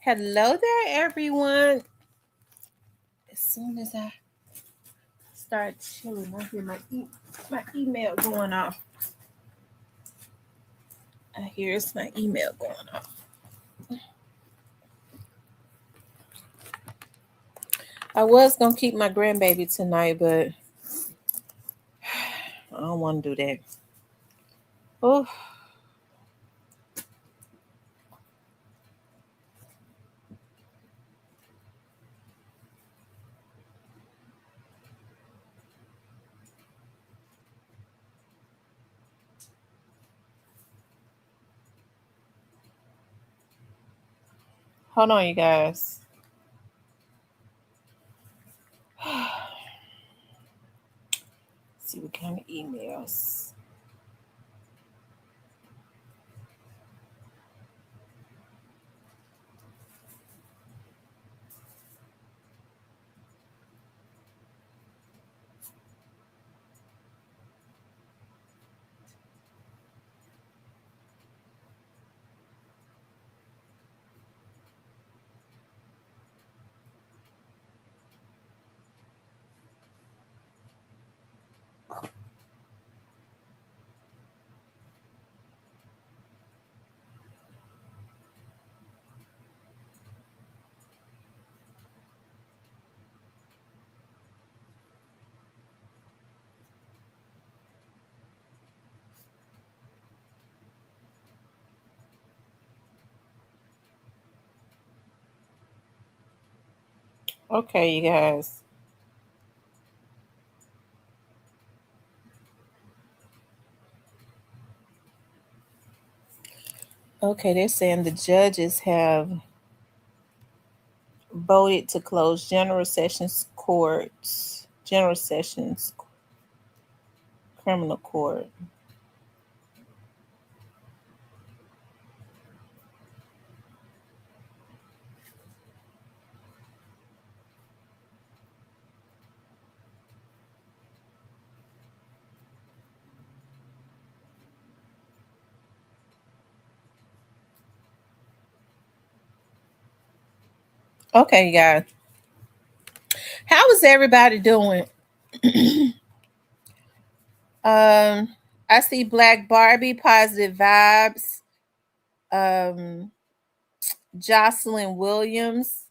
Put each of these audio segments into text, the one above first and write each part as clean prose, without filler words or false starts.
Hello there, everyone. As soon as I start chilling, I hear my email going off. I hear it's my email going off. I was gonna keep my grandbaby tonight, but I don't want to do that. Oh, hold on, you guys. See what kind of emails. Okay, you guys. Okay, they're saying the judges have voted to close General Sessions Criminal Court. Okay, you guys. How is everybody doing? um, I see Black Barbie, positive vibes. Um, Jocelyn Williams.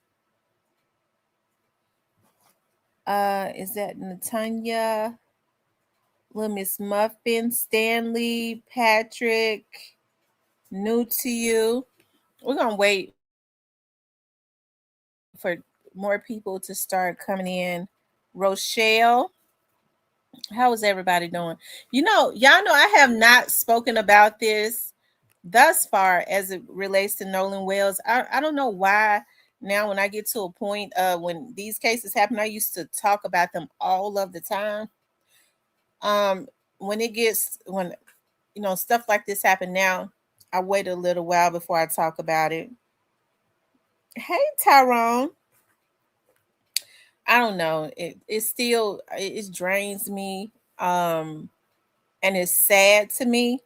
Is that Natanya? Little Miss Muffin, Stanley, Patrick, new to you. We're gonna wait for more people to start coming in. Rochelle, how is everybody doing? Y'all know I have not spoken about this thus far as it relates to Nolan Wells. I don't know why now when I get to a point when these cases happen, I used to talk about them all of the time. Um when stuff like this happen now, I wait a little while before I talk about it. Hey Tyrone. I don't know. It still it drains me. And it's sad to me,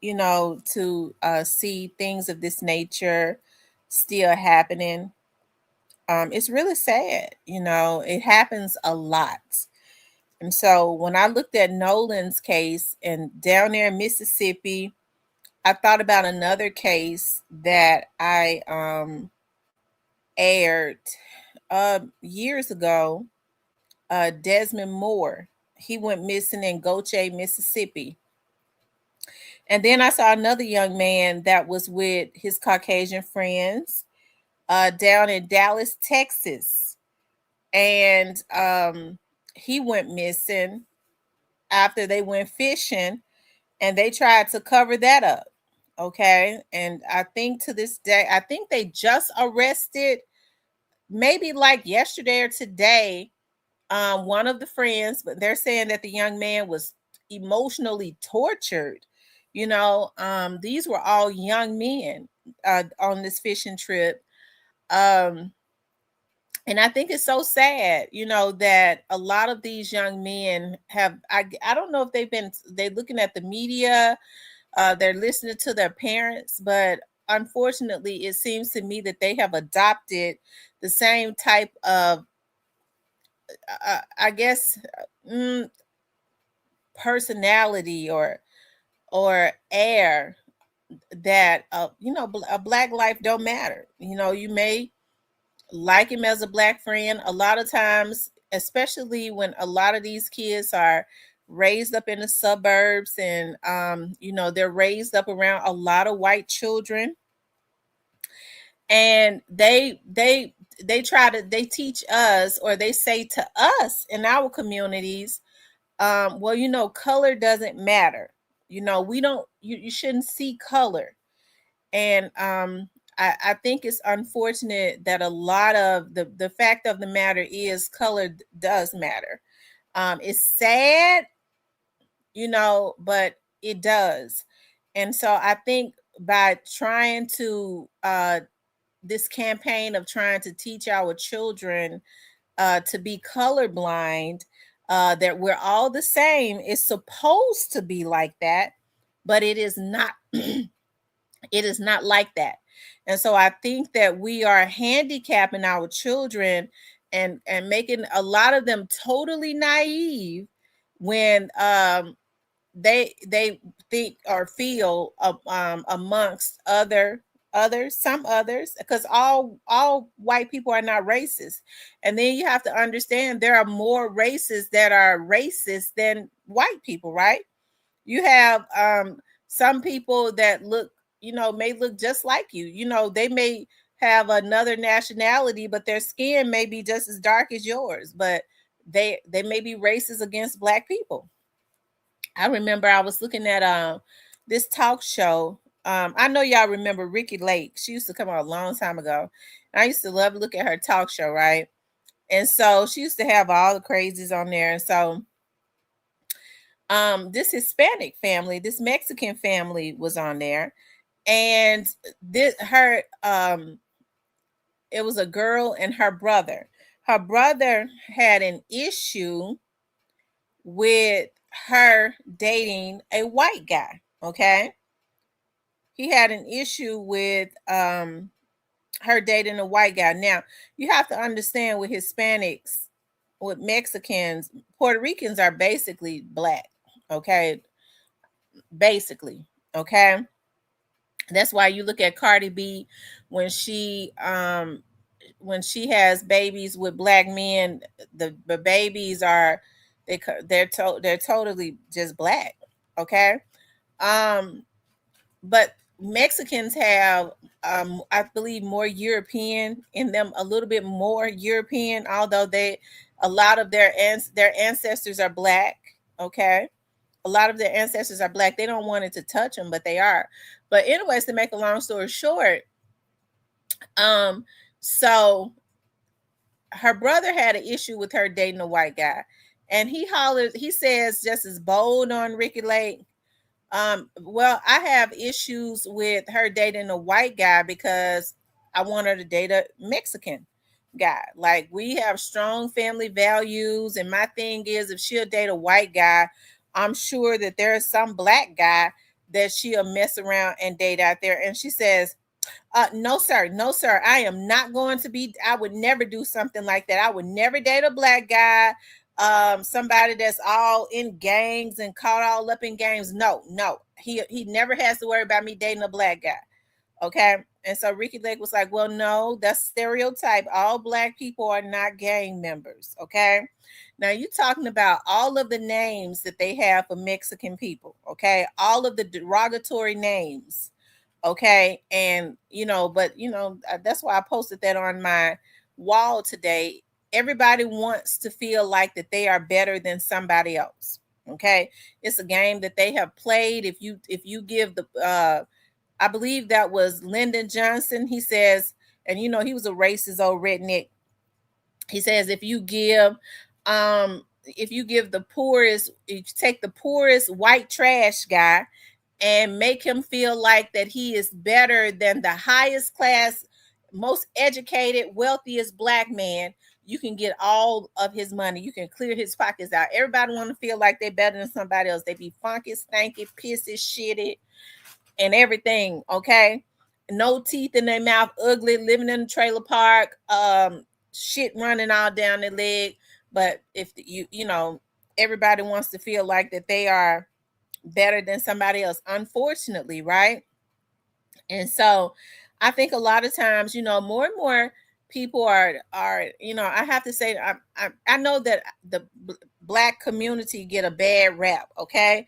to see things of this nature still happening. It's really sad. It happens a lot. And so when I looked at Nolan's case and down there in Mississippi, I thought about another case that I aired years ago. Desmond Moore. He went missing in Goche, Mississippi. And then I saw another young man that was with his Caucasian friends down in Dallas, Texas. And he went missing after they went fishing and they tried to cover that up. Okay. And I think to this day, I think they just arrested maybe like yesterday or today one of the friends, but they're saying that the young man was emotionally tortured. These were all young men on this fishing trip. Um, and I think it's so sad, that a lot of these young men have, I don't know if they're looking at the media, they're listening to their parents, but unfortunately, it seems to me that they have adopted the same type of, I guess, mm, personality or air that a black life don't matter. You may like him as a black friend. A lot of times, especially when a lot of these kids are raised up in the suburbs, and they're raised up around a lot of white children, and they teach us, or they say to us in our communities, well, color doesn't matter. We don't you shouldn't see color. And I think it's unfortunate that a lot of the fact of the matter is color does matter. It's sad, but it does. And so I think by trying to this campaign of trying to teach our children to be colorblind, that we're all the same, is supposed to be like that, but it is not. It is not like that. And so I think that we are handicapping our children and making a lot of them totally naive when they think or feel amongst some others, because all white people are not racist. And then you have to understand there are more races that are racist than white people, right? You have some people that may look just like you. They may have another nationality, but their skin may be just as dark as yours, but they may be racist against black people. I remember I was looking at this talk show. I know y'all remember Ricky Lake. She used to come on a long time ago. I used to love to look at her talk show, right? And so she used to have all the crazies on there. And so this Hispanic family, this Mexican family was on there. And it was a girl and her brother. Her brother had an issue with her dating a white guy. Okay. He had an issue with her dating a white guy. Now, you have to understand, with Hispanics, with Mexicans, Puerto Ricans are basically black. Okay. Basically. Okay. That's why you look at Cardi B when she has babies with black men. The babies are they're totally just black. Okay. But Mexicans have I believe more European in them, a little bit more European, although a lot of their ancestors are black. Okay. A lot of their ancestors are black. They don't want it to touch them, but they are. But anyways, to make a long story short, so her brother had an issue with her dating a white guy, and he says, just as bold on Ricky Lake, well, I have issues with her dating a white guy because I want her to date a Mexican guy. Like, we have strong family values, and my thing is, if she'll date a white guy, I'm sure that there's some black guy that she'll mess around and date out there. And she says, no, sir. No, sir. I am not going to be. I would never do something like that. I would never date a black guy, somebody that's all in gangs and caught all up in gangs. No, no. He never has to worry about me dating a black guy. Okay. And so Ricky Lake was like, well, no, that's stereotype. All black people are not gang members. Okay. Now you're talking about all of the names that they have for Mexican people. Okay. All of the derogatory names. Okay. And, that's why I posted that on my wall today. Everybody wants to feel like that they are better than somebody else. Okay. It's a game that they have played. If you give I believe that was Lyndon Johnson. He says, and he was a racist old redneck. He says, if you give if you take the poorest white trash guy and make him feel like that he is better than the highest class, most educated, wealthiest black man, you can get all of his money. You can clear his pockets out. Everybody want to feel like they're better than somebody else. They be funky, stanky, pissy, shitty, and everything. Okay. no teeth in their mouth, ugly, living in a trailer park, shit running all down their leg. But if you know, everybody wants to feel like that they are better than somebody else, unfortunately, right? And so I think a lot of times, you know, more and more people are, you know, I have to say, I know that the black community get a bad rap, okay?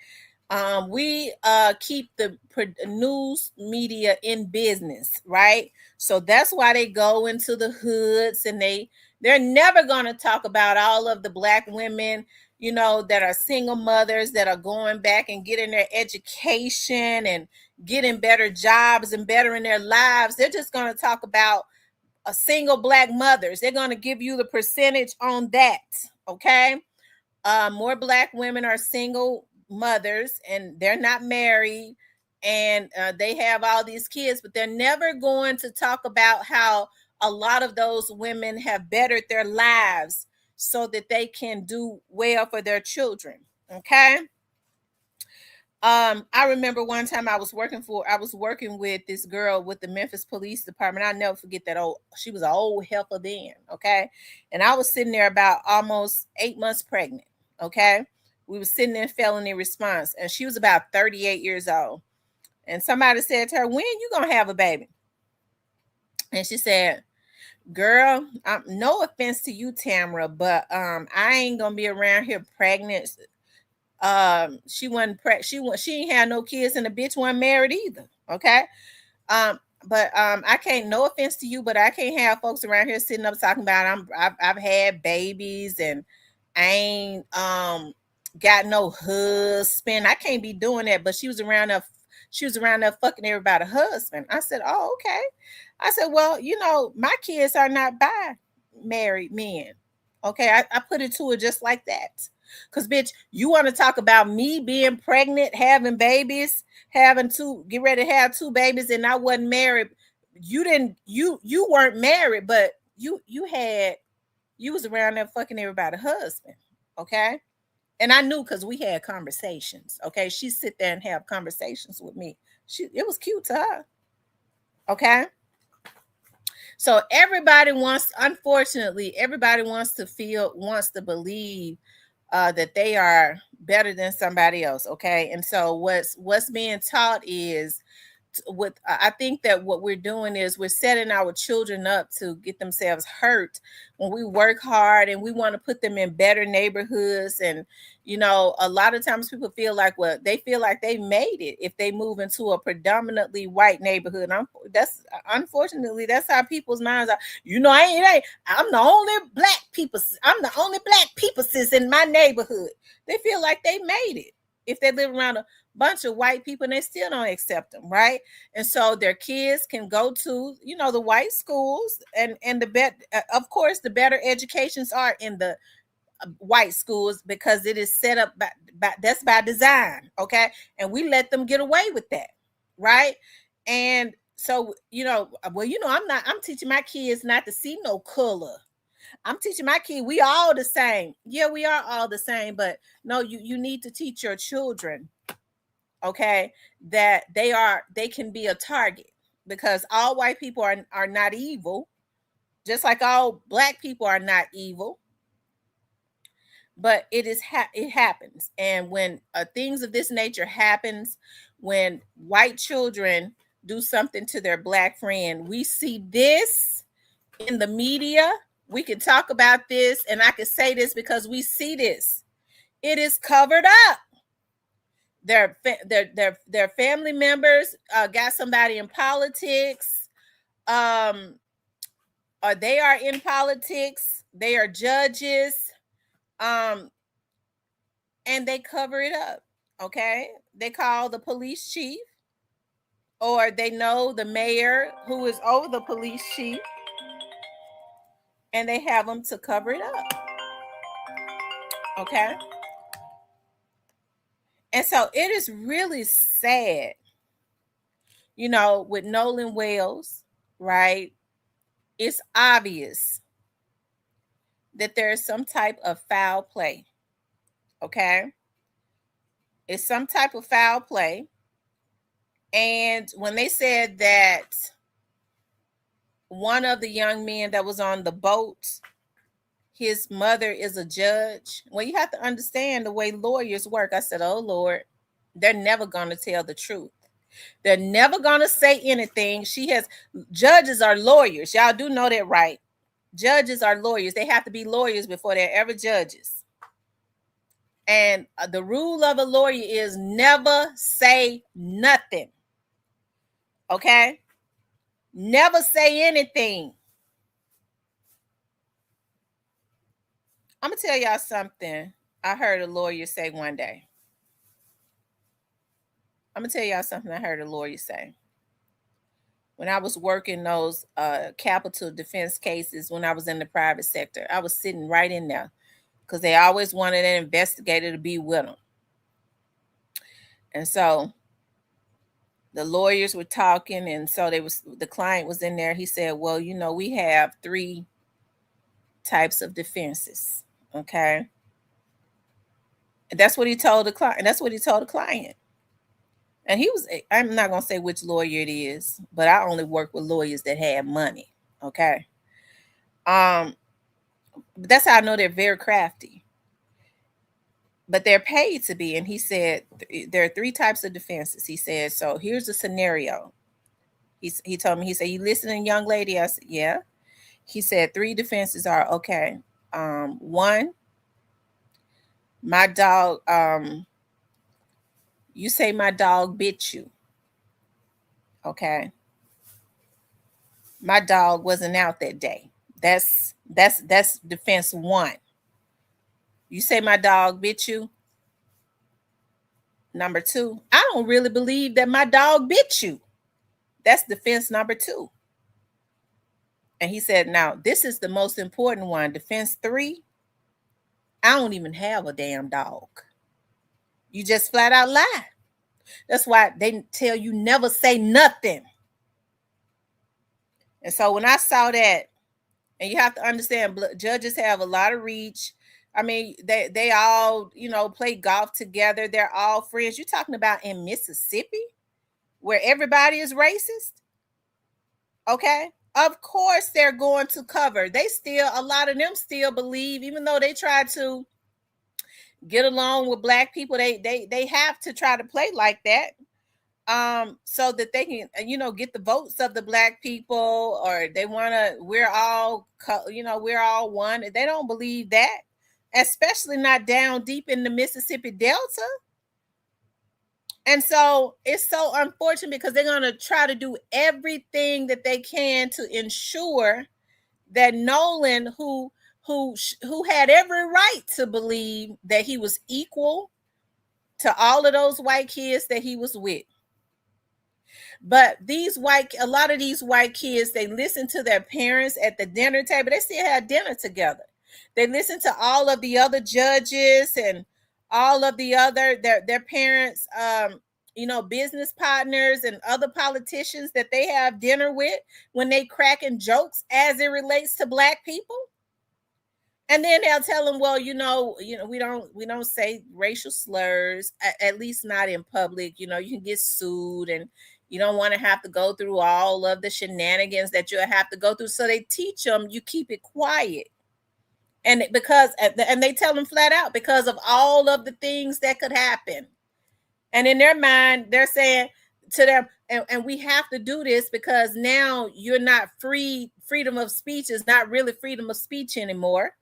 We keep the news media in business, right? So that's why they go into the hoods, and they're never going to talk about all of the black women, you know, that are single mothers that are going back and getting their education and getting better jobs and bettering their lives. They're just going to talk about a single black mothers. They're going to give you the percentage on that, okay? More black women are single mothers and they're not married, and they have all these kids, but they're never going to talk about how a lot of those women have bettered their lives so that they can do well for their children, okay? I remember one time I was working with this girl with the Memphis Police Department. I'll never forget that. She was an old heifer then, okay? And I was sitting there about almost 8 months pregnant, okay? We were sitting in felony response, and she was about 38 years old. And somebody said to her, "When you gonna have a baby?" And she said, "Girl, no offense to you, Tamara, but I ain't gonna be around here pregnant." She wasn't she ain't had no kids, and the bitch wasn't married either, okay? But I can't, no offense to you, but I can't have folks around here sitting up talking about I've had babies and I ain't got no husband. I can't be doing that. But she was around there fucking everybody husband. I said, "Oh, okay." I said, "Well, you know, my kids are not by married men." Okay, I put it to her just like that. Cause bitch, you want to talk about me being pregnant, having babies, having get ready to have two babies, and I wasn't married. You weren't married, but you was around there fucking everybody husband. Okay. And I knew because we had conversations. Okay. She sit there and have conversations with me. It was cute to her. Okay. So unfortunately, everybody wants to believe that they are better than somebody else. Okay. And so what's being taught is I think that what we're doing is we're setting our children up to get themselves hurt when we work hard and we want to put them in better neighborhoods. And you know, a lot of times people feel like, well, they feel like they made it if they move into a predominantly white neighborhood. That's unfortunately that's how people's minds are. You know, I'm the only black people. I'm the only black people sis in my neighborhood. They feel like they made it if they live around a bunch of white people and they still don't accept them, right? And so their kids can go to, you know, the white schools, and of course the better educations are in the white schools because it is set up that's by design, okay? And we let them get away with that, right? And so, you know, well, you know, I'm teaching my kids not to see no color. I'm teaching my kid we all the same. Yeah, we are all the same, but no, you need to teach your children, okay, that they can be a target, because all white people are not evil, just like all black people are not evil. But it happens, and when things of this nature happens, when white children do something to their black friend, we see this in the media. We can talk about this, and I can say this because we see this. It is covered up. Their family members got somebody in politics, or they are in politics. They are judges, um, and they cover it up. Okay, they call the police chief, or they know the mayor who is over the police chief, and they have them to cover it up. Okay, and so it is really sad, you know, with Nolan Wells, right? It's obvious that there is some type of foul play. Okay. It's some type of foul play. And when they said that one of the young men that was on the boat, his mother is a judge. Well, you have to understand the way lawyers work. I said, oh, Lord, they're never going to tell the truth. They're never going to say anything. Judges are lawyers. Y'all do know that, right? Judges are lawyers. They have to be lawyers before they're ever judges. And the rule of a lawyer is never say nothing. Okay? Never say anything. I'm going to tell y'all something I heard a lawyer say one day. I'm going to tell y'all something I heard a lawyer say. When I was working those capital defense cases when I was in the private sector, I was sitting right in there because they always wanted an investigator to be with them. And so the lawyers were talking, and so the client was in there. He said, well, we have 3 types of defenses. Okay. And that's what he told the client. And I'm not going to say which lawyer it is, but I only work with lawyers that have money. Okay. But that's how I know they're very crafty. But they're paid to be. And he said, there are 3 types of defenses. He said, so here's a scenario. He told me, he said, you listening, young lady? I said, yeah. He said 3 defenses are, okay. 1, my dog, you say my dog bit you. Okay. My dog wasn't out that day. That's defense 1. You say my dog bit you. Number 2, I don't really believe that my dog bit you. That's defense number 2. And he said, now, this is the most important one. Defense 3, I don't even have a damn dog. You just flat out lie. That's why they tell you never say nothing. And so when I saw that, and you have to understand, judges have a lot of reach. I mean, they all, play golf together. They're all friends. You're talking about in Mississippi, where everybody is racist. Okay. Of course they're going to cover. A lot of them still believe, even though they try to get along with black people, they have to try to play like that. So that they can, get the votes of the black people, or they want to, we're all one. They don't believe that, especially not down deep in the Mississippi Delta. And so it's so unfortunate because they're going to try to do everything that they can to ensure that Nolan, who had every right to believe that he was equal to all of those white kids that he was with. But a lot of these white kids, they listen to their parents at the dinner table. They still have dinner together. They listen to all of the other judges and all of the other their parents, business partners and other politicians that they have dinner with when they cracking jokes as it relates to black people. And then they'll tell them, well, we don't say racial slurs, at least not in public. You can get sued, and you don't want to have to go through all of the shenanigans that you'll have to go through. So they teach them, you keep it quiet. And they tell them flat out, because of all of the things that could happen. And in their mind, they're saying to them, and we have to do this because now you're not free. Freedom of speech is not really freedom of speech anymore.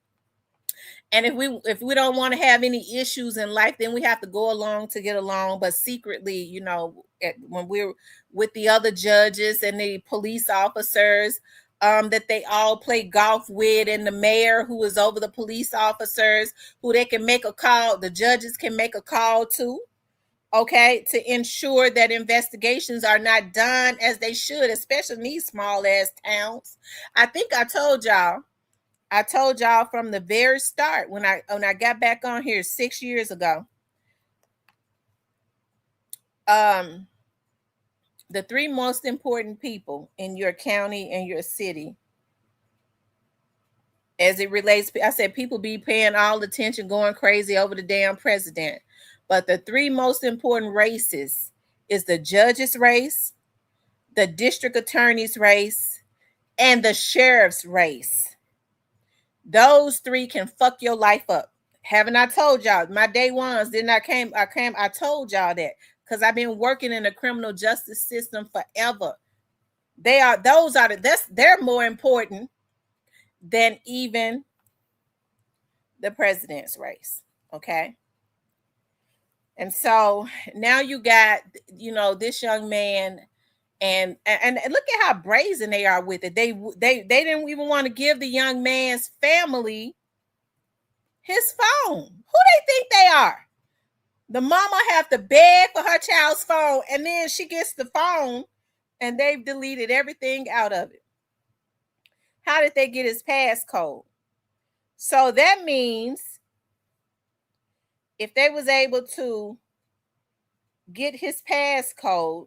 And if we don't want to have any issues in life, then we have to go along to get along. But secretly, when we're with the other judges and the police officers, that they all play golf with, and the mayor who is over the police officers, who they can make a call, the judges can make a call to, okay, to ensure that investigations are not done as they should, especially in these small ass towns. I think I told y'all from the very start when I got back on here 6 years ago. The 3 most important people in your county and your city, as it relates, I said people be paying all attention, going crazy over the damn president. But the 3 most important races is the judge's race, the district attorney's race, and the sheriff's race. Those three can fuck your life up. Haven't I told y'all? My day ones didn't I told y'all that because I've been working in the criminal justice system forever. They're more important than even the president's race. Okay. And so now you got, this young man, and look at how brazen they are with it. They didn't even want to give the young man's family his phone. Who they think they are? The mama have to beg for her child's phone, and then she gets the phone, and they've deleted everything out of it. How did they get his passcode? So that means if they was able to get his passcode,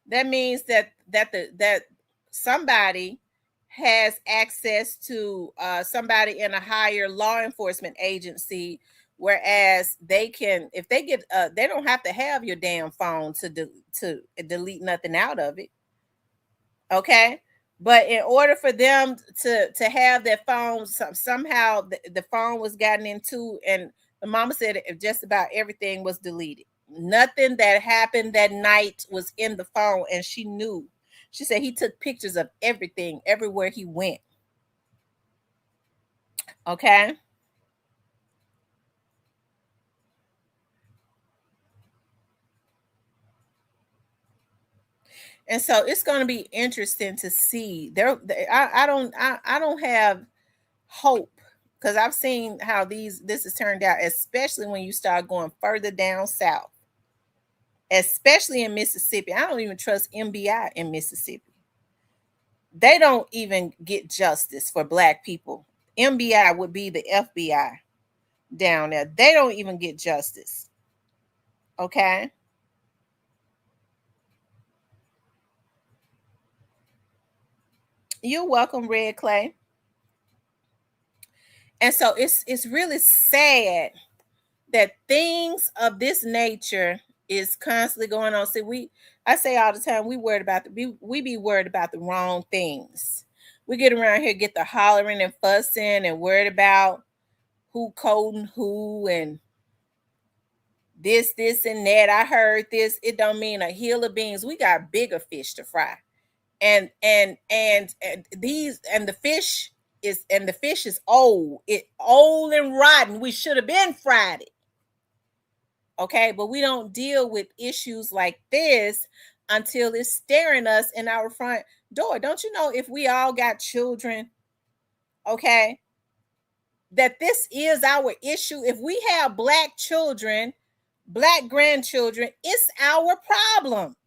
that means that somebody has access to somebody in a higher law enforcement agency, whereas they can, if they get, they don't have to have your damn phone to delete nothing out of it. Okay. But in order for them to have their phone, somehow the phone was gotten into, and the mama said just about everything was deleted. Nothing that happened that night was in the phone, and she knew. She said he took pictures of everything, everywhere he went. Okay. And so it's going to be interesting to see. I don't have hope, because I've seen how this has turned out, especially when you start going further down south, especially in Mississippi. I don't even trust MBI in Mississippi. They don't even get justice for Black people. MBI would be the FBI down there. They don't even get justice. Okay. You're welcome, Red Clay. And so it's really sad that things of this nature is constantly going on. See, I say all the time, we be worried about the wrong things. We get around here, get the hollering and fussing and worried about who coding who and this and that. I heard this. It don't mean a hill of beans. We got bigger fish to fry. And the fish is old. It old and rotten. We should have been fried it. Okay, but we don't deal with issues like this until it's staring us in our front door. Don't you know, if we all got children, okay, that this is our issue? If we have Black children, Black grandchildren, it's our problem.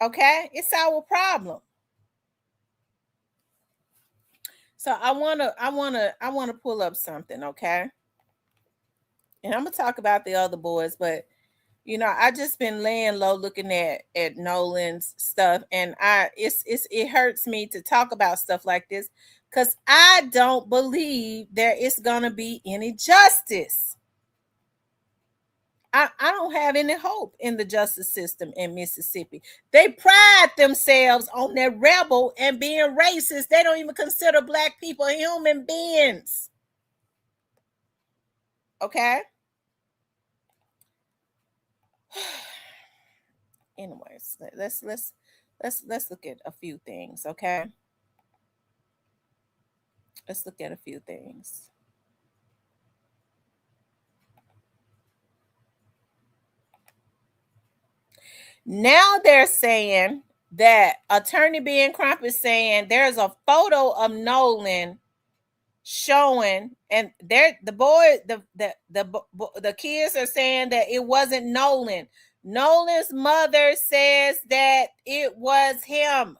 Okay, it's our problem. So I want to pull up something, okay? And I'm gonna talk about the other boys, but I just been laying low looking at Nolan's stuff, and it hurts me to talk about stuff like this, because I don't believe there is gonna be any justice. I don't have any hope in the justice system in Mississippi. They pride themselves on their rebel and being racist. They don't even consider Black people human beings. Okay. Anyways, let's look at a few things, okay? Let's look at a few things. Now they're saying that Attorney Ben Crump is saying there's a photo of Nolan showing, and the kids are saying that it wasn't Nolan. Nolan's mother says that it was him.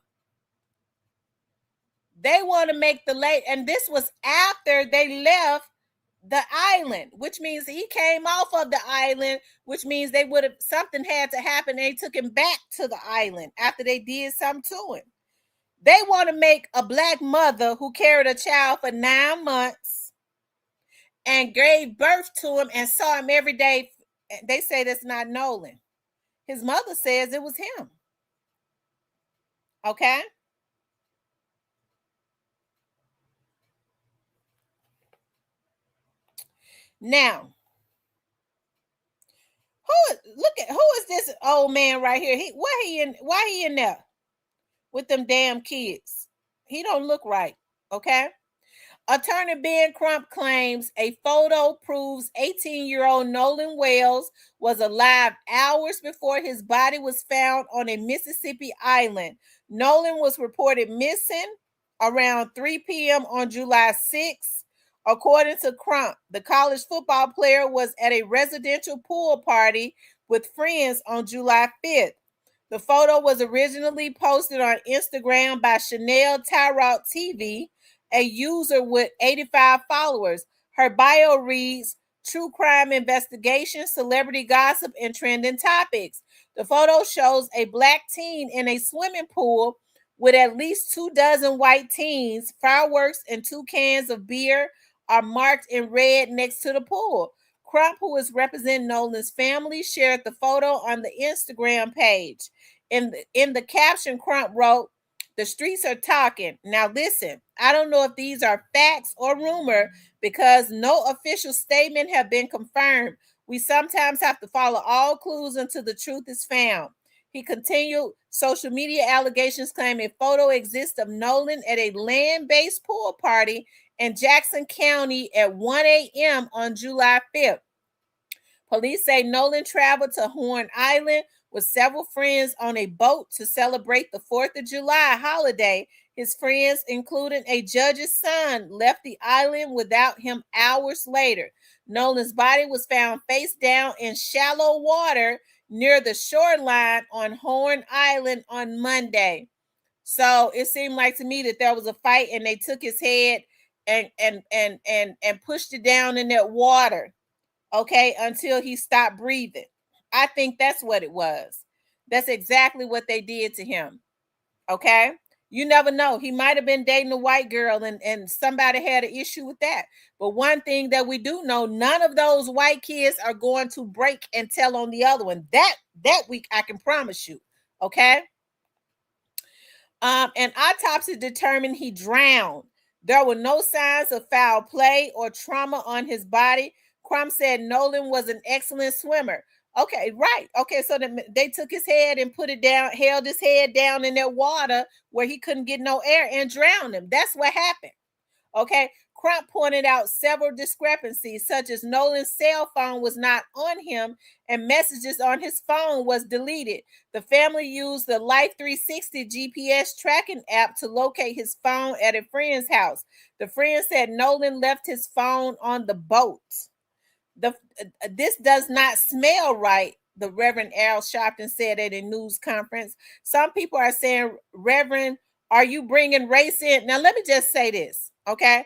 They want to make and this was after they left the island, which means he came off of the island, which means something had to happen. They took him back to the island after they did something to him. They want to make a Black mother who carried a child for 9 months and gave birth to him and saw him every day they say that's not Nolan. His mother says it was him. Okay. Now, who is this old man right here? Why he in there with them damn kids? He don't look right. Okay. Attorney Ben Crump claims a photo proves 18-year-old Nolan Wells was alive hours before his body was found on a Mississippi island. Nolan was reported missing around 3 p.m. on July 6th. According to Crump, the college football player was at a residential pool party with friends on July 5th. The photo was originally posted on Instagram by Chanel Tyrod TV, a user with 85 followers. Her bio reads true crime investigation, celebrity gossip, and trending topics. The photo shows a black teen in a swimming pool with at least 24 white teens. Fireworks and 2 cans of beer are marked in red next to the pool. Crump, who is representing Nolan's family, shared the photo on the Instagram page. In the caption, Crump wrote, "The streets are talking." Now listen, I don't know if these are facts or rumor because no official statement have been confirmed. We sometimes have to follow all clues until the truth is found. He continued, social media allegations claim a photo exists of Nolan at a land-based pool party in Jackson County at 1 a.m. on July 5th. Police say Nolan traveled to Horn Island with several friends on a boat to celebrate the 4th of July holiday. His friends, including a judge's son, left the island without him hours later. Nolan's body was found face down in shallow water near the shoreline on Horn Island on Monday. So it seemed like to me that there was a fight and they took his head and pushed it down in that water, okay, until he stopped breathing. I think that's what it was. That's exactly what they did to him. Okay. You never know. He might have been dating a white girl and somebody had an issue with that. But one thing that we do know, none of those white kids are going to break and tell on the other one. That week I can promise you. Okay. An autopsy determined he drowned. There were no signs of foul play or trauma on his body. Crump said Nolan was an excellent swimmer. Okay, right. Okay, so they took his head and put it down, held his head down in that water where he couldn't get no air and drowned him. That's what happened. Okay, Crump pointed out several discrepancies, such as Nolan's cell phone was not on him and messages on his phone was deleted. The family used the Life 360 GPS tracking app to locate his phone at a friend's house. The friend said Nolan left his phone on the boat. This does not smell right, the Reverend Al Sharpton said at a news conference. Some people are saying, Reverend, are you bringing race in? Now, let me just say this, okay?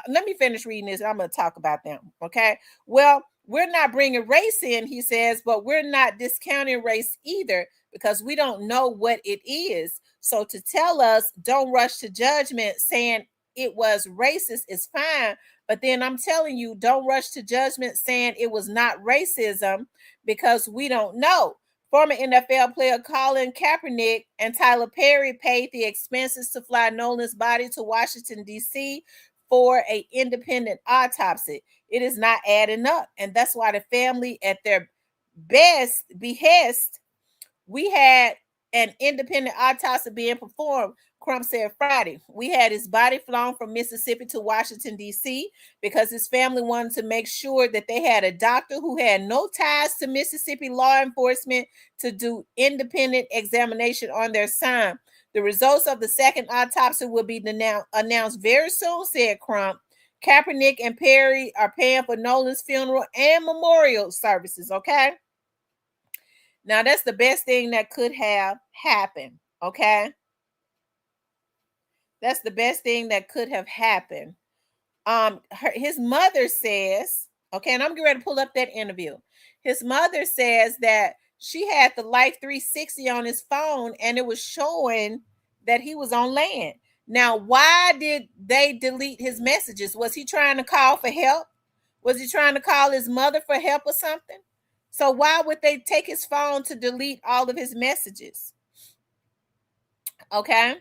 Let me finish reading this. I'm going to talk about them, okay? Well, we're not bringing race in, he says, but we're not discounting race either because we don't know what it is. So to tell us, don't rush to judgment saying it was racist is fine. But then I'm telling you, don't rush to judgment saying it was not racism because we don't know. Former NFL player Colin Kaepernick and Tyler Perry paid the expenses to fly Nolan's body to Washington, D.C. for an independent autopsy. It is not adding up. And that's why the family, at their best behest, we had an independent autopsy being performed. Crump said Friday, we had his body flown from Mississippi to Washington, D.C. because his family wanted to make sure that they had a doctor who had no ties to Mississippi law enforcement to do independent examination on their son. The results of the second autopsy will be announced very soon, said Crump. Kaepernick and Perry are paying for Nolan's funeral and memorial services, okay? Now, that's the best thing that could have happened, okay? That's the best thing that could have happened. His mother says, okay, and I'm getting ready to pull up that interview. His mother says that she had the Life 360 on his phone and it was showing that he was on land. Now, why did they delete his messages? Was he trying to call for help? Was he trying to call his mother for help or something? So why would they take his phone to delete all of his messages? Okay.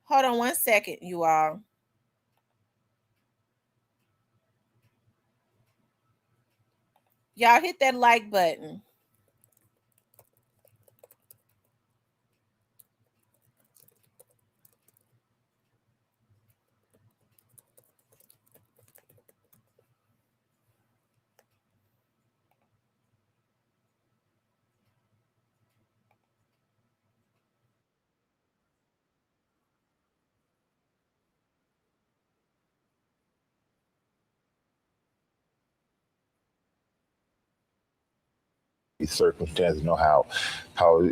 Hold on 1 second, you all. Y'all hit that like button. Circumstances, know how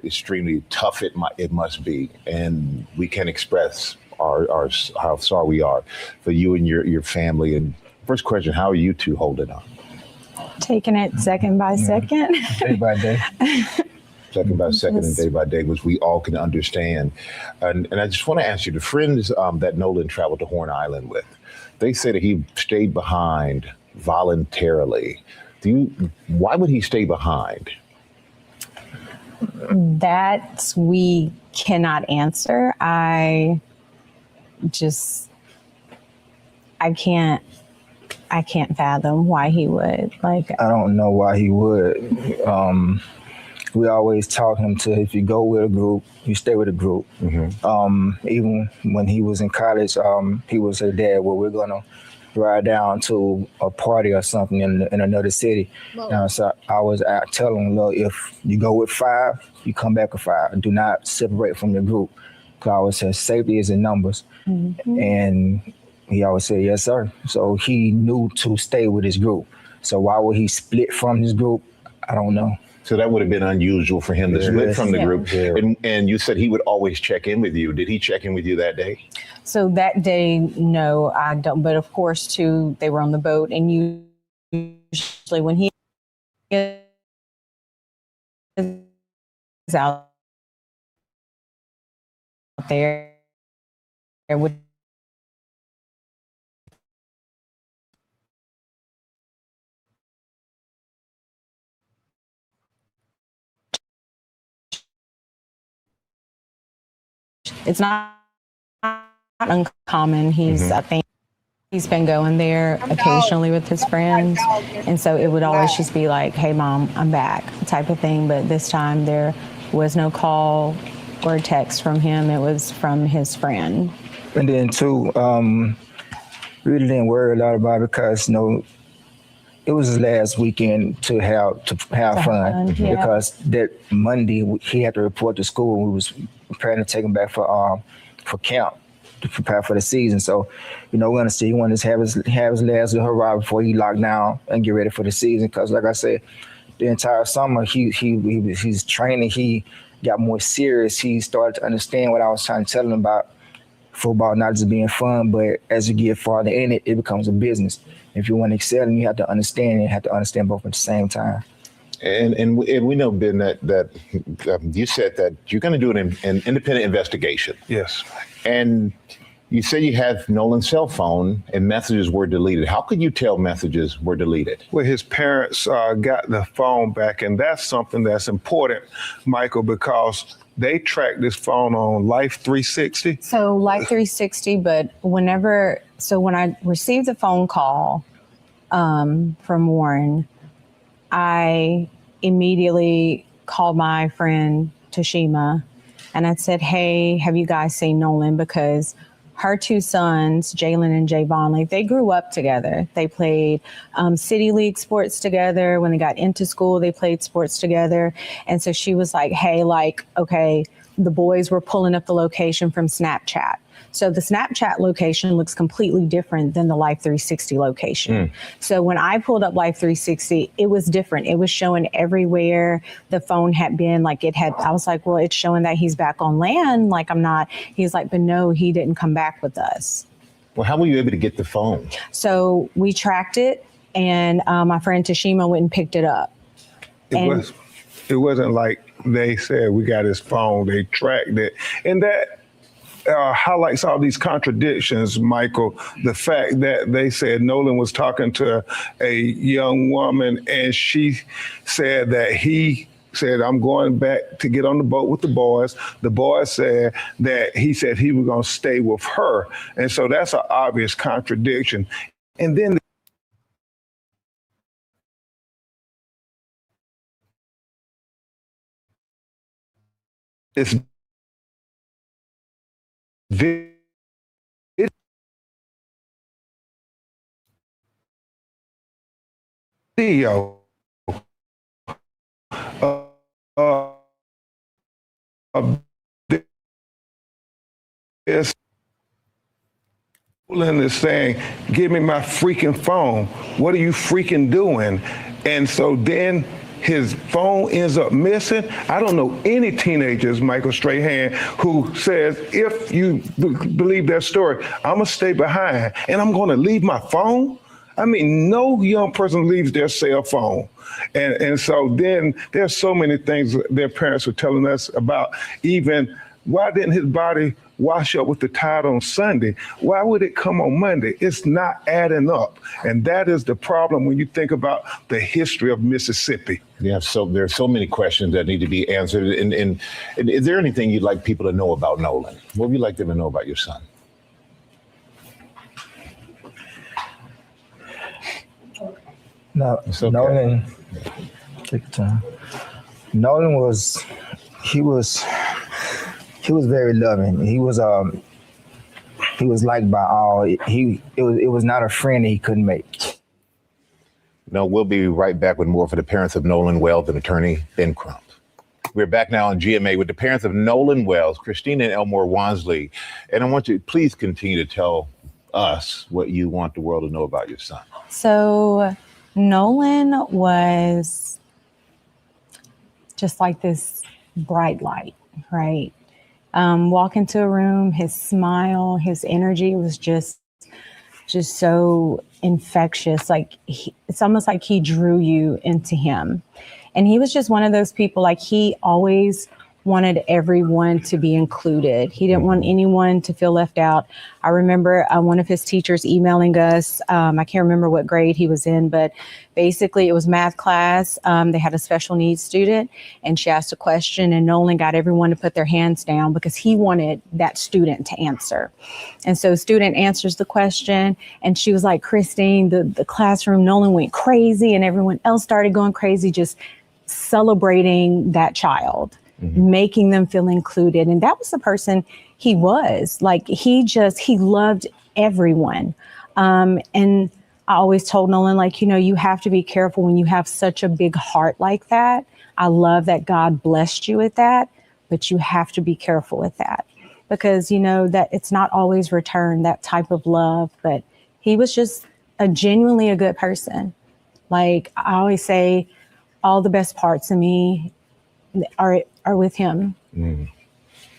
extremely tough it must be, and we can express our how sorry we are for you and your family. And first question, how are you two holding up? Taking it second by second, day by day. Second by second and day by day, which we all can understand. And I just want to ask you, the friends that Nolan traveled to Horn Island with, they say that he stayed behind voluntarily. Why would he stay behind? That we cannot answer. I can't fathom why he would. Like, I don't know why he would. We always taught him to, if you go with a group, you stay with a group. Mm-hmm. Even when he was in college, he would say, Dad, well, we're gonna ride down to a party or something in another city. So I was out telling him, look, if you go with 5, you come back with 5. Do not separate from your group. Because I always said safety is in numbers. Mm-hmm. And he always said, yes, sir. So he knew to stay with his group. So why would he split from his group? I don't know. So that would have been unusual for him to split from the group. Yeah. And you said he would always check in with you. Did he check in with you that day? So that day, no, I don't. But of course, too, they were on the boat, and usually when he is out there with it's not uncommon. I think he's been going there occasionally with his friends. And so it would always just be like, hey, Mom, I'm back type of thing. But this time there was no call or text from him. It was from his friend. And then, too, really didn't worry a lot about it because, it was his last weekend to have fun. Yeah. Because that Monday he had to report to school. We was preparing to take him back for camp to prepare for the season. So, we're gonna see. He wanted to have his last hurrah before he locked down and get ready for the season. Because, like I said, the entire summer he's training. He got more serious. He started to understand what I was trying to tell him about football, not just being fun, but as you get farther in it, it becomes a business. If you want to excel, you have to understand, and you have to understand both at the same time. And we know, Ben, that you said that you're going to do an independent investigation. Yes. And you say you have Nolan's cell phone and messages were deleted. How could you tell messages were deleted? Well, his parents got the phone back, and that's something that's important, Michael, because they tracked this phone on Life 360. So Life 360, but when I received the phone call from Warren, I immediately called my friend Tashima and I said, hey, have you guys seen Nolan? Because her 2 sons, Jalen and Javon, they grew up together. They played City League sports together. When they got into school, they played sports together. And so she was like, hey, okay, the boys were pulling up the location from Snapchat. So the Snapchat location looks completely different than the Life 360 location. So when I pulled up Life 360, it was different. It was showing everywhere the phone had been. I was like, well, it's showing that he's back on land. I'm not. He's like, but no, he didn't come back with us. Well, how were you able to get the phone? So we tracked it, and my friend Tashima went and picked it up. It wasn't like they said we got his phone. They tracked it, and highlights all these contradictions, Michael. The fact that they said Nolan was talking to a young woman and she said that he said, I'm going back to get on the boat with the boys. The boys said that he said he was going to stay with her. And so that's an obvious contradiction. And then it's video of this. Nolan is saying, give me my freaking phone. What are you freaking doing? And so then his phone ends up missing. I don't know any teenagers, Michael Strahan, who says, if you believe that story, I'm gonna stay behind and I'm gonna leave my phone. I mean, no young person leaves their cell phone. And so then there's so many things their parents were telling us about. Even why didn't his body wash up with the tide on Sunday? Why would it come on Monday? It's not adding up. And that is the problem when you think about the history of Mississippi. Yeah, so there's so many questions that need to be answered. And is there anything you'd like people to know about Nolan? What would you like them to know about your son? No, It's okay. Nolan, take your time. Nolan was very loving. He was liked by all. It was not a friend he couldn't make. No, we'll be right back with more for the parents of Nolan Wells and attorney Ben Crump. We're back now on GMA with the parents of Nolan Wells, Christina and Elmore Wansley. And I want you to please continue to tell us what you want the world to know about your son. So Nolan was just like this bright light, right? Walk into a room, his smile, his energy was just so infectious. Like it's almost like he drew you into him. And he was just one of those people, like he always wanted everyone to be included. He didn't want anyone to feel left out. I remember one of his teachers emailing us. I can't remember what grade he was in, but basically it was math class. They had a special needs student and she asked a question and Nolan got everyone to put their hands down because he wanted that student to answer. And so student answers the question and she was like, Christine, the classroom, Nolan went crazy and everyone else started going crazy, just celebrating that child. Mm-hmm. Making them feel included. And that was the person he was. Like he loved everyone. And I always told Nolan, like, you have to be careful when you have such a big heart like that. I love that God blessed you with that, but you have to be careful with that because that it's not always returned, that type of love. But he was just genuinely a good person. Like I always say, all the best parts of me are with him. Mm.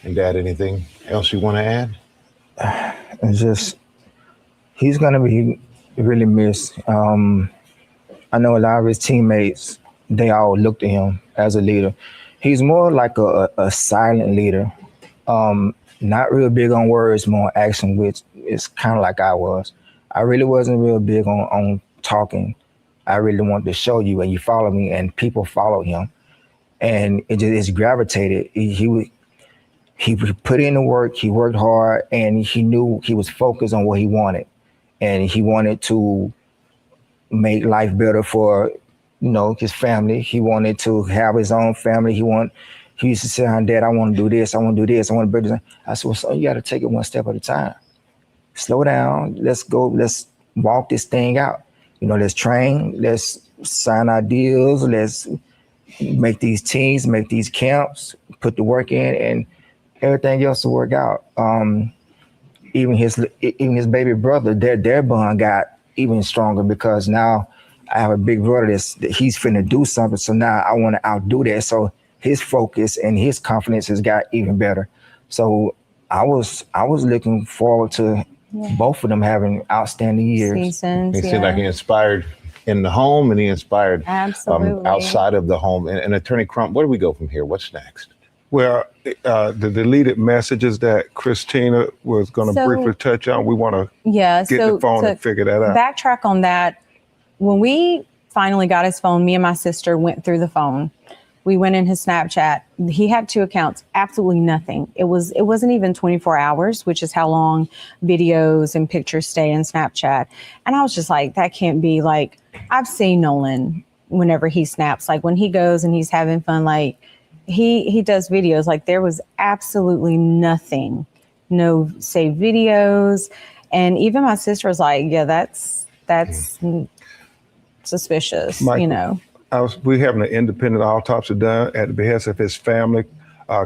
And Dad, anything else you want to add? It's just, he's going to be really missed. I know a lot of his teammates, they all look to him as a leader. He's more like a silent leader. Not real big on words, more action, which is kind of like I was. I really wasn't real big on talking. I really wanted to show you and you follow me and people follow him. And it's gravitated. He put in the work, he worked hard, and he knew he was focused on what he wanted. And he wanted to make life better for, his family. He wanted to have his own family. He used to say, Dad, I want to do this, I want to do this, I want to build this. I said, well, son, you got to take it one step at a time. Slow down, let's go, let's walk this thing out. Let's train, let's sign our deals, let's make these teams, make these camps, put the work in, and everything else will work out. Even his baby brother, their bond got even stronger because now I have a big brother that he's finna do something. So now I want to outdo that. So his focus and his confidence has got even better. So I was looking forward to both of them having outstanding years. Seasons, It seemed like he inspired in the home and he inspired Absolutely. outside of the home. And Attorney Crump, where do we go from here? What's next? Well, the deleted messages that Christina was going to So- briefly touch on, we want to Yeah. get so the phone to and figure that out. backtrack on that, when we finally got his phone, me and my sister went through the phone. We went in his Snapchat. He had 2 accounts, absolutely nothing. It wasn't even 24 hours, which is how long videos and pictures stay in Snapchat. And I was just like, that can't be. Like, I've seen Nolan whenever he snaps, like when he goes and he's having fun, like he does videos. Like, there was absolutely nothing, no saved videos. And even my sister was like, yeah, that's suspicious, Michael, we're having an independent autopsy done at the behest of his family.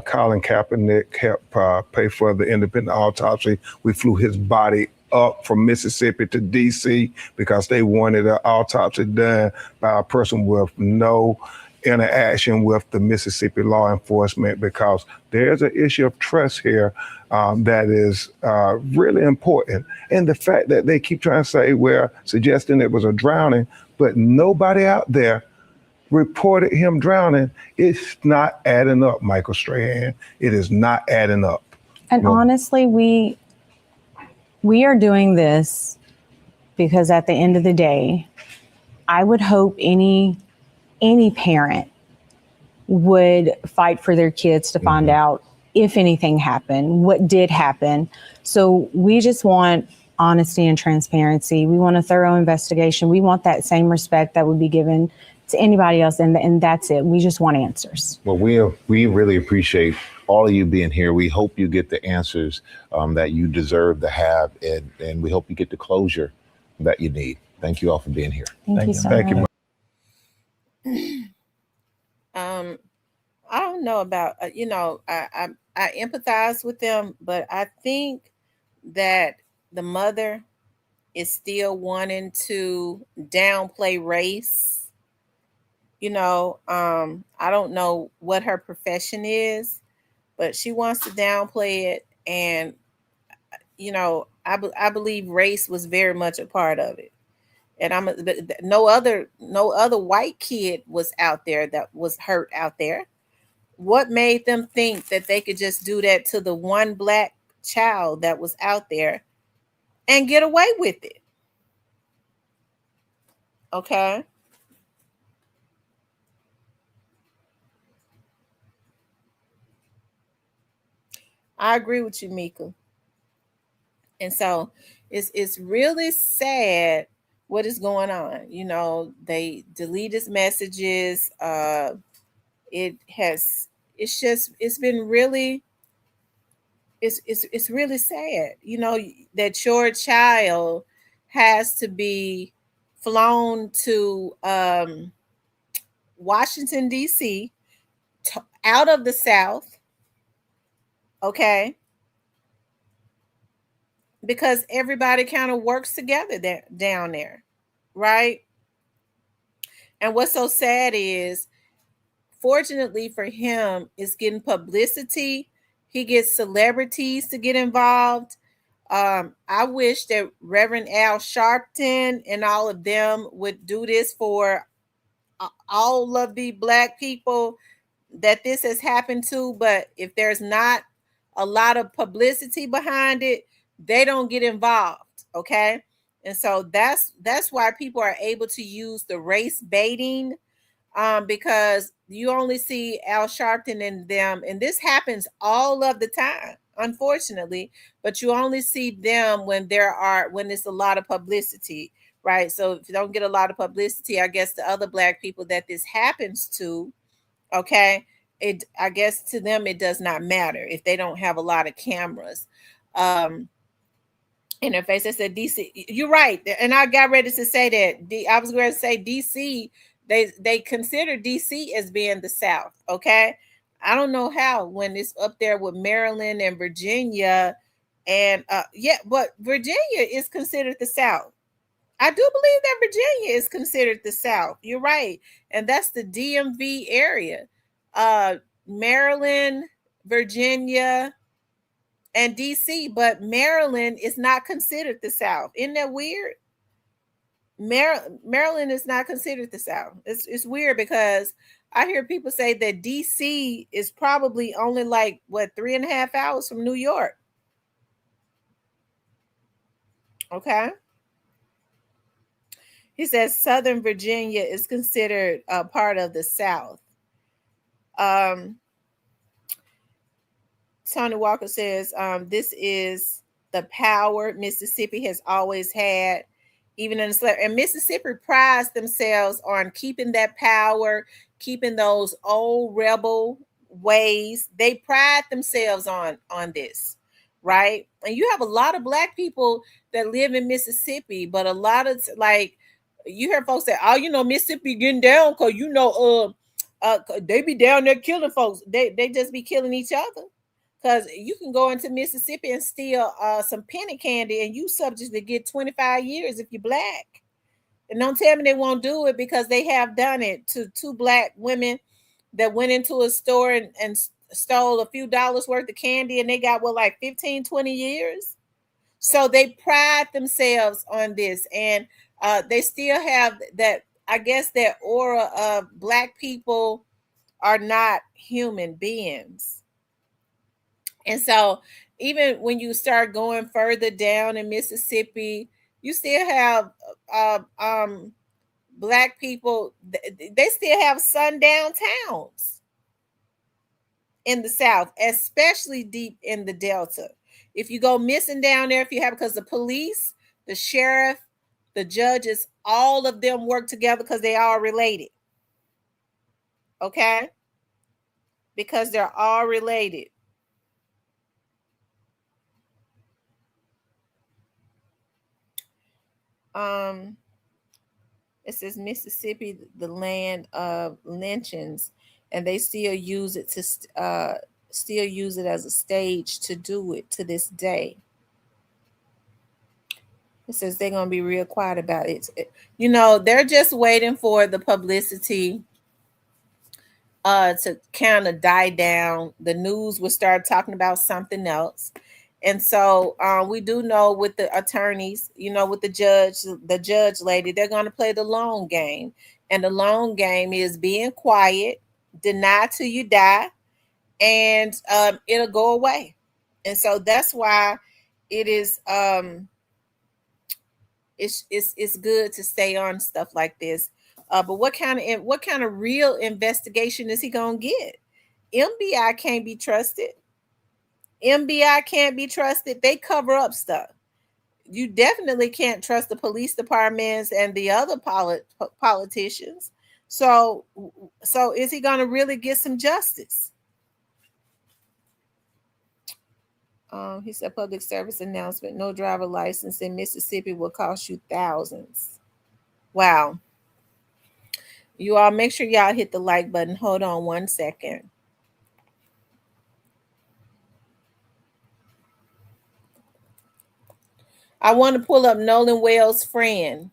Colin Kaepernick helped pay for the independent autopsy. We flew his body up from Mississippi to D.C. because they wanted an autopsy done by a person with no interaction with the Mississippi law enforcement, because there's an issue of trust here that is really important. And the fact that they keep trying to say, we're suggesting it was a drowning, but nobody out there reported him drowning, it's not adding up, Michael Strahan. It is not adding up. And honestly, we are doing this because at the end of the day, I would hope any parent would fight for their kids to find out if anything happened, what did happen. So we just want honesty and transparency. We want a thorough investigation. We want that same respect that would be given to anybody else. And that's it. We just want answers. Well, we really appreciate all of you being here. We hope you get the answers that you deserve to have, and we hope you get the closure that you need. Thank you all for being here. Thank you so Thank you. much. I don't know about I empathize with them, but I think that the mother is still wanting to downplay race. I don't know what her profession is, but she wants to downplay it. And I believe race was very much a part of it. And no other white kid was out there that was hurt out there. What made them think that they could just do that to the one black child that was out there and get away with it? Okay. I agree with you, Mika. And so it's really sad what is going on. They delete his messages. It's been really, it's really sad, that your child has to be flown to Washington, D.C., out of the South, okay, because everybody kind of works together down there, right? And what's so sad is, fortunately for him, it's getting publicity. He gets celebrities to get involved. I wish that Reverend Al Sharpton and all of them would do this for all of the black people that this has happened to. But if there's not a lot of publicity behind it, they don't get involved. Okay. And so that's why people are able to use the race baiting, because you only see Al Sharpton and them, and this happens all of the time, unfortunately, but you only see them when it's a lot of publicity, right? So if you don't get a lot of publicity, I guess the other black people that this happens to, okay, I guess to them it does not matter if they don't have a lot of cameras. Interface, I said DC, you're right, and I got ready to say that. I was going to say DC. They consider DC as being the South, okay? I don't know how, when it's up there with Maryland and Virginia, and but Virginia is considered the South. I do believe that Virginia is considered the South. You're right, and that's the DMV area. Maryland, Virginia, and DC, but Maryland is not considered the South. Isn't that weird? Maryland is not considered the South. It's weird because I hear people say that DC is probably only like what 3.5 hours from New York. Okay. He says Southern Virginia is considered a part of the South. Um, Tony Walker says, this is the power Mississippi has always had, even in the slave. And Mississippi prides themselves on keeping that power, keeping those old rebel ways. They pride themselves on this, right? And you have a lot of black people that live in Mississippi, but a lot of like you hear folks say, "Oh, Mississippi getting down because they be down there killing folks. They just be killing each other." Because you can go into Mississippi and steal some penny candy and you subject to get 25 years if you're black. And don't tell me they won't do it, because they have done it to two black women that went into a store and stole a few dollars worth of candy, and they got like 15, 20 years. So they pride themselves on this, and they still have that, I guess, that aura of black people are not human beings. And so even when you start going further down in Mississippi, you still have black people. They still have sundown towns in the South, especially deep in the Delta. If you go missing down there, because the police, the sheriff, the judges, all of them work together because they are related. Okay? Because they're all related. It says Mississippi, the land of lynchings, and they still use it as a stage to do it to this day. It says they're gonna be real quiet about it. They're just waiting for the publicity to kind of die down. The news will start talking about something else. And so we do know with the attorneys, with the judge lady, they're going to play the long game. And the long game is being quiet, deny till you die, and it'll go away. And so that's why it is it's good to stay on stuff like this. But what kind of real investigation is he going to get? MBI can't be trusted. MBI can't be trusted. They cover up stuff. You definitely can't trust the police departments and the other politicians. So is he going to really get some justice? He said, public service announcement: no driver license in Mississippi will cost you thousands. Wow. You all make sure y'all hit the like button. Hold on one second. I want to pull up Nolan Wells' friend.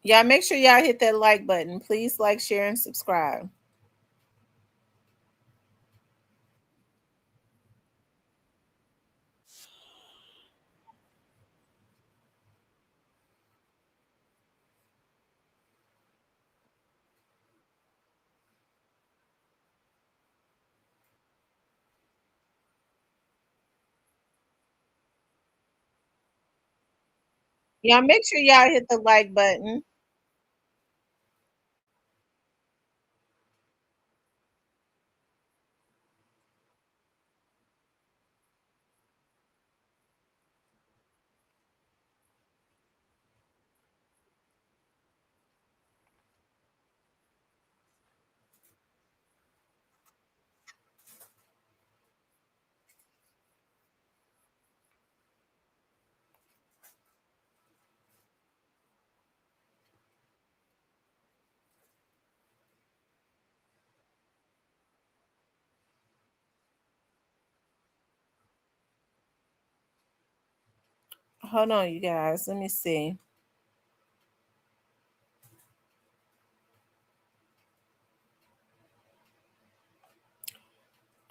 Y'all make sure y'all hit that like button. Please like, share, and subscribe. Y'all make sure y'all hit the like button. Hold on, you guys. Let me see.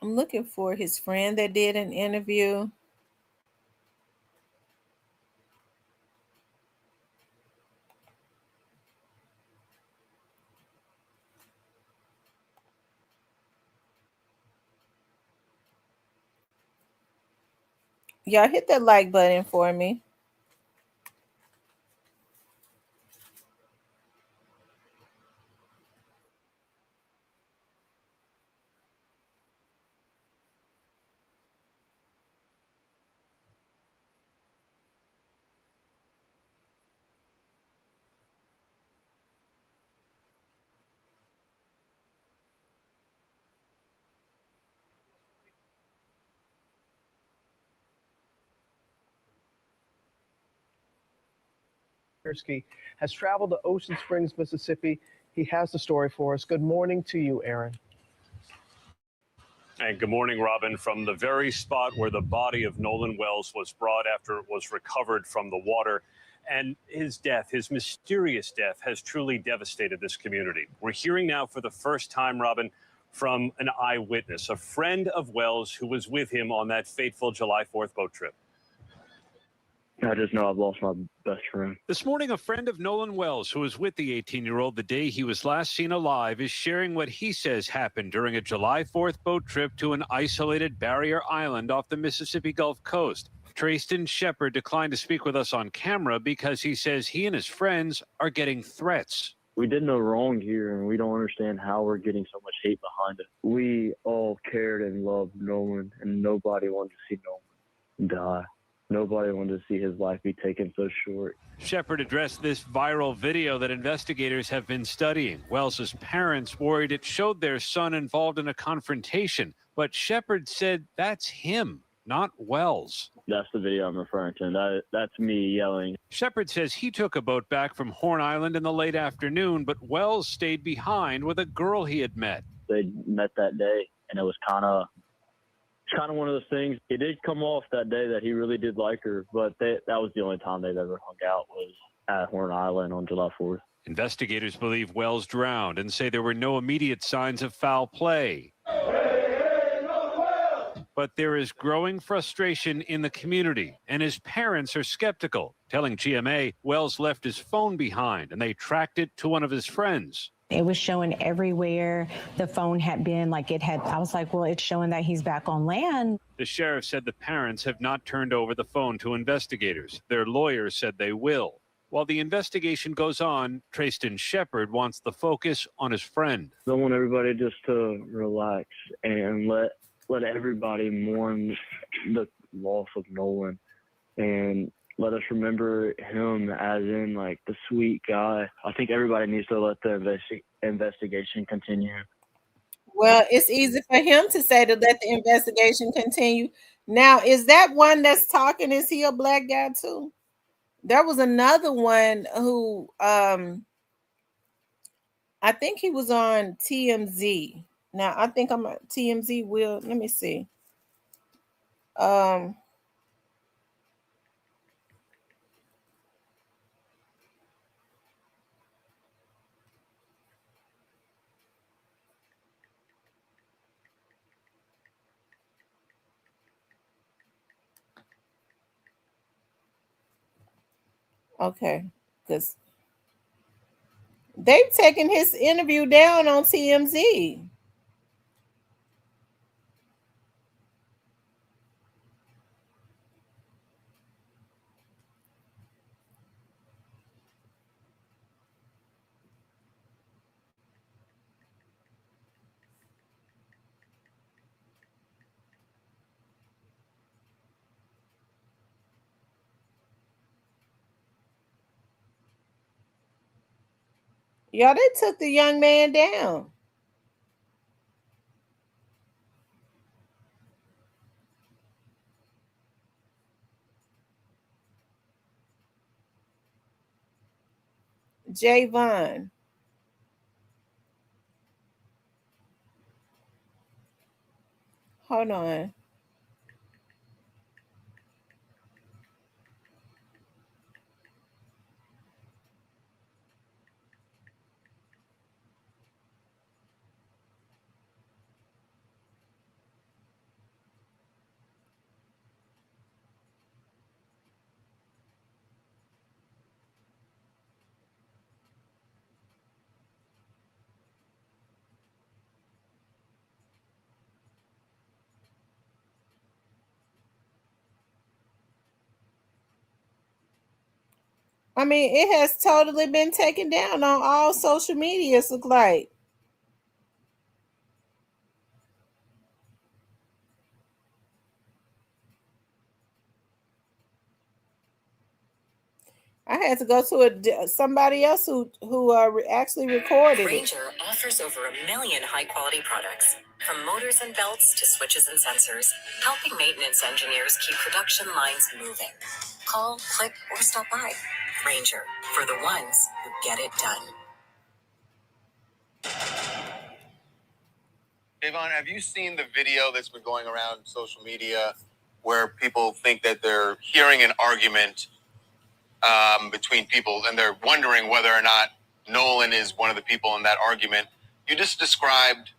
I'm looking for his friend that did an interview. Y'all hit that like button for me. Has traveled to Ocean Springs, Mississippi. He has the story for us. Good morning to you, Aaron. And good morning, Robin. From the very spot where the body of Nolan Wells was brought after it was recovered from the water. And his death, his mysterious death, has truly devastated this community. We're hearing now for the first time, Robin, from an eyewitness, a friend of Wells who was with him on that fateful July 4th boat trip. I just know I've lost my best friend. This morning, a friend of Nolan Wells, who was with the 18-year-old the day he was last seen alive, is sharing what he says happened during a July 4th boat trip to an isolated barrier island off the Mississippi Gulf Coast. Trayston Shepard declined to speak with us on camera because he says he and his friends are getting threats. We did no wrong here, and we don't understand how we're getting so much hate behind it. We all cared and loved Nolan, and nobody wanted to see Nolan die. Nobody wanted to see his life be taken so short. Shepard addressed this viral video that investigators have been studying. Wells's parents worried it showed their son involved in a confrontation, but Shepard said that's him, not Wells. That's the video I'm referring to. That's me yelling. Shepard says he took a boat back from Horn Island in the late afternoon, but Wells stayed behind with a girl he had met. They met that day, and it was kind of one of those things. It did come off that day that he really did like her, but that was the only time they've ever hung out, was at Horn Island on July 4th. Investigators believe Wells drowned and say there were no immediate signs of foul play. But there is growing frustration in the community, and his parents are skeptical, telling GMA Wells left his phone behind and they tracked it to one of his friends. It was showing everywhere the phone had been, I was like, well, it's showing that he's back on land. The sheriff said the parents have not turned over the phone to investigators. Their lawyer said they will. While the investigation goes on, Trayston Shepard wants the focus on his friend. I want everybody just to relax and let everybody mourn the loss of Nolan, and let us remember him as in like the sweet guy. I think everybody needs to let the investigation continue. Well, it's easy for him to say to let the investigation continue. Now, is that one that's talking? Is he a black guy too? There was another one who I think he was on TMZ. Now, I think I'm at TMZ. Let me see. Okay, because they've taken his interview down on TMZ. Y'all, they took the young man down. Javon. Hold on. I mean, it has totally been taken down on all social media. It's look like. I had to go to somebody else who actually recorded it. Ranger offers over 1 million high-quality products, from motors and belts to switches and sensors, helping maintenance engineers keep production lines moving. Call, click, or stop by. Ranger, for the ones who get it done. Javon, have you seen the video that's been going around social media where people think that they're hearing an argument between people and they're wondering whether or not Nolan is one of the people in that argument? You just described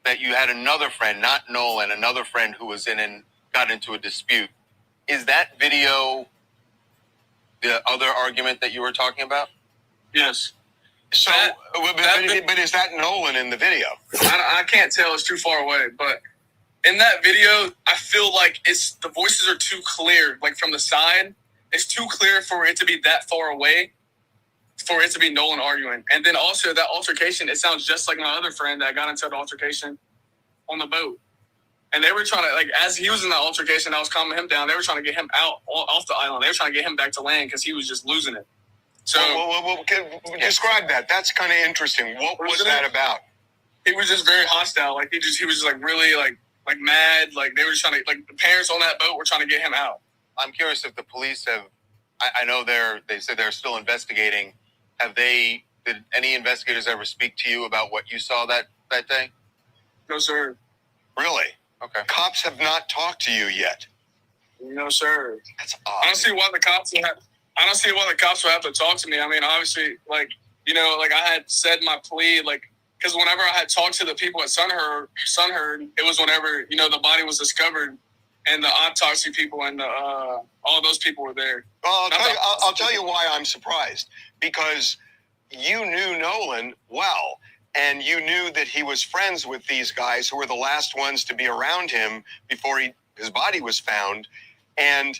that you had another friend, not Nolan, another friend who was in and got into a dispute. Is that video the other argument that you were talking about? Yes. So, but is that Nolan in the video? I can't tell. It's too far away. But in that video, I feel like the voices are too clear. Like from the side, it's too clear for it to be that far away, for it to be Nolan arguing. And then also that altercation, it sounds just like my other friend that got into the altercation on the boat. And they were trying to, like, as he was in that altercation, I was calming him down. They were trying to get him out off the island. They were trying to get him back to land because he was just losing it. So describe that. That's kind of interesting. What was that about? He was just very hostile. Like he was just like really like mad. Like they were trying to, like the parents on that boat were trying to get him out. I'm curious if the police have. I know they said they're still investigating. Did any investigators ever speak to you about what you saw that day? No, sir. Really? Okay. Cops have not talked to you yet. No, sir. That's odd. I don't see why the cops would have to talk to me. I mean, obviously, like, you know, like I had said my plea, like, because whenever I had talked to the people at Sunherd, it was whenever, you know, the body was discovered and the autopsy people and all those people were there. Well, I'll tell you why I'm surprised. Because you knew Nolan well, and you knew that he was friends with these guys who were the last ones to be around him before his body was found. And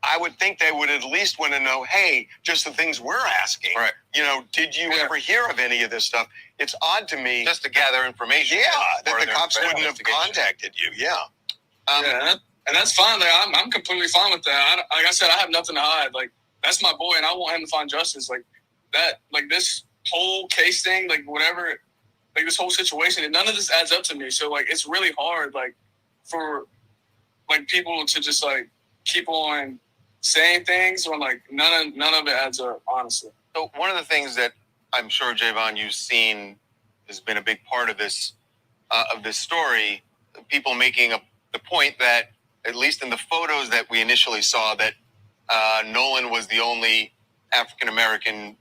I would think they would at least want to know, hey, just the things we're asking. Right. You know, did you ever hear of any of this stuff? It's odd to me. Just to gather information. Yeah, that the cops wouldn't have contacted you. Yeah. And that's fine. Like, I'm completely fine with that. Like I said, I have nothing to hide. Like, that's my boy, and I want him to find justice. Like, that, like, this whole case thing, like, whatever, like, this whole situation, and none of this adds up to me. So, like, it's really hard, like, for, like, people to just, like, keep on saying things when, like, none of it adds up, honestly. So one of the things that I'm sure, Javon, you've seen has been a big part of this story, people making the point that, at least in the photos that we initially saw, that Nolan was the only African-American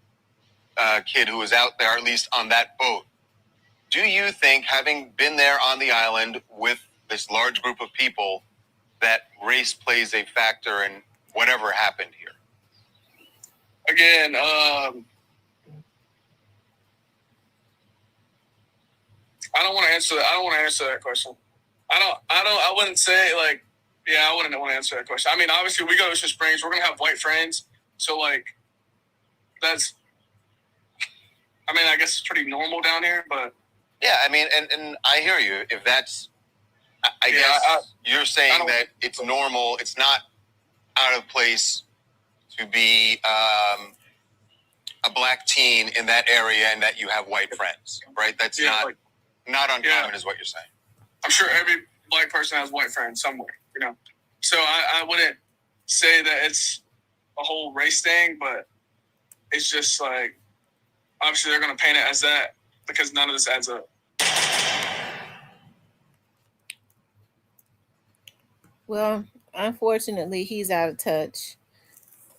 kid who was out there, at least on that boat. Do you think, having been there on the island with this large group of people, that race plays a factor in whatever happened here? Again, I don't want to answer that. I don't want to answer that question. I wouldn't say, like, yeah, I wouldn't want to answer that question. I mean, obviously, we go to Ocean Springs. We're going to have white friends. So, like, that's, I mean, I guess it's pretty normal down here, but. Yeah, I mean, and I hear you. If that's, I guess you're saying that it's normal. It's not out of place to be a black teen in that area and that you have white friends, right? That's not uncommon is what you're saying. I'm sure every black person has white friends somewhere, you know? So I wouldn't say that it's a whole race thing, but it's just like, obviously they're going to paint it as that because none of this adds up. Well, unfortunately, he's out of touch.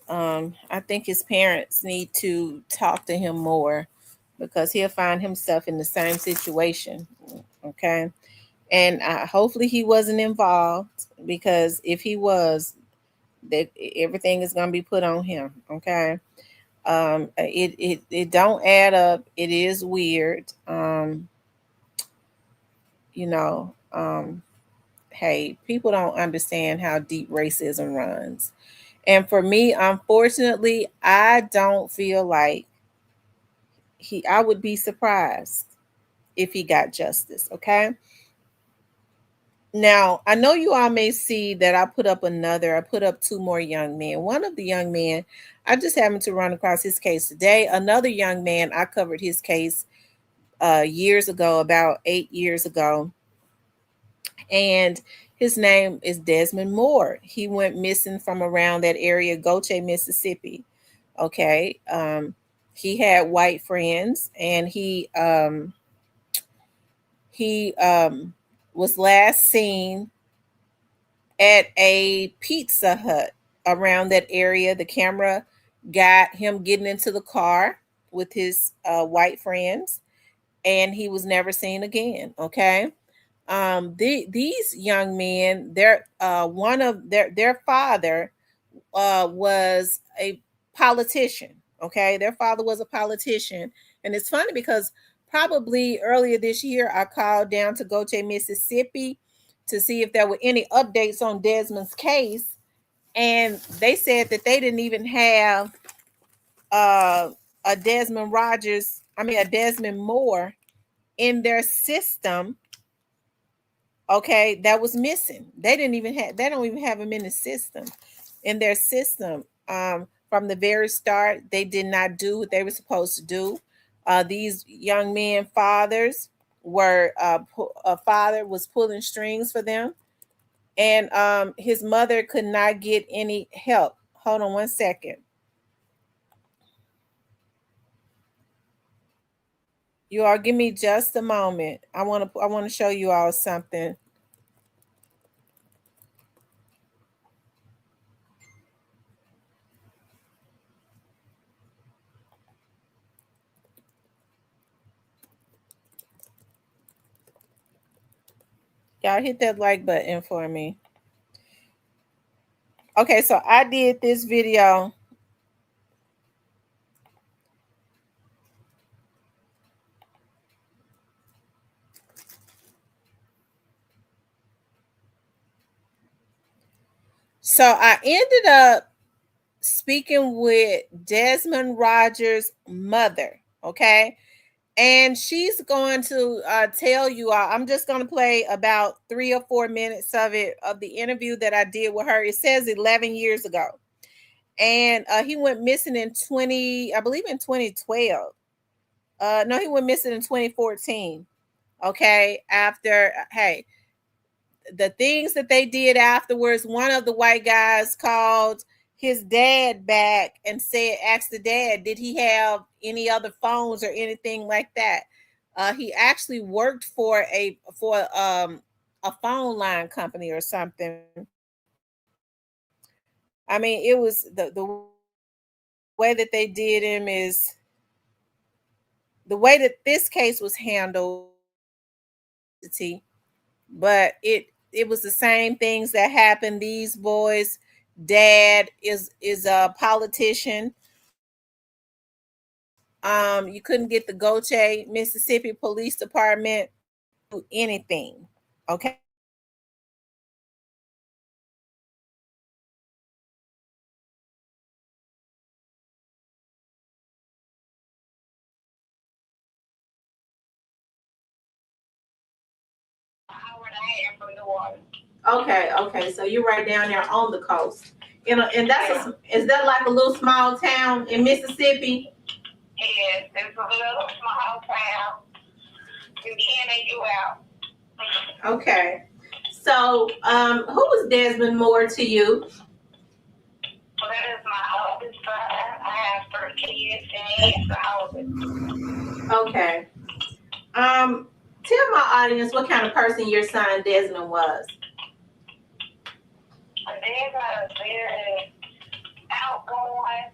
I think his parents need to talk to him more because he'll find himself in the same situation. Okay. And hopefully he wasn't involved, because if he was, that everything is going to be put on him. Okay. It don't add up. It is weird. Hey, people don't understand how deep racism runs. And for me, unfortunately, I don't feel like I would be surprised if he got justice. Okay. Now, I know you all may see that I put up 2 more young men. One of the young men, I just happened to run across his case today. Another young man, I covered his case years ago, about 8 years ago. And his name is Desmond Moore. He went missing from around that area, Goche, Mississippi. Okay. He had white friends, and he was last seen at a Pizza Hut around that area. The camera got him getting into the car with his white friends, and he was never seen again. Okay. These young men, one of their father was a politician. Okay, their father was a politician, and it's funny because probably earlier this year I called down to Goche, Mississippi, to see if there were any updates on Desmond's case, and they said that they didn't even have a Desmond Moore in their system. Okay, that was missing. They don't even have him in the system. In their system, from the very start, they did not do what they were supposed to do. These young men fathers were a father was pulling strings for them, and his mother could not get any help. Hold on one second. You all give me just a moment. I want to show you all something. Y'all hit that like button for me. Okay, so I did this video. So I ended up speaking with Desmond Rogers' mother, okay? And she's going to tell you all, I'm just going to play about 3 or 4 minutes of it, of the interview that I did with her. It says 11 years ago. And he went missing in 2012. No, he went missing in 2014. Okay. After, hey, the things that they did afterwards, one of the white guys called his dad back and asked the dad, did he have any other phones or anything like that? He actually worked for a phone line company or something. I mean, it was the way that they did him is the way that this case was handled, but it was the same things that happened. These boys' dad is a politician. You couldn't get the Goche, Mississippi Police Department to do anything. Okay. Okay, so you're right down there on the coast. And is that like a little small town in Mississippi? Yes, it's a little small town. You in and you out. Okay. So, who was Desmond Moore to you? Well, that is my oldest son. I have 3 kids, and he's the oldest. Okay. Tell my audience what kind of person your son Desmond was. Desmond is very outgoing,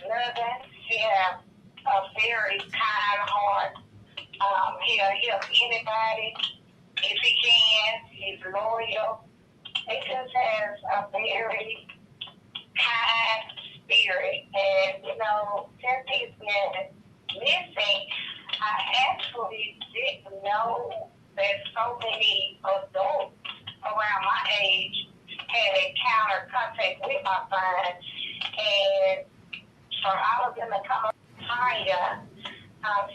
loving. He has a very kind heart. He'll help anybody if he can. He's loyal. He just has a very kind spirit. And, since he's been missing, I actually didn't know that so many adults around my age had encountered contact with my son.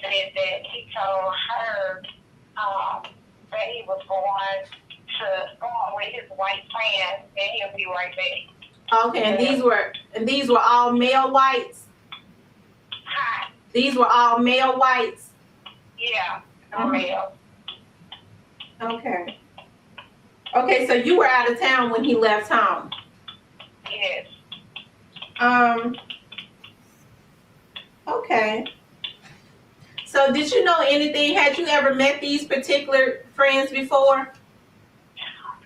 said that he told her that he was going with his white friend and he'll be right back. Okay, and these were all male whites? Hi. These were all male whites? Yeah, male. Okay. Okay, so you were out of town when he left home? Yes. Okay. So did you know anything? Had you ever met these particular friends before?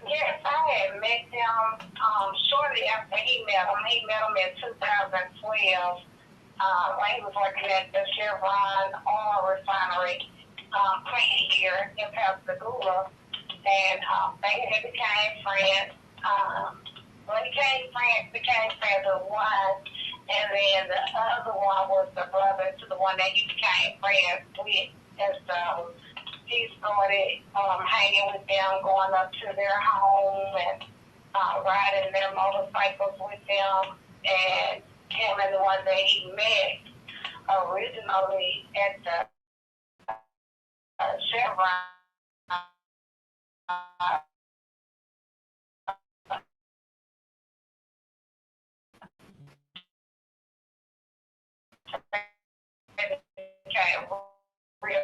Yes, I had met them shortly after he met him. He met him in 2012 when he was working at the Chevron oil refinery plant here in Pascagoula. And they had became friends. When he became friends with one, and then the other one was the brother to the one that he became friends with. And so he started hanging with them, going up to their home and riding their motorcycles with them. And him and the one that he met originally at the Chevron. Became real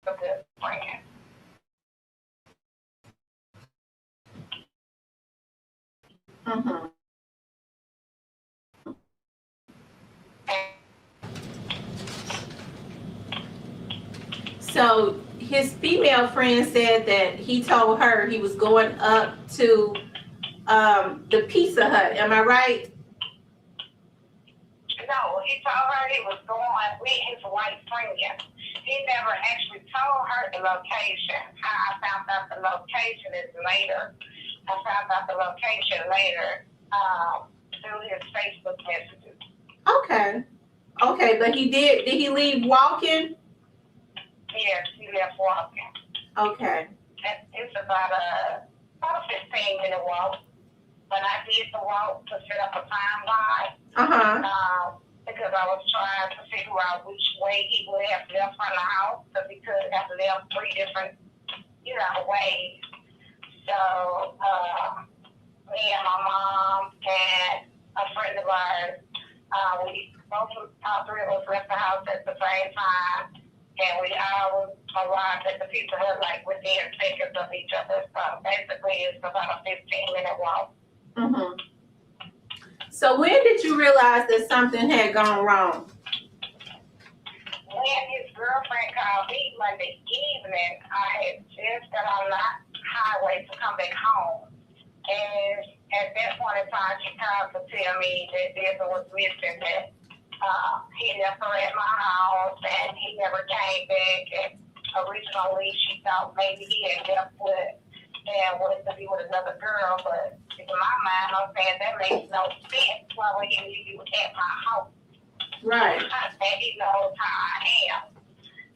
good friends. Mm-hmm. So his female friend said that he told her he was going up to the Pizza Hut. Am I right? No, he told her he was going with his white friend. He never actually told her the location. How I found out the location is later. I found out the location later through his Facebook messages. Okay. Okay, but did he leave walking? Yes, he left walking. Okay. It's about a 15-minute walk. When I did the walk to set up a timeline, because I was trying to figure out which way he would have left from the house, because he could have left 3 different, ways. So me and my mom and a friend of ours, all 3 of us left the house at the same time, and we all arrived at the Pizza Hut like within seconds of each other. So basically, it's about a 15-minute walk. Mm-hmm. So when did you realize that something had gone wrong? When his girlfriend called me Monday evening, I had just got on the highway to come back home. And at that point in time, she called to tell me that Desmond was missing, that he left her at my house and he never came back. And originally, she thought maybe he had left and wanted to be with another girl, but in my mind, I'm saying that makes no sense. Why would he leave you at my house? Right. And he knows how I am,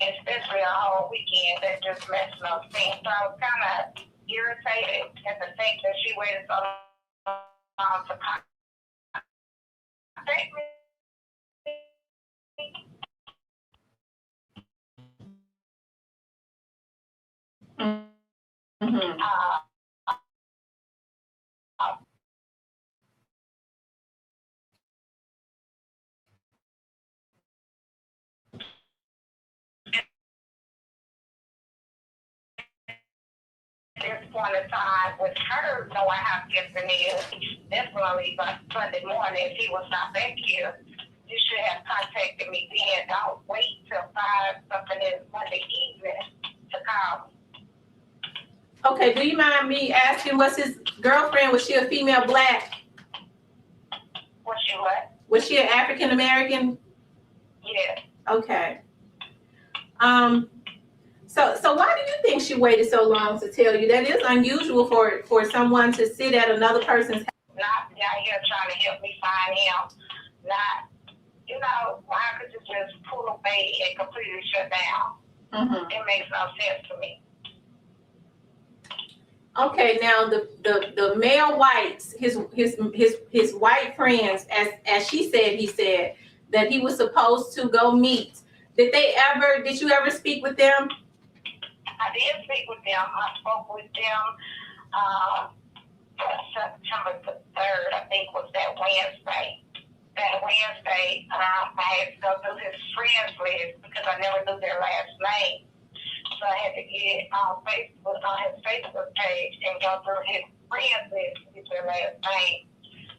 especially a whole weekend. That just makes no sense. So I was kind of irritated at the fact that she waited so long to contact me. Mm-hmm. This point in time with her knowing how Gibson is, definitely by Sunday morning, if he was not back here, you should have contacted me then. Don't wait till 5-something is Monday evening to call me. Okay, do you mind me asking, was his girlfriend, was she a female black? Was she what? Was she an African American? Yes. Okay. So why do you think she waited so long to tell you? That is unusual for someone to sit at another person's house. Not down here trying to help me find him. Not, why could you just pull away and completely shut down? Mm-hmm. It makes no sense to me. Okay, now the male whites, his white friends, as she said, he said that he was supposed to go meet Did you ever speak with them? I did speak with them. I spoke with them September the 3rd, I think was that Wednesday. That Wednesday, I had to go through his friends list because I never knew their last name. So I had to get on Facebook, on his Facebook page, and go through his friends list to get their last name.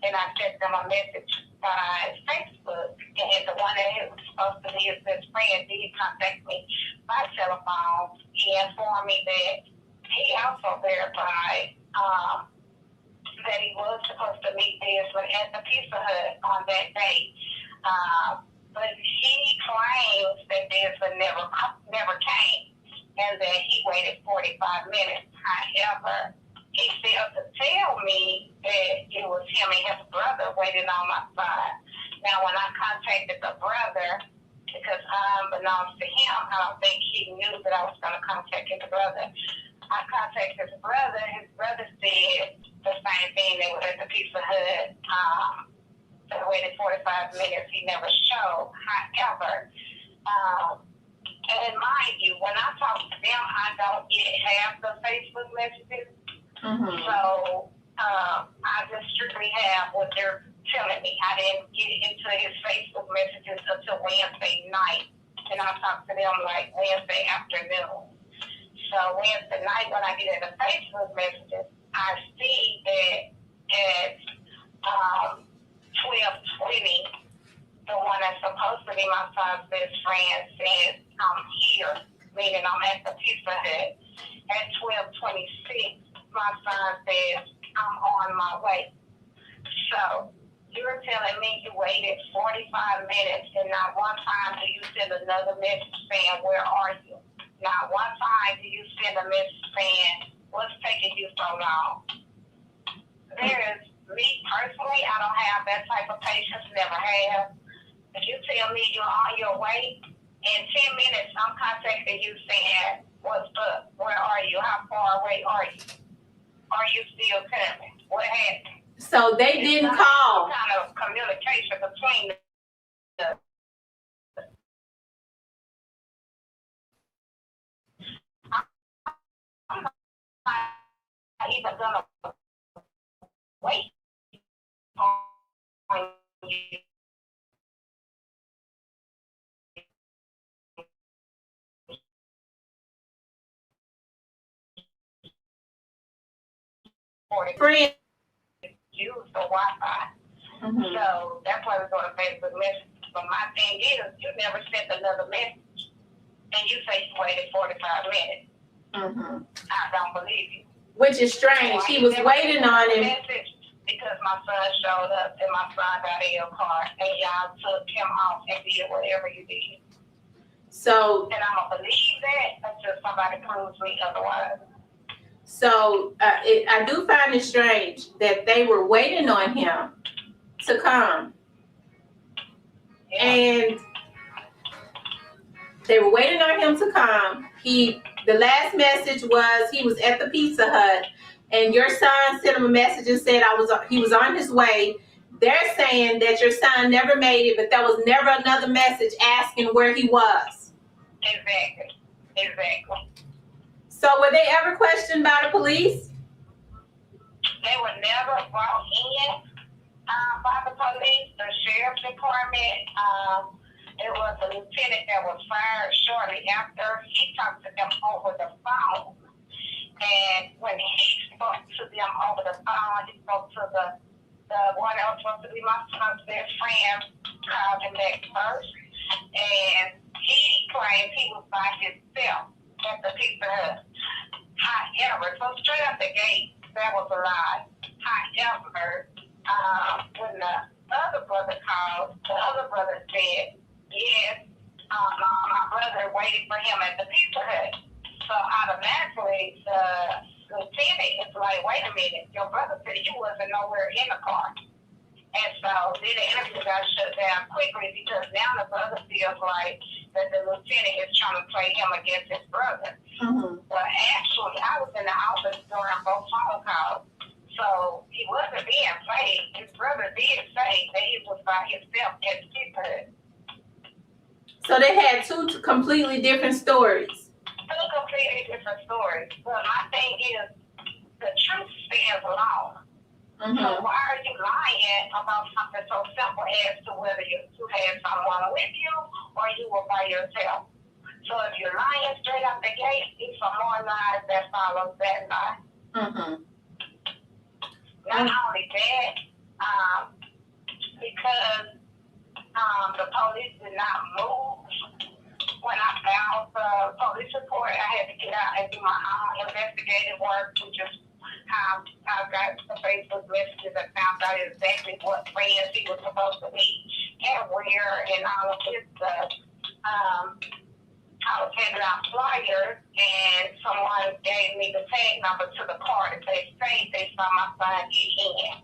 And I sent them a message by Facebook, and the one that was supposed to be his best friend did contact me by telephone. He informed me that he also verified that he was supposed to meet Desmond at the Pizza Hut on that day. But he claims that Desmond never came and that he waited 45 minutes. However, he failed to tell me that it was him and his brother waiting on my side. Now, when I contacted the brother, because unbeknownst to him, I don't think he knew that I was going to contact his brother. I contacted his brother. His brother said the same thing. They were at the Pizza Hut. They waited 45 minutes. He never showed. However, and mind you, when I talk to them, I don't get half the Facebook messages. Mm-hmm. So I just strictly have what they're telling me. I didn't get into his Facebook messages until Wednesday night. And I talked to them like Wednesday afternoon. So Wednesday night when I get into Facebook messages, I see that at 12:20, the one that's supposed to be my son's best friend says, I'm here, meaning I'm at the Pizza Hut. At 12:26, my son says, I'm on my way. So you're telling me you waited 45 minutes and not one time do you send another message saying, where are you? Not one time do you send a message saying, what's taking you so long? Me personally, I don't have that type of patience, never have. If you tell me you're on your way, in 10 minutes, I'm contacting you saying, what's up? Where are you? How far away are you? Are you still coming? What happened? So they didn't call. Some kind of communication between the I'm not even gonna wait on you. Friend. Use the Wi-Fi. Mm-hmm. So that's why we're going to Facebook message. But my thing is, you never sent another message. And you say you waited 45 minutes. Mm-hmm. I don't believe you. Which is strange. He was waiting on him. Because my son showed up and my son got in your car and y'all took him off and did whatever you did. So. And I'm going to believe that until somebody proves me otherwise. So I do find it strange that they were waiting on him to come. Yeah. And they were waiting on him to come. The last message was he was at the Pizza Hut, and your son sent him a message and said he was on his way. They're saying that your son never made it, but there was never another message asking where he was. Exactly. So were they ever questioned by the police? They were never brought in by the police. The sheriff's department, it was a lieutenant that was fired shortly after. He talked to them over the phone. And when he spoke to them over the phone, he spoke to the one that was supposed to be my son's best friend, called him back first. And he claimed he was by himself at the Pizza Hut. However, so straight out the gate, that was a lie. However, when the other brother called, the other brother said, yes, my brother waited for him at the Pizza Hut. So automatically, the lieutenant is like, wait a minute, your brother said you wasn't nowhere in the car. And so then the interview got shut down quickly because now the brother feels like that the lieutenant is trying to play him against his brother. Mm-hmm. But actually, I was in the office during both phone calls. So he wasn't being played. His brother did say that he was by himself at the Pizza Hut. So they had two completely different stories. Two completely different stories. But my thing is, the truth stands alone. So why are you lying about something so simple as to whether you had someone with you or you were by yourself? So if you're lying straight out the gate, it's some more lies that follows that lie. Not only that, because the police did not move when I found the police report, I had to get out and do my own investigative work, which is how I got the Facebook messages and found out exactly what friends he was supposed to meet and where and all of his stuff. I was handing out flyers and someone gave me the tag number to the car that they say they saw my son get in.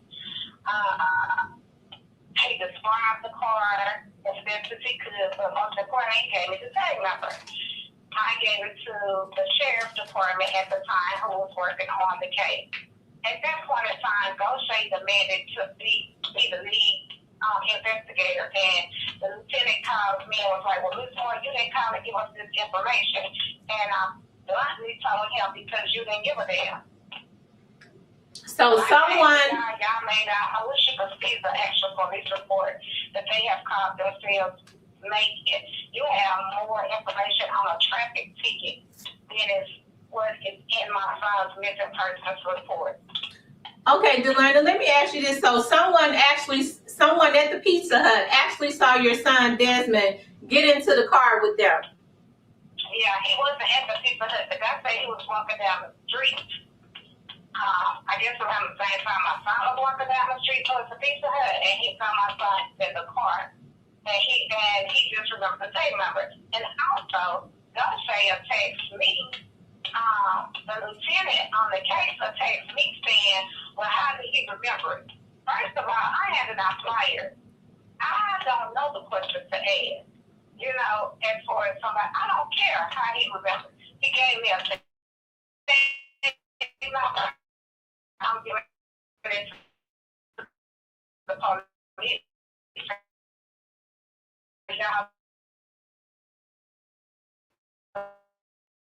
He described the car as best as he could, but most importantly, he gave me the tag number. I gave it to the sheriff's department at the time who was working on the case. At that point in time, Goshay demanded to be the lead investigator, and the lieutenant called me and was like, well, Lieutenant Moore, you didn't call and give us this information. And I bluntly told him, because you didn't give a damn. So someone, y'all made out, I wish you could see the actual police report that they have called themselves make it. You have more information on a traffic ticket than is what is in my son's missing persons report. okay, Delana, let me ask you this. So someone at the Pizza Hut actually saw your son Desmond get into the car with them. Yeah, he wasn't at the Pizza Hut. The guy said he was walking down the street. I guess around the same time my son was walking down the street towards the Pizza Hut, and he saw my son in the car. And he just remembered the tag number. And also, Goshay texted me, the lieutenant on the case texted me saying, well, how did he remember it? First of all, I handed out flyers. I don't know the questions to ask. You know, as far as somebody, I don't care how he remembered. He gave me a tag number. I'm giving it to the police.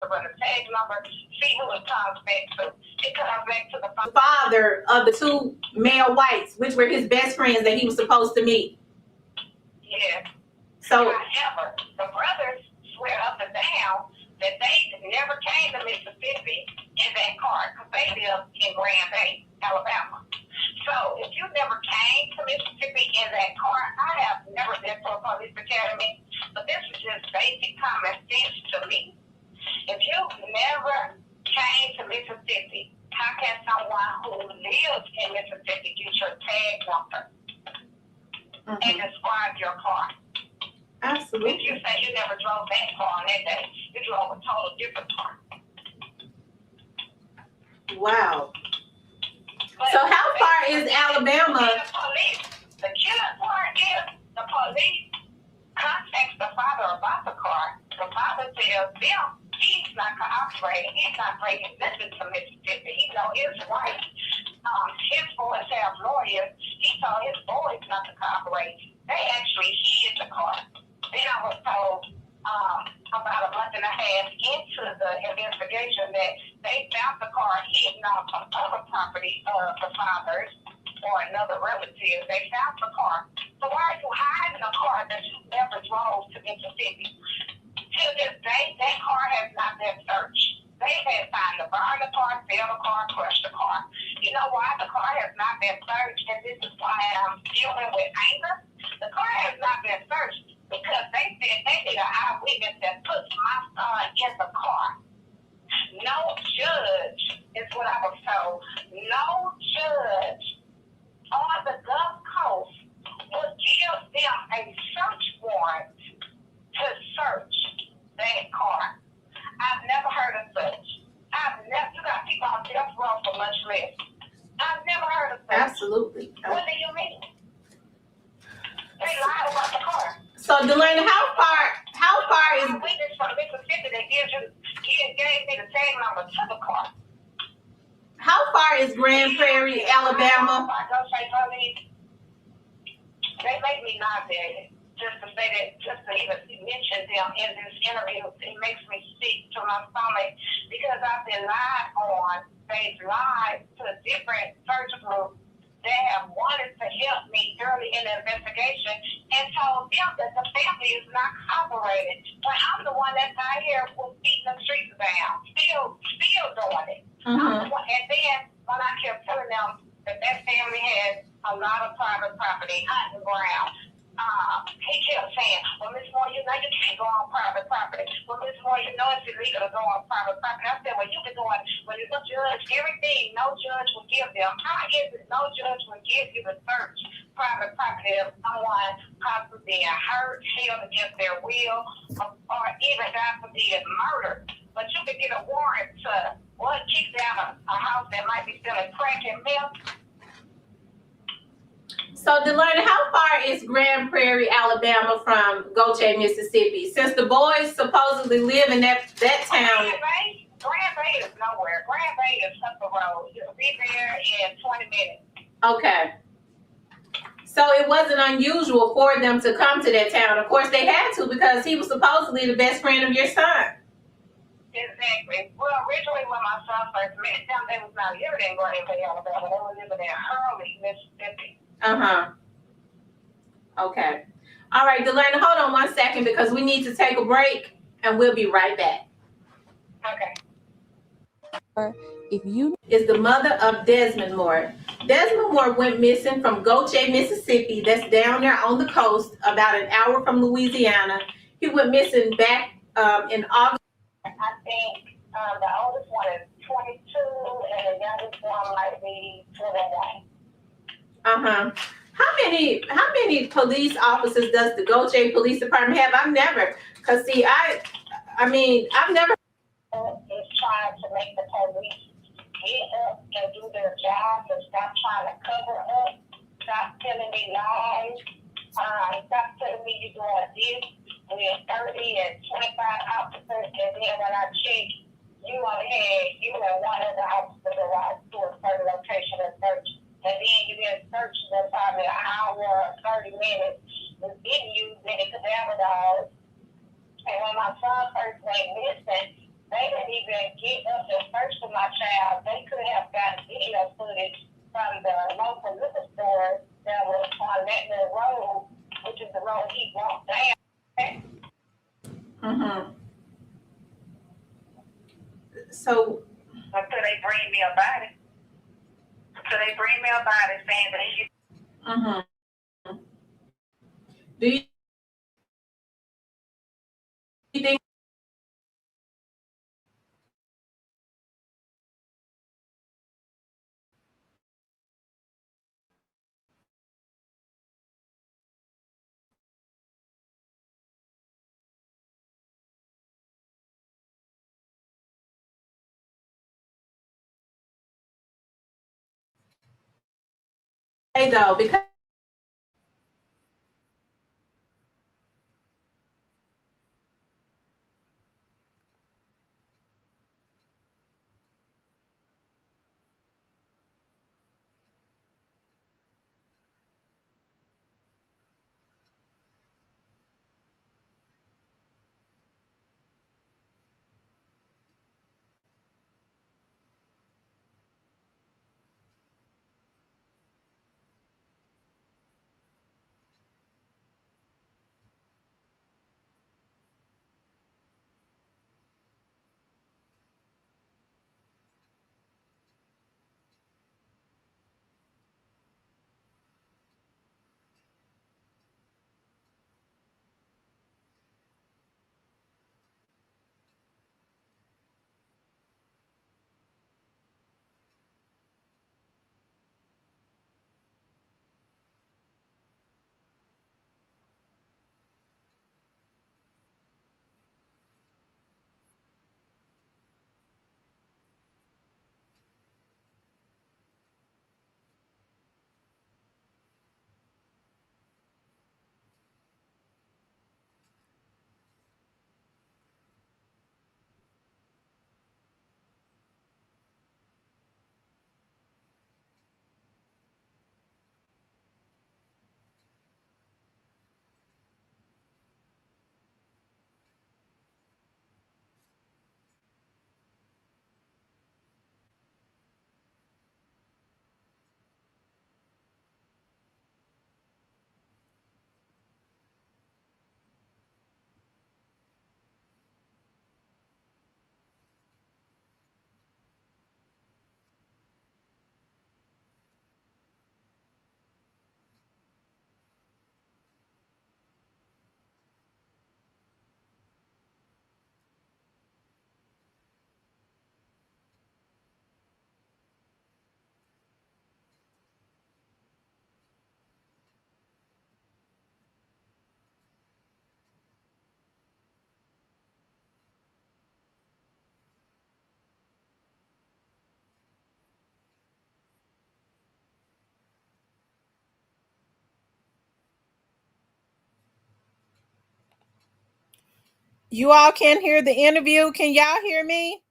Run the tag number, see who it comes back to. It comes back to the Father of the two male whites, which were his best friends that he was supposed to meet. Yeah. So however, the brothers swear up and down that they never came to Mississippi in that car because they live in Grand Bay, Alabama. So if you never came to Mississippi in that car, I have never been to a police academy, but this is just basic common sense to me. If you never came to Mississippi, how can someone who lives in Mississippi get your tag number and describe your car? Absolutely. If you say you never drove that car on that day, you drove a total different car. Wow. So how far is Alabama? The killer part is the police contacts the father about the car. The father tells them he's not cooperating. He's not bringing nothing to Mississippi. He knows his wife. His boys have lawyers. He told his boys not to cooperate. They actually hid the car. Then I was told about a month and a half into the investigation that they found the car hidden on some other property of the father's or another relative. They found the car. So why are you hiding a car that you never drove to Mississippi? To this day, that car has not been searched. They had time to burn the car, sell the car, crush the car. You know why the car has not been searched? And this is why I'm dealing with anger. The car has not been searched because they said they need an eyewitness that puts my son in the car. No judge is what I was told. No judge on the Gulf Coast would give them a search warrant to search that car. I've never heard of such. You got people on death row for much less. I've never heard of such. Absolutely. What do you mean? They lied about the car. So Delana, how far is a witness from Mississippi that gave me the tag number to the car? How far is Grand Prairie, Alabama? They make me nauseated. just to say that, just to even mention them in this interview, it makes me sick to my stomach because I've been lied on. They've lied to different search groups that have wanted to help me early in the investigation and told them that the family is not cooperated. But I'm the one that's out here was beating the streets down, still doing it. I'm the one, and then when I kept telling them that family has a lot of private property, hunting ground. He kept saying, well, Miss Moore, you know you can't go on private property. Well, Miss Moore, you know it's illegal to go on private property. I said, well, you can go on, but it's a judge, everything, no judge will give them. How is it no judge will give you the search private property of someone possibly being hurt, held against their will, or even, God forbid, murder? But you can get a warrant to, kick down a house that might be selling crack and milk. So, Delaney, how far is Grand Prairie, Alabama from Goche, Mississippi? Since the boys supposedly live in that town. Grand Bay is nowhere. Grand Bay is up the road. You'll be there in 20 minutes. Okay. So it wasn't unusual for them to come to that town. Of course, they had to because he was supposedly the best friend of your son. Exactly. Well, originally when my son first met them, they was not living in Grand Bay, Alabama. They were living in Hurley, Mississippi. Okay. All right, Delaney, hold on 1 second because we need to take a break and we'll be right back. Okay. If you is the mother of Desmond Moore. Desmond Moore went missing from Goche, Mississippi. That's down there on the coast, about an hour from Louisiana. He went missing back in August. I think the oldest one is 22 and the youngest one might be 21. How many police officers does the Goche Police Department have? I've never, cause see, I've never. It's trying to make the police get up and do their job and stop trying to cover up, stop telling me lies, stop telling me you're doing this. We're 30 and 25 officers, and then when I check, you and one of the officers arrived to a certain location and search. And then you been searching for probably an hour or 30 minutes. We didn't use any cadaver dogs. And when my son first went missing, they didn't even get up and search for my child. They could have gotten video footage from the local liquor store that was on Letman Road, which is the road he walked down. So until they bring me a body. So they bring me a body saying that do you think though? Because You all can't hear the interview. Can y'all hear me?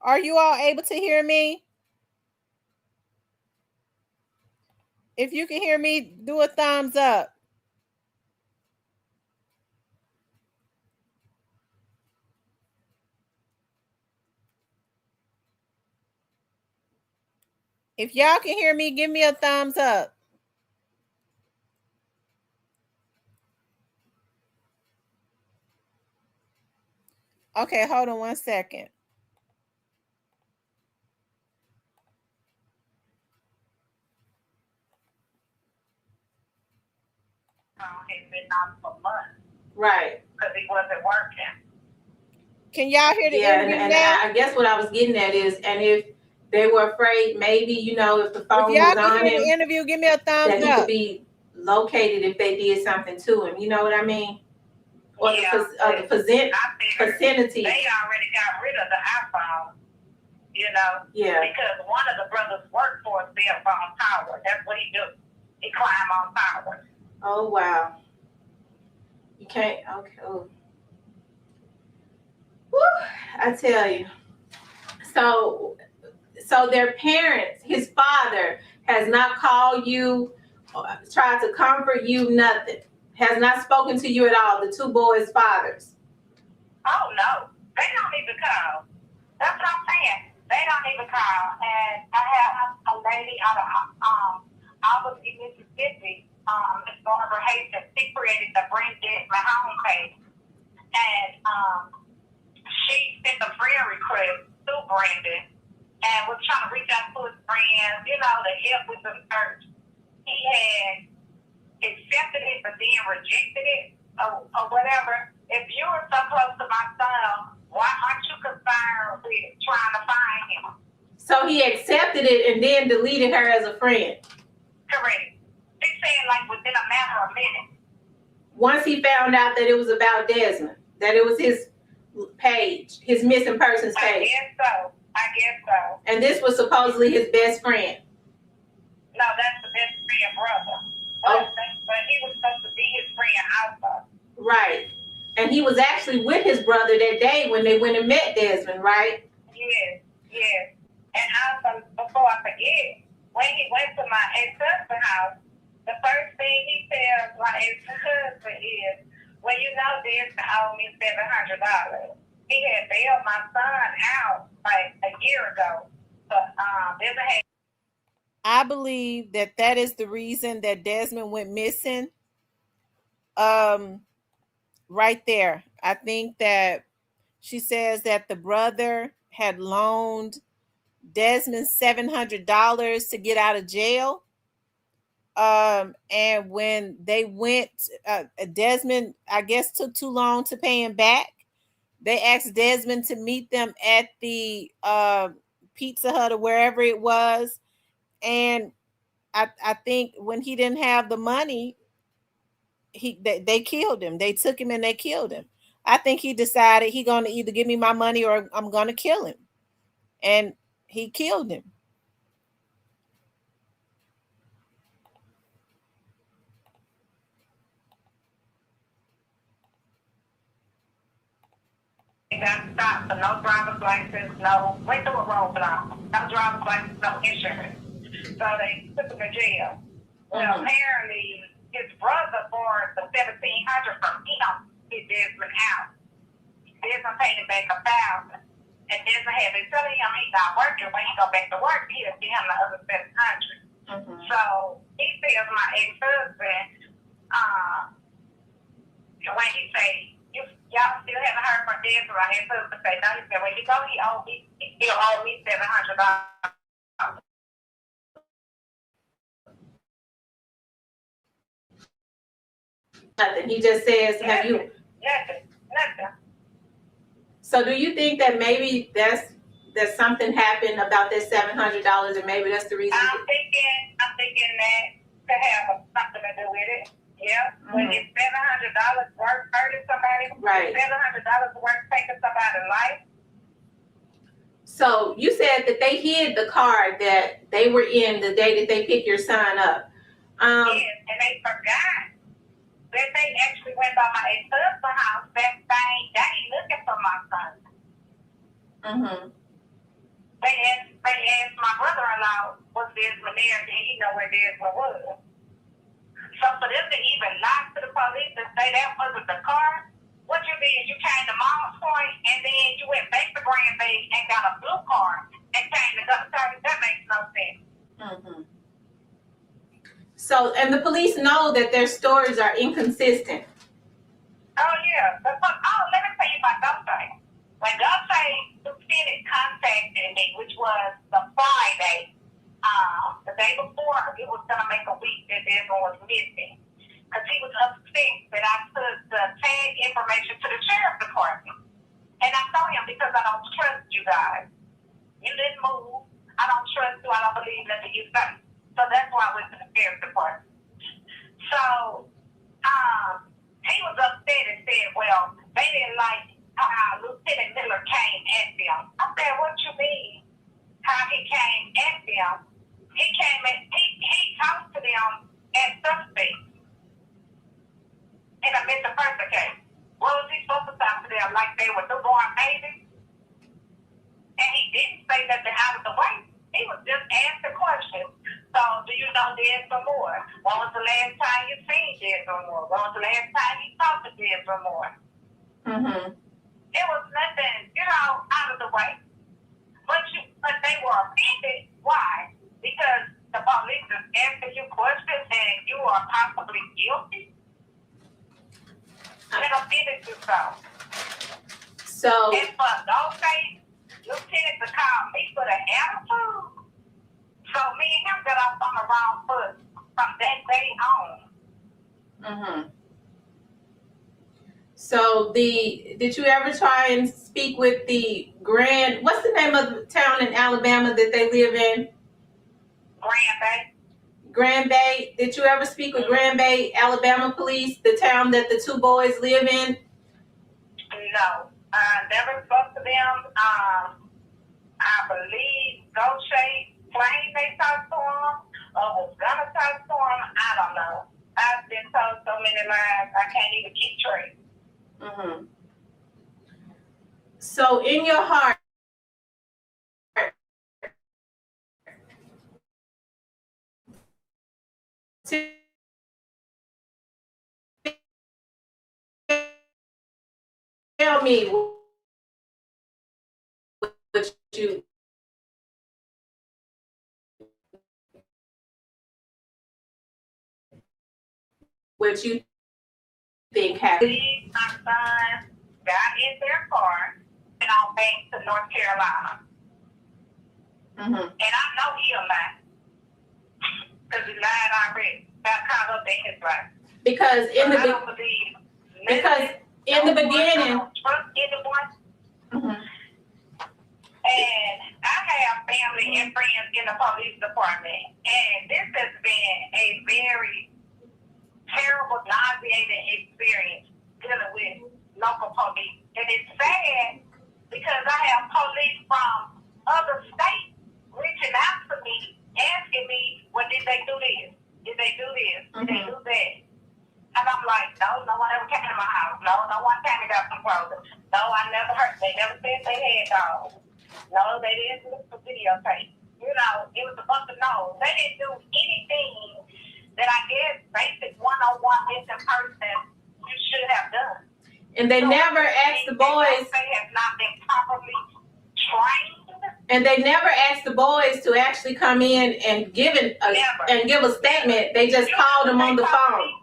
Are you all able to hear me? If you can hear me, do a thumbs up. If y'all can hear me, give me a thumbs up. Okay, hold on one second. He's been out for months Right. because he wasn't working. Can y'all hear the interview and now? I guess what I was getting at is, and if they were afraid, maybe, you know, if the phone If y'all was can on hear the him, interview, give me a thumbs that he up. could be located if they did something to him. You know what I mean? Or Yeah, the vicinity. They already got rid of the iPhone, you know? Yeah. Because one of the brothers worked for a cell phone tower. That's what he do. He climb on towers. Oh, wow. You can't, okay. Oh. Whew, I tell you. So their parents, his father, has not called you, tried to comfort you, nothing. Has not spoken to you at all, the two boys' fathers. Oh, no. They don't even call. That's what I'm saying. They don't even call. And I have a lady out of Albany, Mississippi, Miss Barbara Hayes, she created the Bring Desmond Home page. And she sent a friend request to Brandon and was trying to reach out to his friends, you know, to help with the search. He had accepted it, but then rejected it or whatever. If you were so close to my son, why aren't you concerned with trying to find him? So he accepted it and then deleted her as a friend. Correct. They said like within a matter of minutes. Once he found out that it was about Desmond, that it was his page, his missing persons page. I guess so. And this was supposedly his best friend. No, that's the best friend brother. But he was supposed to be his friend also. Right. And he was actually with his brother that day when they went and met Desmond, right? Yes. And also, before I forget, when he went to my ex-husband's house, the first thing he tells my ex-husband is, well, you know, Desmond owed me $700. He had bailed my son out like a year ago. But Desmond had. I believe that is the reason that Desmond went missing. Right there. I think that she says that the brother had loaned Desmond $700 to get out of jail. And when they went, Desmond, I guess, took too long to pay him back. They asked Desmond to meet them at the Pizza Hut or wherever it was. And I think when he didn't have the money, they killed him. They took him and they killed him. I think he decided he's going to either give me my money or I'm going to kill him. And he killed him. He got stopped for no driver's license, went through a roadblock, no driver's license, no insurance. So they took him to jail. Well, apparently his brother borrowed the $1,700 from him to get Desmond out. Desmond paid him back $1,000. And Desmond had been telling him he's not working. When he go back to work, he'll give him the other $700. So he tells my ex-husband, when he say, y'all still haven't heard from Desmond, my ex-husband say, no, he said, when you go, he still owed me $700. Nothing. He just says, have you? Nothing. So do you think that maybe that something happened about that $700 and maybe that's the reason? I'm thinking that could have something to do with it. Yeah. When it's $700 worth hurting somebody, right? $700 worth taking somebody's life. So you said that they hid the car that they were in the day that they picked your son up. Yes, and they forgot that they actually went by my ex-husband's house that same day looking for my son. Mm-hmm. They asked my brother-in-law, was Desmond there? Did he know where Desmond was? So for them to even lie to the police and say that wasn't the car, what you did, you came to Mama's Point and then you went back to Grand Bay and got a blue car and came to Guthrie. That makes no sense. Mm-hmm. So, and the police know that their stories are inconsistent. Oh, yeah. Let me tell you about Guthrie. When Guthrie Lieutenant contacted me, which was the Friday, the day before, it was going to make a week that Desmond was missing. Because he was upset that I took the tag information to the sheriff's department. And I told him, because I don't trust you guys. You didn't move. I don't trust you. I don't believe nothing you say. So that's why I went to the sheriff's department. So he was upset and said, well, they didn't like how Lieutenant Miller came at them. I said, what you mean? How he came at them? He came and he talked to them as suspects in a missing person case. What was he supposed to talk to them like they were newborn babies? And he didn't say nothing out of the way. He was just asking questions. So, do you know Desmond Moore? When was the last time you seen Desmond Moore? When was the last time you talked to Desmond Moore? Mm-hmm. It was nothing, out of the way. But they were offended. Why? Because the police is asking you questions and you are possibly guilty. And offended you so. And for those days, Lieutenant to call me for the attitude. So me and him got off on the wrong foot from that day on. Mm-hmm. So did you ever try and speak with the what's the name of the town in Alabama that they live in? Grand Bay. Grand Bay. Did you ever speak with Grand Bay, Alabama police, the town that the two boys live in? No. I never spoke to them. I believe Gaucher claimed they talked to him or was gonna talk to him. I don't know. I've been told so many lies I can't even keep track. Mm-hmm. So in your heart, tell me what you think happened. My son got in their car and on back to North Carolina. Mm-hmm. And I know he'll lie. Because he lied already. Got caught up in his life. Because in the beginning, I don't trust anyone. Mm-hmm. And I have family and friends in the police department. And this has been a very terrible, nauseating experience dealing with local police. And it's sad because I have police from other states reaching out to me, asking me, well, did they do this? Did they do this? Did they do that? And I'm like, no one ever came to my house. No one came and got some clothes. No, I never heard. They never said they had dogs. No, they didn't look for videotape. It was a bunch of no. They didn't do anything that I guess basic one-on-one missing person you should have done. And they never asked the boys. They have not been properly trained. And they never asked the boys to actually come in and give a statement. They just called them on the phone.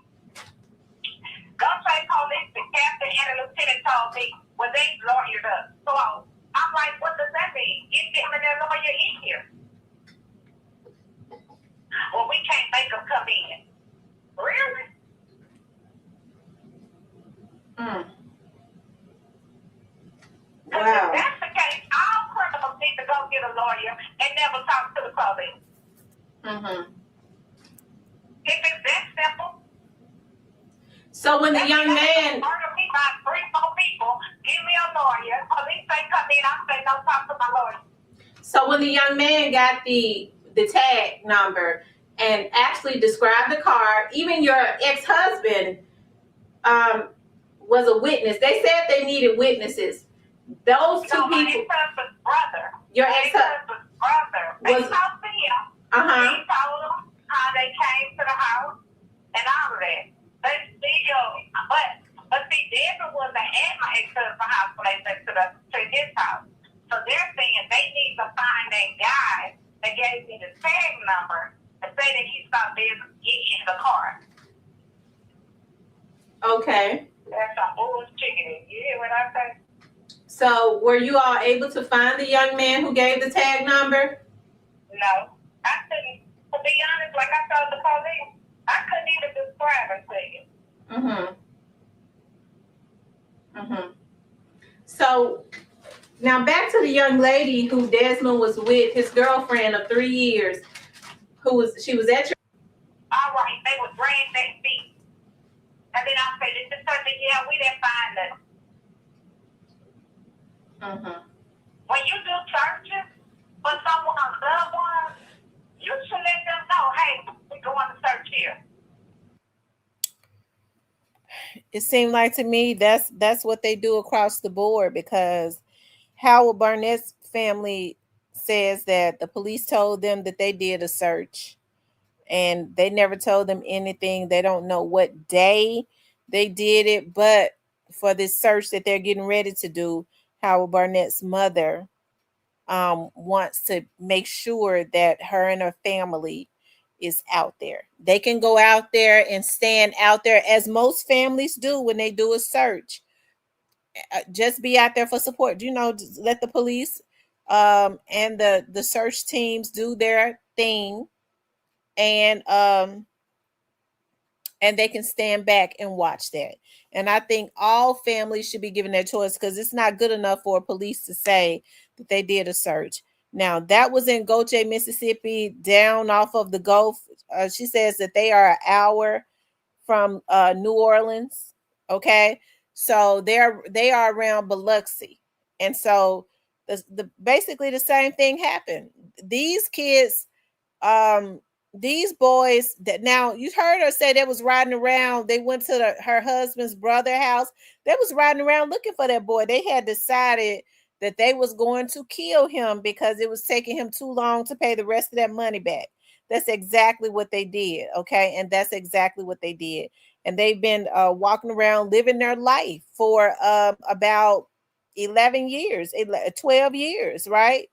Gunplay police, the captain and the lieutenant told me, well, they lawyered up. So I'm like, what does that mean? Get them and their lawyer in here. Well, we can't make them come in. Really? Wow. If that's the case, all criminals need to go get a lawyer and never talk to the police. Mm-hmm. If it's that simple. So when the young man Murder me by 3-4 people, give me a lawyer. Police say come in, I say no, talk to my lawyer. So when the young man got the tag number, and actually described the car. Even your ex-husband was a witness. They said they needed witnesses. Those two people. My ex-husband's brother. Your ex-husband's brother. They talked to him. He told them how they came to the house and all of that. But see, Desmond wasn't at my ex-husband's house when they went to his house. So they're saying they need to find that guy that gave me the tag number and say that he saw Desmond get in the car. Okay. That's some bullshit. You hear what I say? So were you all able to find the young man who gave the tag number? No. I couldn't. To be honest, like I told the police, I couldn't even describe it to you. So now back to the young lady who Desmond was with, his girlfriend of 3 years, she was at your. All right, they would bring that feet. And then I said, this is something, yeah, we didn't find it. When you do searches for someone's loved one, you should let them know, hey, we're going to search here. It seemed like to me that's what they do across the board, because Howard Barnett's family says that the police told them that they did a search and they never told them anything. They don't know what day they did it, but for this search that they're getting ready to do, Howard Barnett's mother wants to make sure that her and her family is out there. They can go out there and stand out there as most families do when they do a search. Just be out there for support. Let the police and the search teams do their thing, and they can stand back and watch that. And I think all families should be given their choice, because it's not good enough for police to say that they did a search. Now, that was in Gautier, Mississippi, down off of the Gulf. She says that they are an hour from New Orleans. Okay, so they are around Biloxi, and so basically the same thing happened. These kids, these boys that now you heard her say they was riding around. They went to her husband's brother's house. They was riding around looking for that boy. They had decided that they was going to kill him because it was taking him too long to pay the rest of that money back. That's exactly what they did. Okay. And that's exactly what they did. And they've been walking around living their life for about 11 years, 12 years. Right.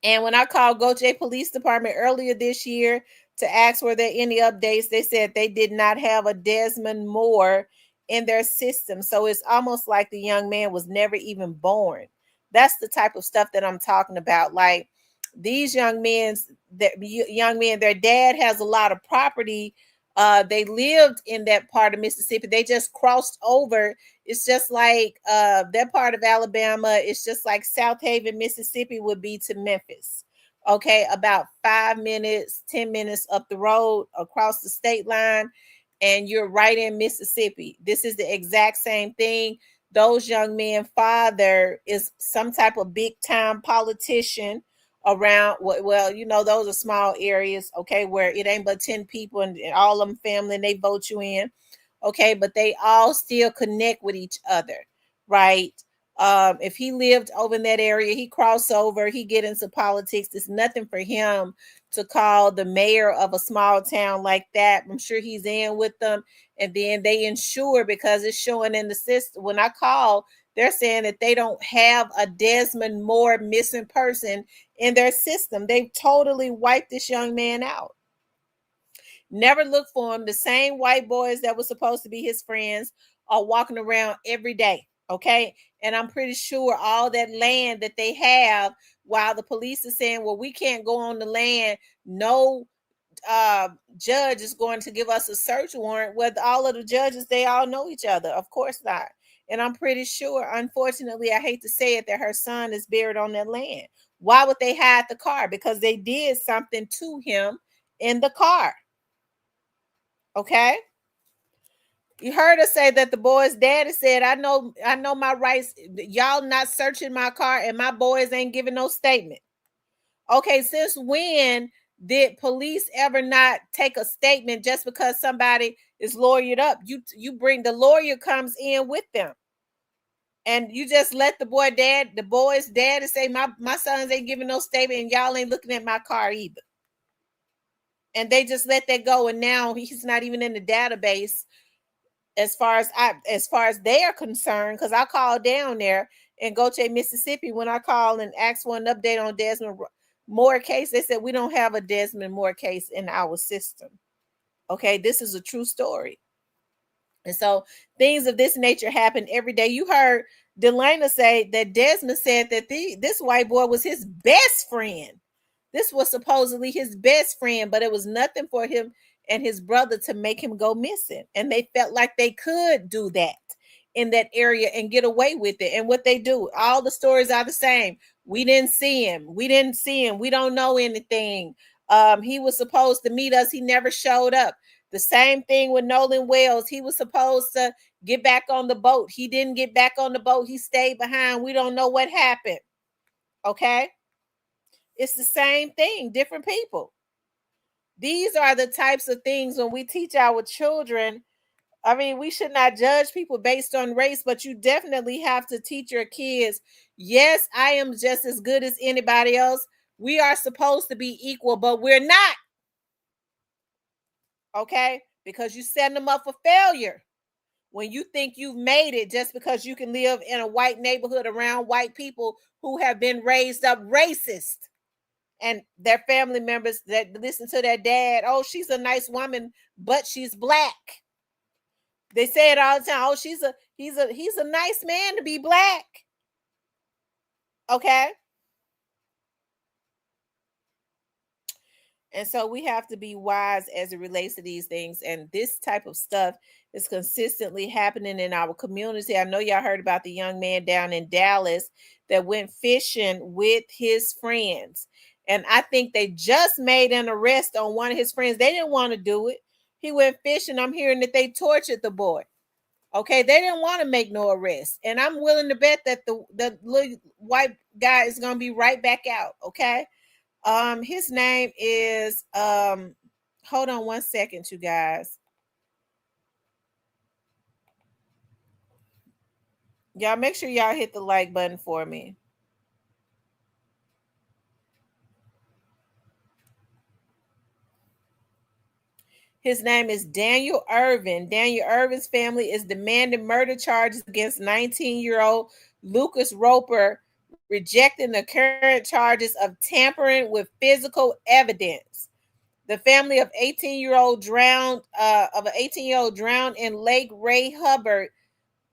And when I called Gautier Police Department earlier this year to ask were there any updates, they said they did not have a Desmond Moore in their system. So it's almost like the young man was never even born. That's the type of stuff that I'm talking about. Like these young men, their dad has a lot of property. They lived in that part of Mississippi. They just crossed over. It's just like that part of Alabama. It's just like South Haven, Mississippi would be to Memphis. Okay, about 5 minutes, 10 minutes up the road across the state line, and you're right in Mississippi. This is the exact same thing. Those young men's father is some type of big time politician around. Well, those are small areas, okay, where it ain't but 10 people and all of them family, and they vote you in, okay, but they all still connect with each other, right? If he lived over in that area, he cross over, he get into politics. It's nothing for him to call the mayor of a small town like that. I'm sure he's in with them, and then they insure, because it's showing in the system. When I call, they're saying that they don't have a Desmond Moore missing person in their system. They've totally wiped this young man out. Never looked for him. The same white boys that were supposed to be his friends are walking around every day. Okay. And I'm pretty sure all that land that they have, while the police are saying, well, we can't go on the land, no judge is going to give us a search warrant. With all of the judges, they all know each other. Of course not. And I'm pretty sure, unfortunately, I hate to say it, that her son is buried on that land. Why would they hide the car? Because they did something to him in the car. Okay. You heard her say that the boy's daddy said, I know my rights. Y'all not searching my car, and my boys ain't giving no statement. Okay, since when Did police ever not take a statement just because somebody is lawyered up? You bring the lawyer comes in with them, and you just let the boy's dad and say, my sons ain't giving no statement, and y'all ain't looking at my car either. And they just let that go, and now he's not even in the database as far as they are concerned. Because I called down there in Gautier, Mississippi, when I called and asked for an update on Desmond Moore case, they said we don't have a Desmond Moore case in our system. Okay, this is a true story. And so things of this nature happen every day. You heard Delana say that Desmond said that this white boy was his best friend. This was supposedly his best friend, but it was nothing for him and his brother to make him go missing. And they felt like they could do that in that area and get away with it. And what they do, all the stories are the same. We didn't see him. We don't know anything. He was supposed to meet us. He never showed up. The same thing with Nolan Wells. He was supposed to get back on the boat. He didn't get back on the boat. He stayed behind. We don't know what happened. Okay? It's the same thing, different people. These are the types of things when we teach our children. I mean, we should not judge people based on race, but you definitely have to teach your kids, yes, I am just as good as anybody else. We are supposed to be equal, but we're not. Okay? Because you set them up for failure when you think you've made it just because you can live in a white neighborhood around white people who have been raised up racist. And their family members that listen to their dad, oh, she's a nice woman, but she's black. They say it all the time. Oh, he's a nice man to be black. Okay. And so we have to be wise as it relates to these things. And this type of stuff is consistently happening in our community. I know y'all heard about the young man down in Dallas that went fishing with his friends. And I think they just made an arrest on one of his friends. They didn't want to do it. He went fishing. I'm hearing that they tortured the boy. Okay, they didn't want to make no arrest. And I'm willing to bet that the little white guy is going to be right back out. Okay. His name is, hold on one second, you guys. Y'all make sure y'all hit the like button for me. His name is Daniel Irvin. Daniel Irvin's family is demanding murder charges against 19-year-old Lucas Roper, rejecting the current charges of tampering with physical evidence. The family of 18-year-old drowned in Lake Ray Hubbard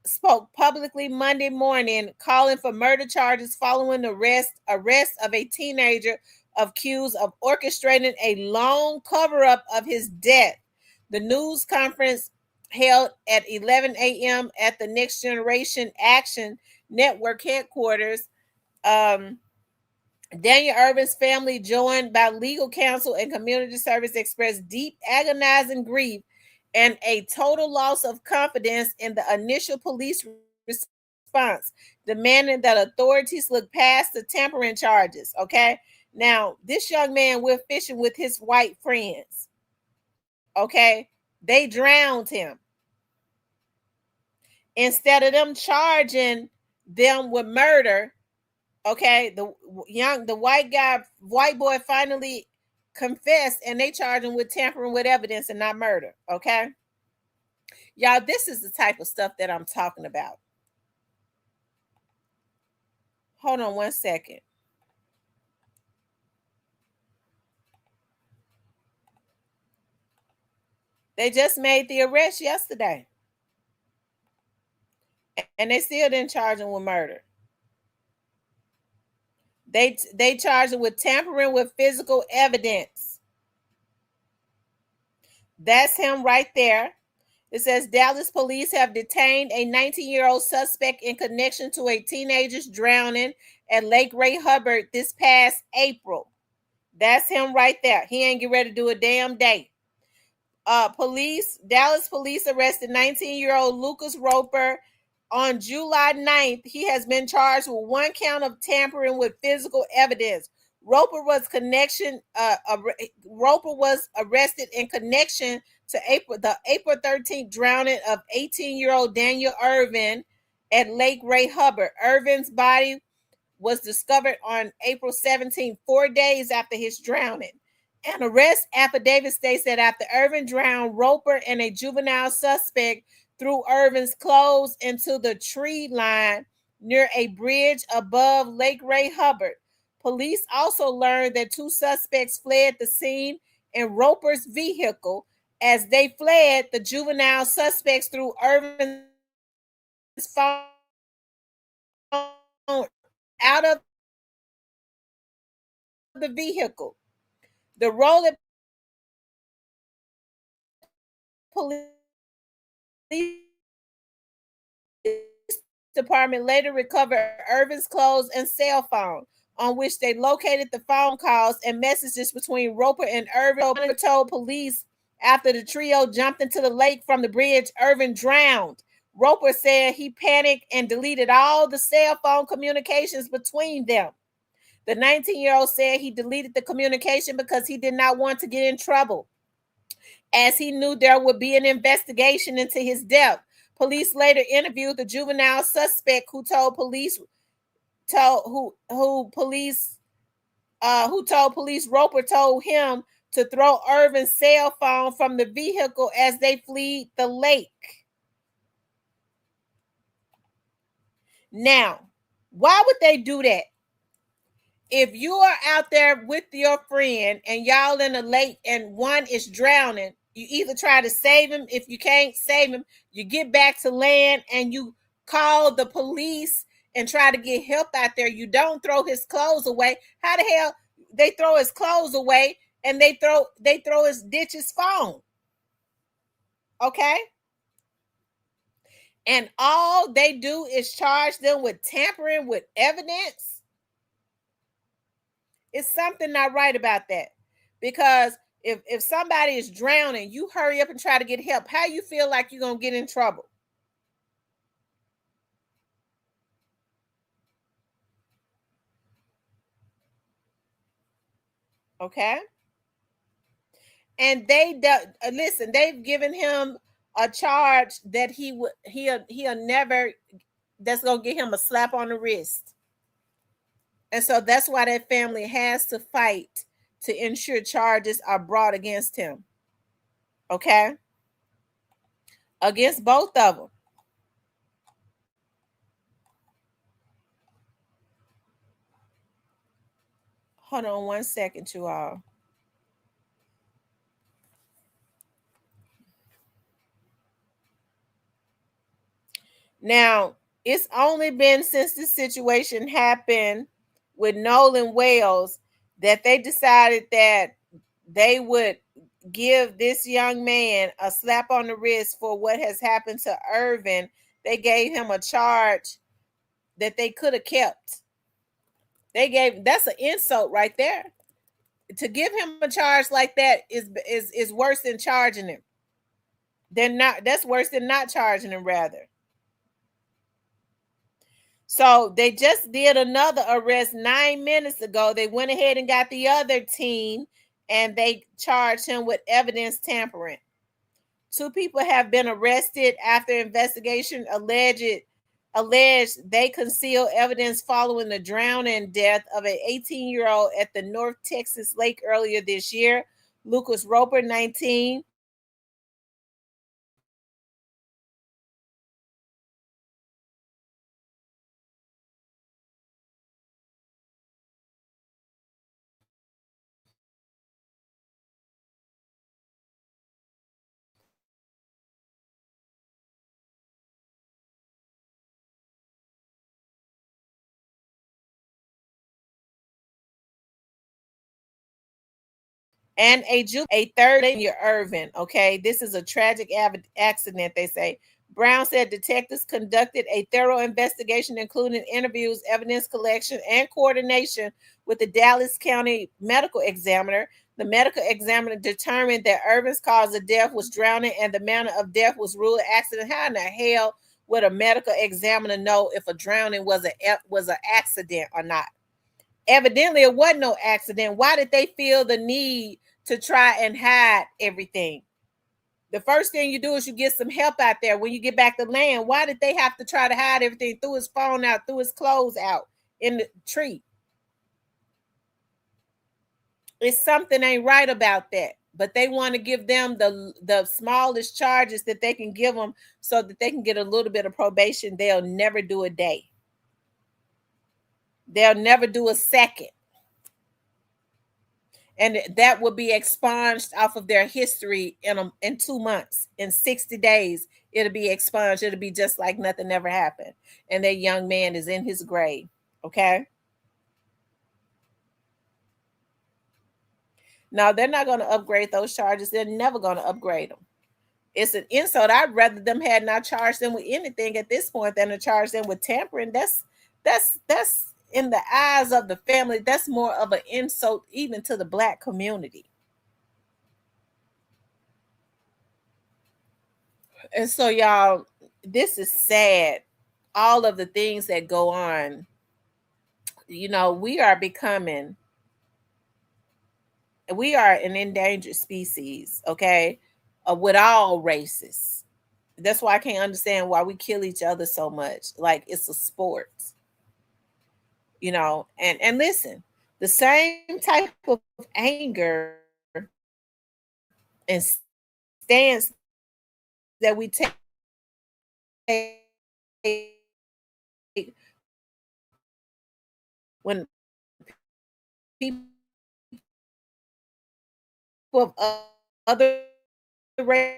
spoke publicly Monday morning, calling for murder charges following the arrest of a teenager accused of orchestrating a long cover-up of his death. The news conference held at 11 a.m. at the Next Generation Action Network headquarters. Daniel Irvin's family, joined by legal counsel and community service, expressed deep, agonizing grief and a total loss of confidence in the initial police response, demanding that authorities look past the tampering charges. Okay, now this young man went fishing with his white friends. Okay, they drowned him. Instead of them charging them with murder, okay, the white boy finally confessed, and they charged him with tampering with evidence and not murder. Okay, y'all, this is the type of stuff that I'm talking about. Hold on one second. They just made the arrest yesterday, and they still didn't charge him with murder. They charged him with tampering with physical evidence. That's him right there. It says Dallas police have detained a 19-year-old suspect in connection to a teenager's drowning at Lake Ray Hubbard this past April. That's him right there. He ain't get ready to do a damn day. Dallas police arrested 19-year-old Lucas Roper on July 9th. He has been charged with one count of tampering with physical evidence. Roper was arrested in connection to the April 13th drowning of 18-year-old Daniel Irvin at Lake Ray Hubbard. Irvin's body was discovered on April 17th, 4 days after his drowning. An arrest affidavit states that after Irvin drowned, Roper and a juvenile suspect threw Irvin's clothes into the tree line near a bridge above Lake Ray Hubbard. Police also learned that 2 suspects fled the scene in Roper's vehicle. As they fled, the juvenile suspects threw Irvin's phone out of the vehicle. The Rowland Police Department later recovered Irvin's clothes and cell phone, on which they located the phone calls and messages between Roper and Irvin. Roper told police after the trio jumped into the lake from the bridge, Irvin drowned. Roper said he panicked and deleted all the cell phone communications between them. The 19-year-old said he deleted the communication because he did not want to get in trouble, as he knew there would be an investigation into his death. Police later interviewed the juvenile suspect who told police Roper told him to throw Irvin's cell phone from the vehicle as they fled the lake. Now, why would they do that? If you are out there with your friend and y'all in a lake and one is drowning, you either try to save him. If you can't save him, you get back to land and you call the police and try to get help out there. You don't throw his clothes away. How the hell they throw his clothes away and they ditch his phone? Okay? And all they do is charge them with tampering with evidence. It's something not right about that. Because if somebody is drowning, you hurry up and try to get help. How you feel like you're going to get in trouble? Okay? And listen, they've given him a charge that he'll never, that's going to get him a slap on the wrist. And so that's why that family has to fight to ensure charges are brought against him. Okay? Against both of them. Hold on 1 second, you all. Now, it's only been since this situation happened with Nolan Wells that they decided that they would give this young man a slap on the wrist for what has happened to Irvin. They gave him a charge that they could have kept. That's an insult right there. To give him a charge like that is worse than charging him. That's worse than not charging him, rather. So they just did another arrest 9 minutes ago. They went ahead and got the other teen and they charged him with evidence tampering. 2 people have been arrested after investigation alleged they concealed evidence following the drowning death of an 18-year-old at the North Texas lake earlier this year. Lucas Roper, 19, and a third year Irvin. Okay, this is a tragic accident, they say. Brown said detectives conducted a thorough investigation, including interviews, evidence collection, and coordination with the Dallas County medical examiner. The medical examiner determined that Irvin's cause of death was drowning and the manner of death was ruled an accident. How in the hell would a medical examiner know if a drowning was an accident or not? Evidently, it wasn't no accident. Why did they feel the need to try and hide everything? The first thing you do is you get some help out there when you get back to land. Why did they have to try to hide everything? Threw his phone out, threw his clothes out in the tree. It's something ain't right about that. But they want to give them the smallest charges that they can give them so that they can get a little bit of probation. They'll never do a day. They'll never do a second. And that will be expunged off of their history in 2 months. In 60 days, it'll be expunged. It'll be just like nothing ever happened. And that young man is in his grave. Okay? No, they're not going to upgrade those charges. They're never going to upgrade them. It's an insult. I'd rather them had not charged them with anything at this point than to charge them with tampering. That's in the eyes of the family, that's more of an insult even to the Black community. And so, y'all, this is sad. All of the things that go on, you know, we are an endangered species, okay, with all races. That's why I can't understand why we kill each other so much. Like it's a sport. You know, and listen, the same type of anger and stance that we take when people of other races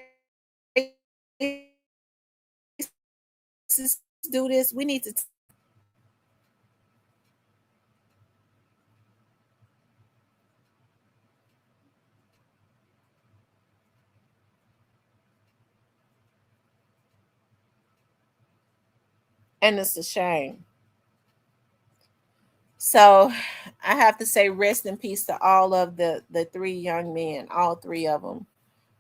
do this, we need to and it's a shame. So I have to say rest in peace to all of the 3 young men, all 3 of them,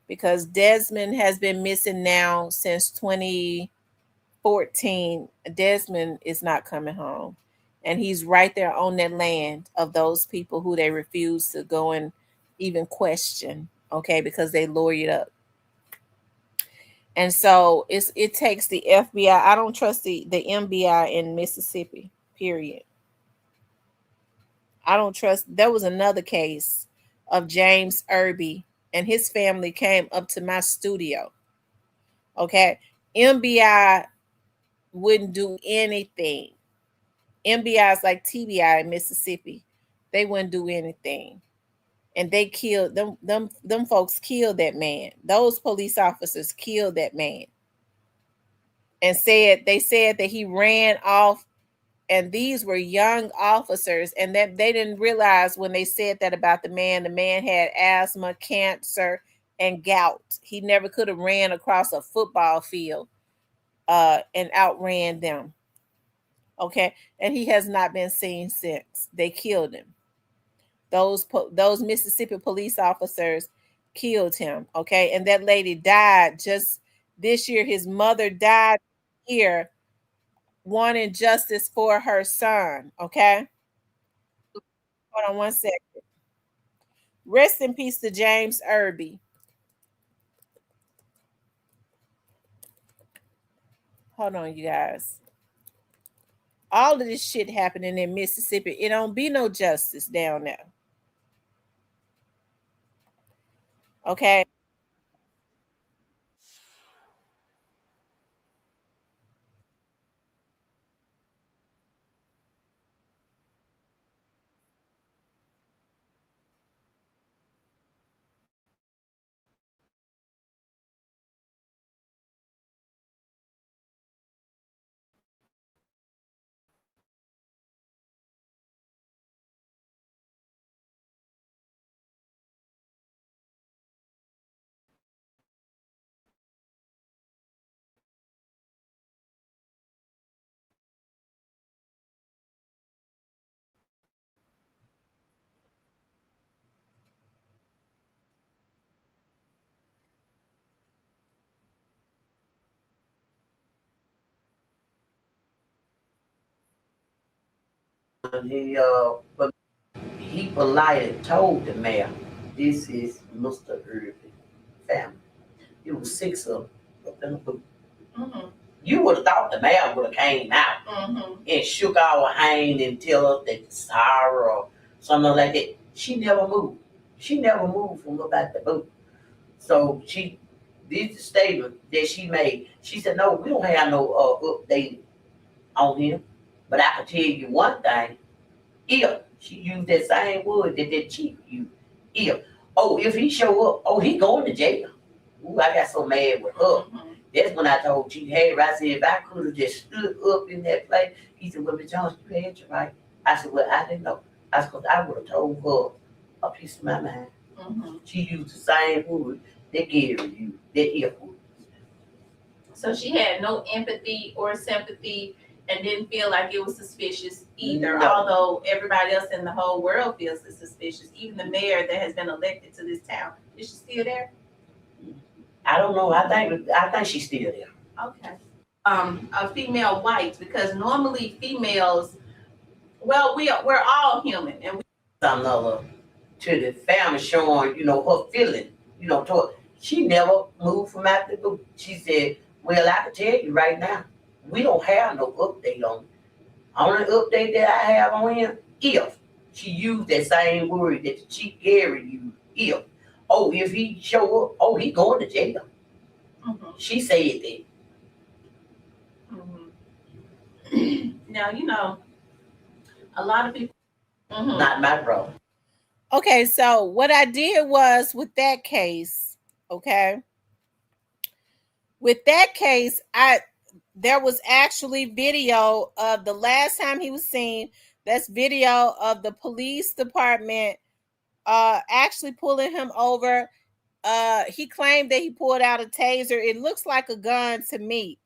because Desmond has been missing now since 2014. Desmond is not coming home, and he's right there on that land of those people who they refuse to go and even question, okay, because they lawyered up. And so it takes the FBI. I don't trust the MBI in Mississippi, period. I don't trust. There was another case of James Irby, and his family came up to my studio. Okay. MBI wouldn't do anything. MBI is like TBI in Mississippi. They wouldn't do anything. And they killed them folks killed that man. Those police officers killed that man. And they said that he ran off, and these were young officers, and that they didn't realize when they said that about the man had asthma, cancer, and gout. He never could have ran across a football field and outran them. Okay. And he has not been seen since. They killed him. Those Mississippi police officers killed him. Okay. And that lady died just this year. His mother died here wanting justice for her son. Okay. Hold on 1 second. Rest in peace to James Irby. Hold on, you guys. All of this shit happening in Mississippi. It don't be no justice down there. Okay. he politely told the mayor, this is Mr. Irving family. It was 6 of them up in the booth. Mm-hmm. You would have thought the mayor would have came out and shook our hand and tell us that sorry or something like that. She never moved. She never moved from about the booth. So this is the statement that she made. She said, no, we don't have no update on him. But I can tell you one thing. If she used that same word that chief used. If he show up, he going to jail. Ooh, I got so mad with her. That's when I told Chief Harry, I said, if I could have just stood up in that place, he said, well, Ms. Jones, you had your right. I said, well, I didn't know. I said, because I would have told her a piece of my mind. She used the same word that Gary used, that if word. So she had no empathy or sympathy and didn't feel like it was suspicious either, although everybody else in the whole world feels it's suspicious. Even the mayor that has been elected to this town. Is she still there? I don't know. I think she's still there. Okay. A female white, because normally females, well, we're all human, and Another to the family showing, her feeling, toward. She never moved from out the booth. She said, well, I can tell you right now, we don't have no update on him. Only update that I have on him, if she used that same word that the Chief Gary used, if he show up, he going to jail. She said that. Now, a lot of people. Not my problem. Okay, so what I did was with that case, there was actually video of the last time he was seen. That's video of the police department actually pulling him over. He claimed that he pulled out a taser. It looks like a gun to me,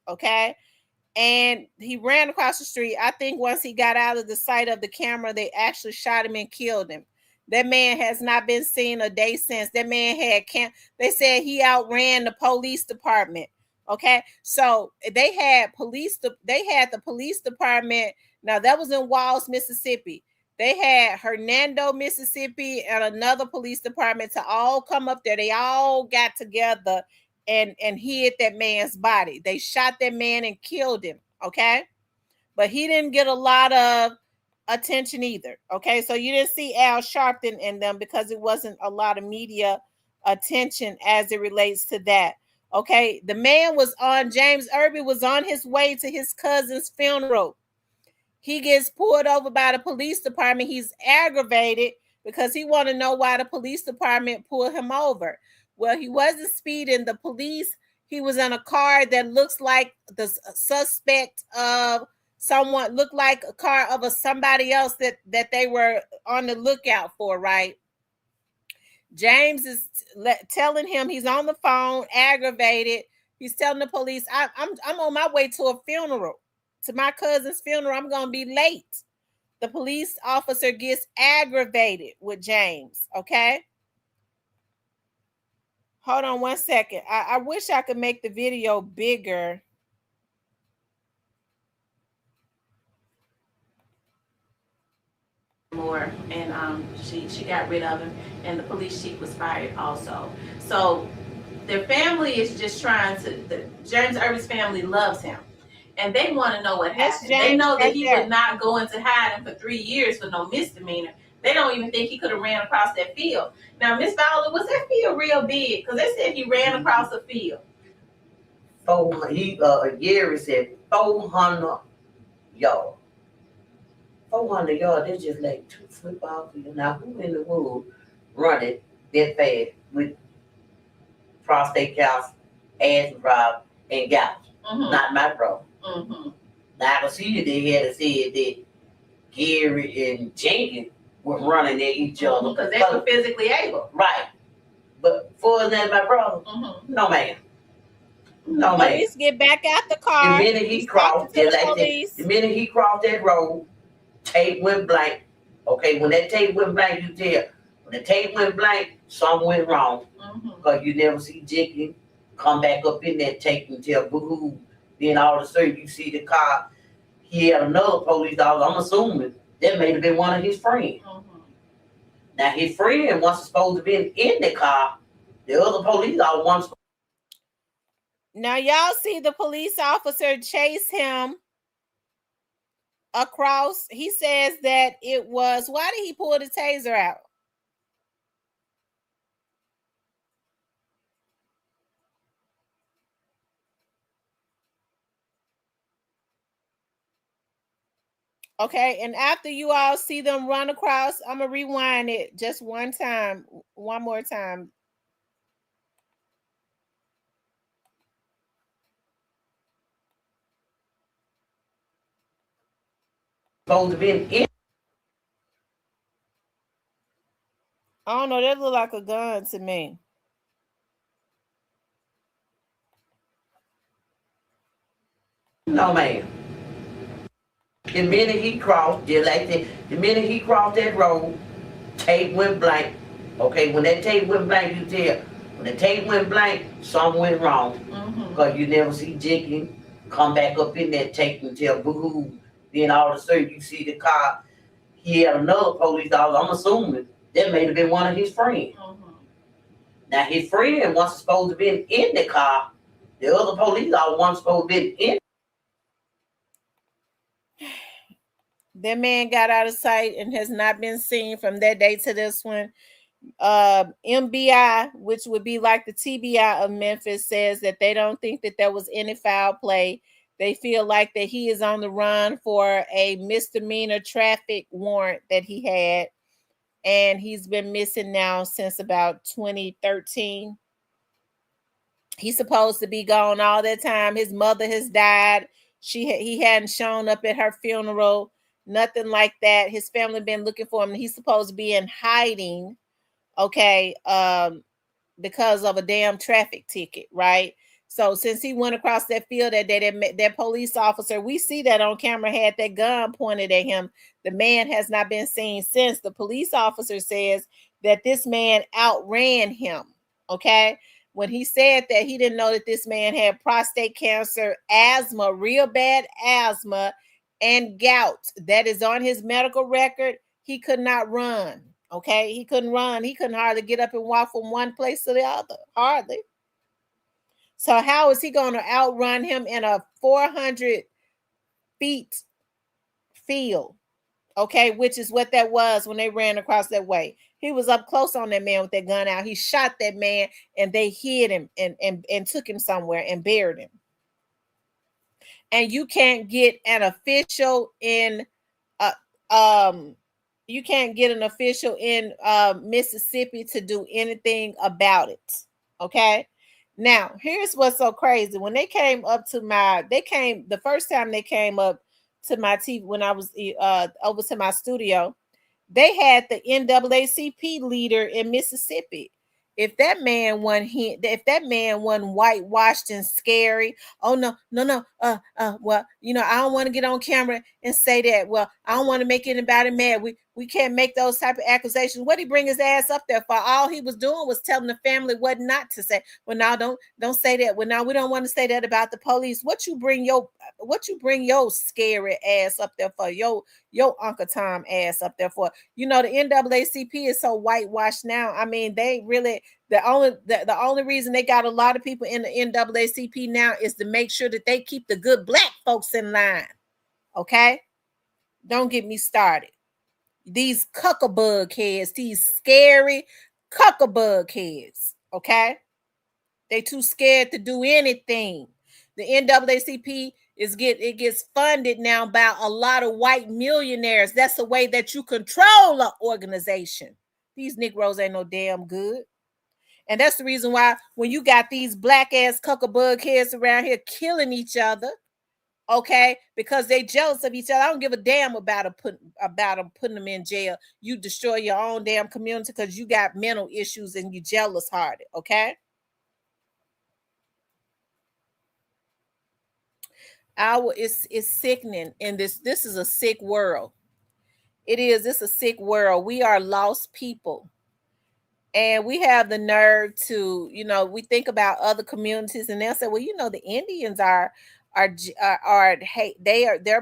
and he ran across the street. I think once he got out of the sight of the camera, they actually shot him and killed him. That man has not been seen a day since. That man they said he outran the police department. So they had the police department. Now that was in Walls, Mississippi. They had Hernando, Mississippi, and another police department to all come up there. They all got together and hid that man's body. They shot that man and killed him. But he didn't get a lot of attention either. So you didn't see Al Sharpton in them because it wasn't a lot of media attention as it relates to that. The man James Irby was on his way to his cousin's funeral. He gets pulled over by the police department. He's aggravated because he want to know why the police department pulled him over. Well, he wasn't speeding. He was in a car that looks like the suspect of someone, looked like a car of somebody else that they were on the lookout for, right? James is telling him, he's on the phone, aggravated. He's telling the police, I'm on my way to a funeral, to my cousin's funeral. I'm going to be late. The police officer gets aggravated with James. Hold on one second. I wish I could make the video bigger. More, and she got rid of him, and the police chief was fired also. So their family is just trying to. James Irby's family loves him, and they want to know what happened. They know that he would not go into hiding for 3 years for no misdemeanor. They don't even think he could have ran across that field. Now, Miss Fowler, was that field real big? Because they said he ran across the field. Gary said 400 yards. 400 yards, that's just like 2 football fields. Now, who in the world running that fast with prostate cancer, asthma problem, and gout? Not my problem. Now, I can see that they had said that Gary and Jenkins were running at each other. Because they were physically able. Right. But for that, my brother, no, ma'am. No, man. Police get back out the car. The minute he crossed, the minute he crossed that road, tape went blank. When that tape went blank, you tell. When the tape went blank, something went wrong. Because you never see Jenkins come back up in that tape and tell boo-hoo. Then all of a sudden you see the car. He had another police officer. I'm assuming that may have been one of his friends. Now his friend was supposed to be in the car. The other police are ones. Now y'all see the police officer chase him across. He says that it was, why did he pull the taser out? Okay, and after you all see them run across, I'm gonna rewind it just one more time. Supposed to be in. I don't know, that look like a gun to me. No, ma'am. The minute he crossed, just like that, the minute he crossed that road, tape went blank. Okay, when that tape went blank, you tell. When the tape went blank, something went wrong. Because you never see Jigging come back up in that tape and tell boo-hoo. Then all of a sudden you see the car. He had another police officer. I'm assuming that may have been one of his friends. Now his friend was supposed to be in the car. The other police officer wasn't supposed to be in. That man got out of sight and has not been seen from that day to this one. MBI, which would be like the TBI of Memphis, says that they don't think that there was any foul play. They feel like that he is on the run for a misdemeanor traffic warrant that he had, and he's been missing now since about 2013. He's supposed to be gone all that time. His mother has died. He hadn't shown up at her funeral. Nothing like that. His family been looking for him. He's supposed to be in hiding, okay, because of a damn traffic ticket, right? So since he went across that field that day, that police officer, we see that on camera, had that gun pointed at him. The man has not been seen since. The police officer says that this man outran him, okay? When he said that he didn't know that this man had prostate cancer, asthma, real bad asthma, and gout. That is on his medical record. He could not run. Okay, he couldn't run. He couldn't hardly get up and walk from one place to the other. Hardly. So how is he going to outrun him in a 400 feet field? Okay, which is what that was when they ran across that way. He was up close on that man with that gun out. He shot that man and they hid him and took him somewhere and buried him. And you can't get an official in you can't get an official in Mississippi to do anything about it. Okay. Now, here's what's so crazy. When they came up to the first time they came up to my TV when I was over to my studio, they had the NAACP leader in Mississippi. If that man wasn't whitewashed and scary, oh no, well, you know, I don't want to get on camera and say that. Well, I don't want to make anybody mad. We can't make those type of accusations. What he bring his ass up there for? All he was doing was telling the family what not to say. Well, now don't say that. Well, now we don't want to say that about the police. What you bring your scary ass up there for? Your Uncle Tom ass up there for? You know, the NAACP is so whitewashed now. I mean, they really the only reason they got a lot of people in the NAACP now is to make sure that they keep the good black folks in line. Okay, don't get me started. These cuckabug heads, these scary cuckabug heads, okay? They too scared to do anything. The NAACP gets funded now by a lot of white millionaires. That's the way that you control an organization. These Negroes ain't no damn good. And that's the reason why when you got these black ass cuckabug heads around here killing each other, okay, because they jealous of each other. I don't give a damn about them putting them in jail. You destroy your own damn community because you got mental issues and you jealous hearted, okay? It's sickening, and this is a sick world. It's a sick world. We are lost people. And we have the nerve to, you know, we think about other communities and they'll say, well, you know, the Indians they're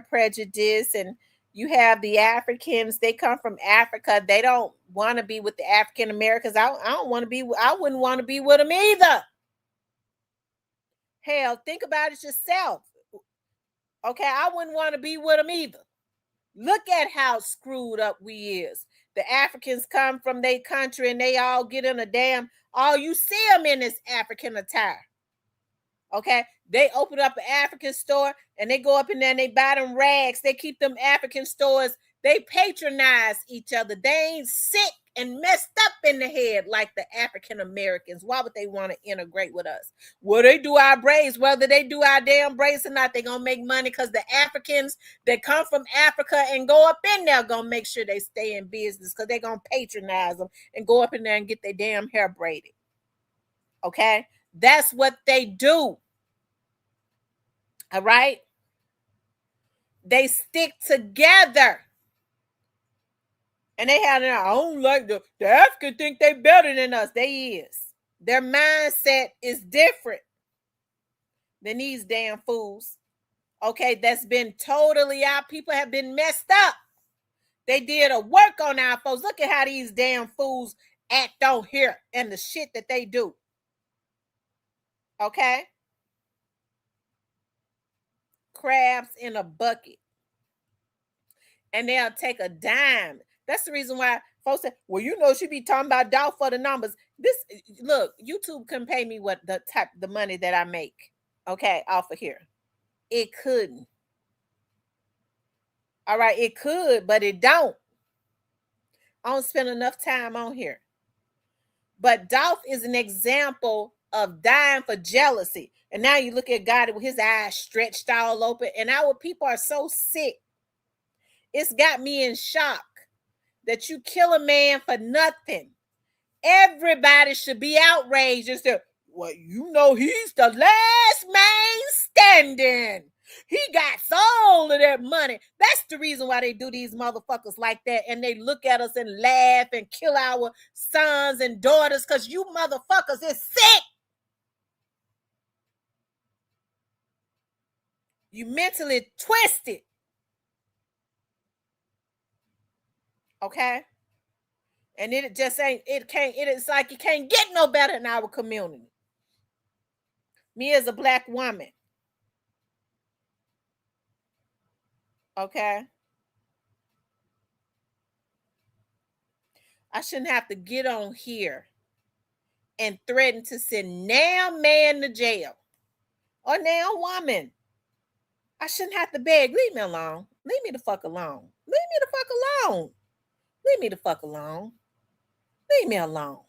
prejudiced, and You have the Africans. They come from Africa. They don't want to be with the African Americans. I don't want to be. I wouldn't want to be with them either. Hell, think about it yourself. Okay, I wouldn't want to be with them either. Look at how screwed up we is. The Africans come from their country and they all get in a damn, all you see them in is African attire. Okay, they open up an African store and they go up in there and they buy them rags. They keep them African stores. They patronize each other. They ain't sick and messed up in the head like the African Americans. Why would they want to integrate with us? Well, they do our braids. Whether they do our damn braids or not, they're going to make money because the Africans that come from Africa and go up in there going to make sure they stay in business because they're going to patronize them and go up in there and get their damn hair braided. Okay? That's what they do. All right? They stick together. And they had it. I don't like the Africans think they better than us. They is. Their mindset is different than these damn fools. Okay, that's been totally out. People have been messed up. They did a work on our folks. Look at how these damn fools act on here and the shit that they do. Okay? Crabs in a bucket. And they'll take a dime. That's the reason why folks say, well, you know, she be talking about Dolph for the numbers. This, look, YouTube couldn't pay me what the money that I make, okay, off of here. It couldn't. All right, it could, but it don't. I don't spend enough time on here. But Dolph is an example of dying for jealousy. And now you look at God with his eyes stretched all open, and our people are so sick. It's got me in shock that you kill a man for nothing. Everybody should be outraged and say, well, you know, he's the last man standing. He got all of that money. That's the reason why they do these motherfuckers like that. And they look at us and laugh and kill our sons and daughters because you motherfuckers is sick. You mentally twisted. Okay? And it just ain't, it's like you can't get no better in our community. Me as a black woman. Okay? I shouldn't have to get on here and threaten to send now man to jail or now woman. I shouldn't have to beg. Leave me alone. Leave me the fuck alone. Leave me the fuck alone. Leave me the fuck alone. Leave me alone.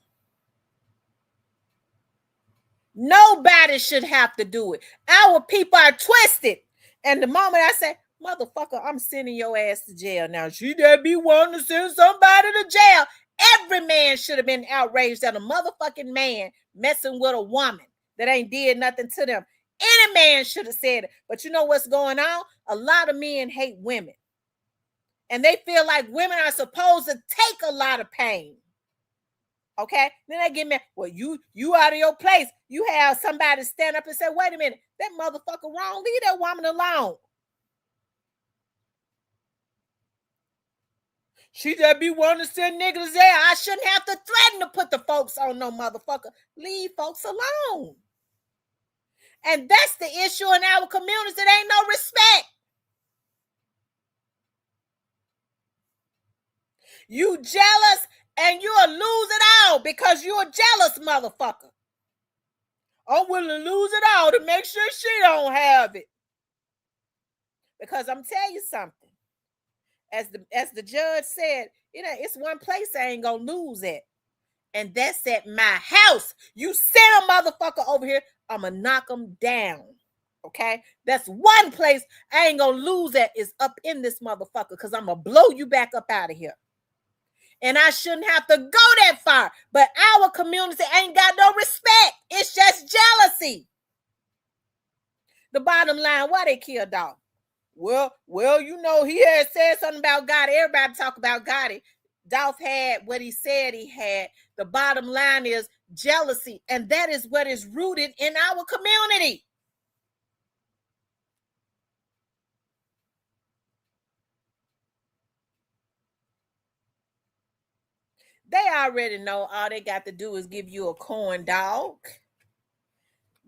Nobody should have to do it. Our people are twisted. And the moment I say, motherfucker, I'm sending your ass to jail. Now, she that be wanting to send somebody to jail. Every man should have been outraged at a motherfucking man messing with a woman that ain't did nothing to them. Any man should have said it. But you know what's going on? A lot of men hate women. And they feel like women are supposed to take a lot of pain. Okay? Then they get mad. Well, you out of your place. You have somebody stand up and say, wait a minute, that motherfucker wrong. Leave that woman alone. She just be wanting to send niggas there. I shouldn't have to threaten to put the folks on no motherfucker. Leave folks alone. And that's the issue in our communities. It ain't no respect. You jealous and you'll lose it all because you're a jealous motherfucker. I'm willing to lose it all to make sure she don't have it. Because I'm telling you something. As the judge said, it's one place I ain't gonna lose at. And that's at my house. You send a motherfucker over here, I'm gonna knock him down. Okay? That's one place I ain't gonna lose at is up in this motherfucker because I'm gonna blow you back up out of here. And I shouldn't have to go that far. But our community ain't got no respect. It's just jealousy. The bottom line, why they kill Dolph? Well, you know, he had said something about Gotti. Everybody talk about Gotti. Dolph had what he said he had. The bottom line is jealousy. And that is what is rooted in our community. They already know all they got to do is give you a corn dog.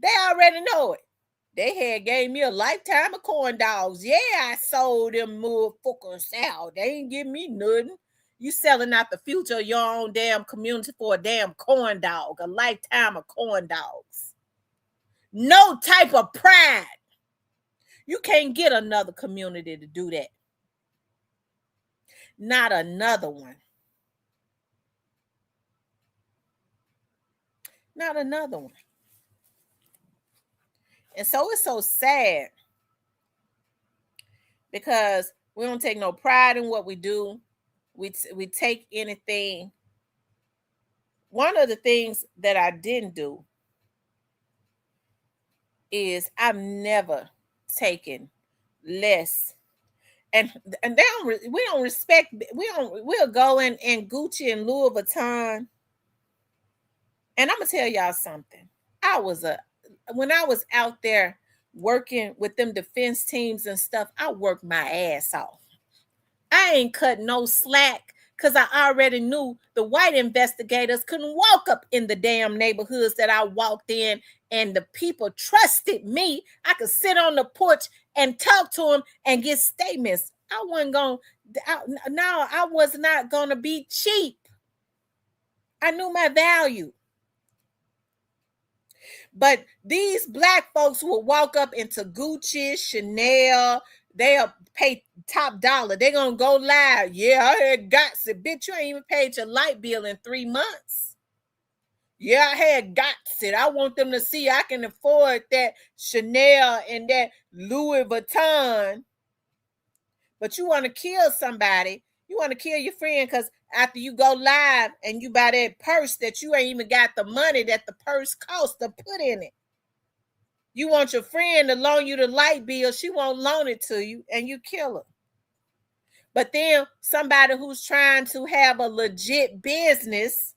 They already know it. They had gave me a lifetime of corn dogs. Yeah, I sold them motherfuckers out. They ain't give me nothing. You selling out the future of your own damn community for a damn corn dog, a lifetime of corn dogs. No type of pride. You can't get another community to do that. Not another one. Not another one. And so it's so sad because we don't take no pride in what we do. We take anything. One of the things that I didn't do is I've never taken less. And we don't respect. We'll go in Gucci and Louis Vuitton. And I'm gonna tell y'all something. When I was out there working with them defense teams and stuff, I worked my ass off. I ain't cut no slack because I already knew the white investigators couldn't walk up in the damn neighborhoods that I walked in, and the people trusted me. I could sit on the porch and talk to them and get statements. I was not going to be cheap. I knew my value. But these black folks will walk up into Gucci, Chanel, they'll pay top dollar. They're going to go live. Yeah, I had gossip. Bitch, you ain't even paid your light bill in 3 months. Yeah, I had gossip. I want them to see I can afford that Chanel and that Louis Vuitton. But you want to kill somebody. You want to kill your friend because after you go live and you buy that purse that you ain't even got the money that the purse costs to put in it. You want your friend to loan you the light bill. She won't loan it to you and you kill her. But then somebody who's trying to have a legit business,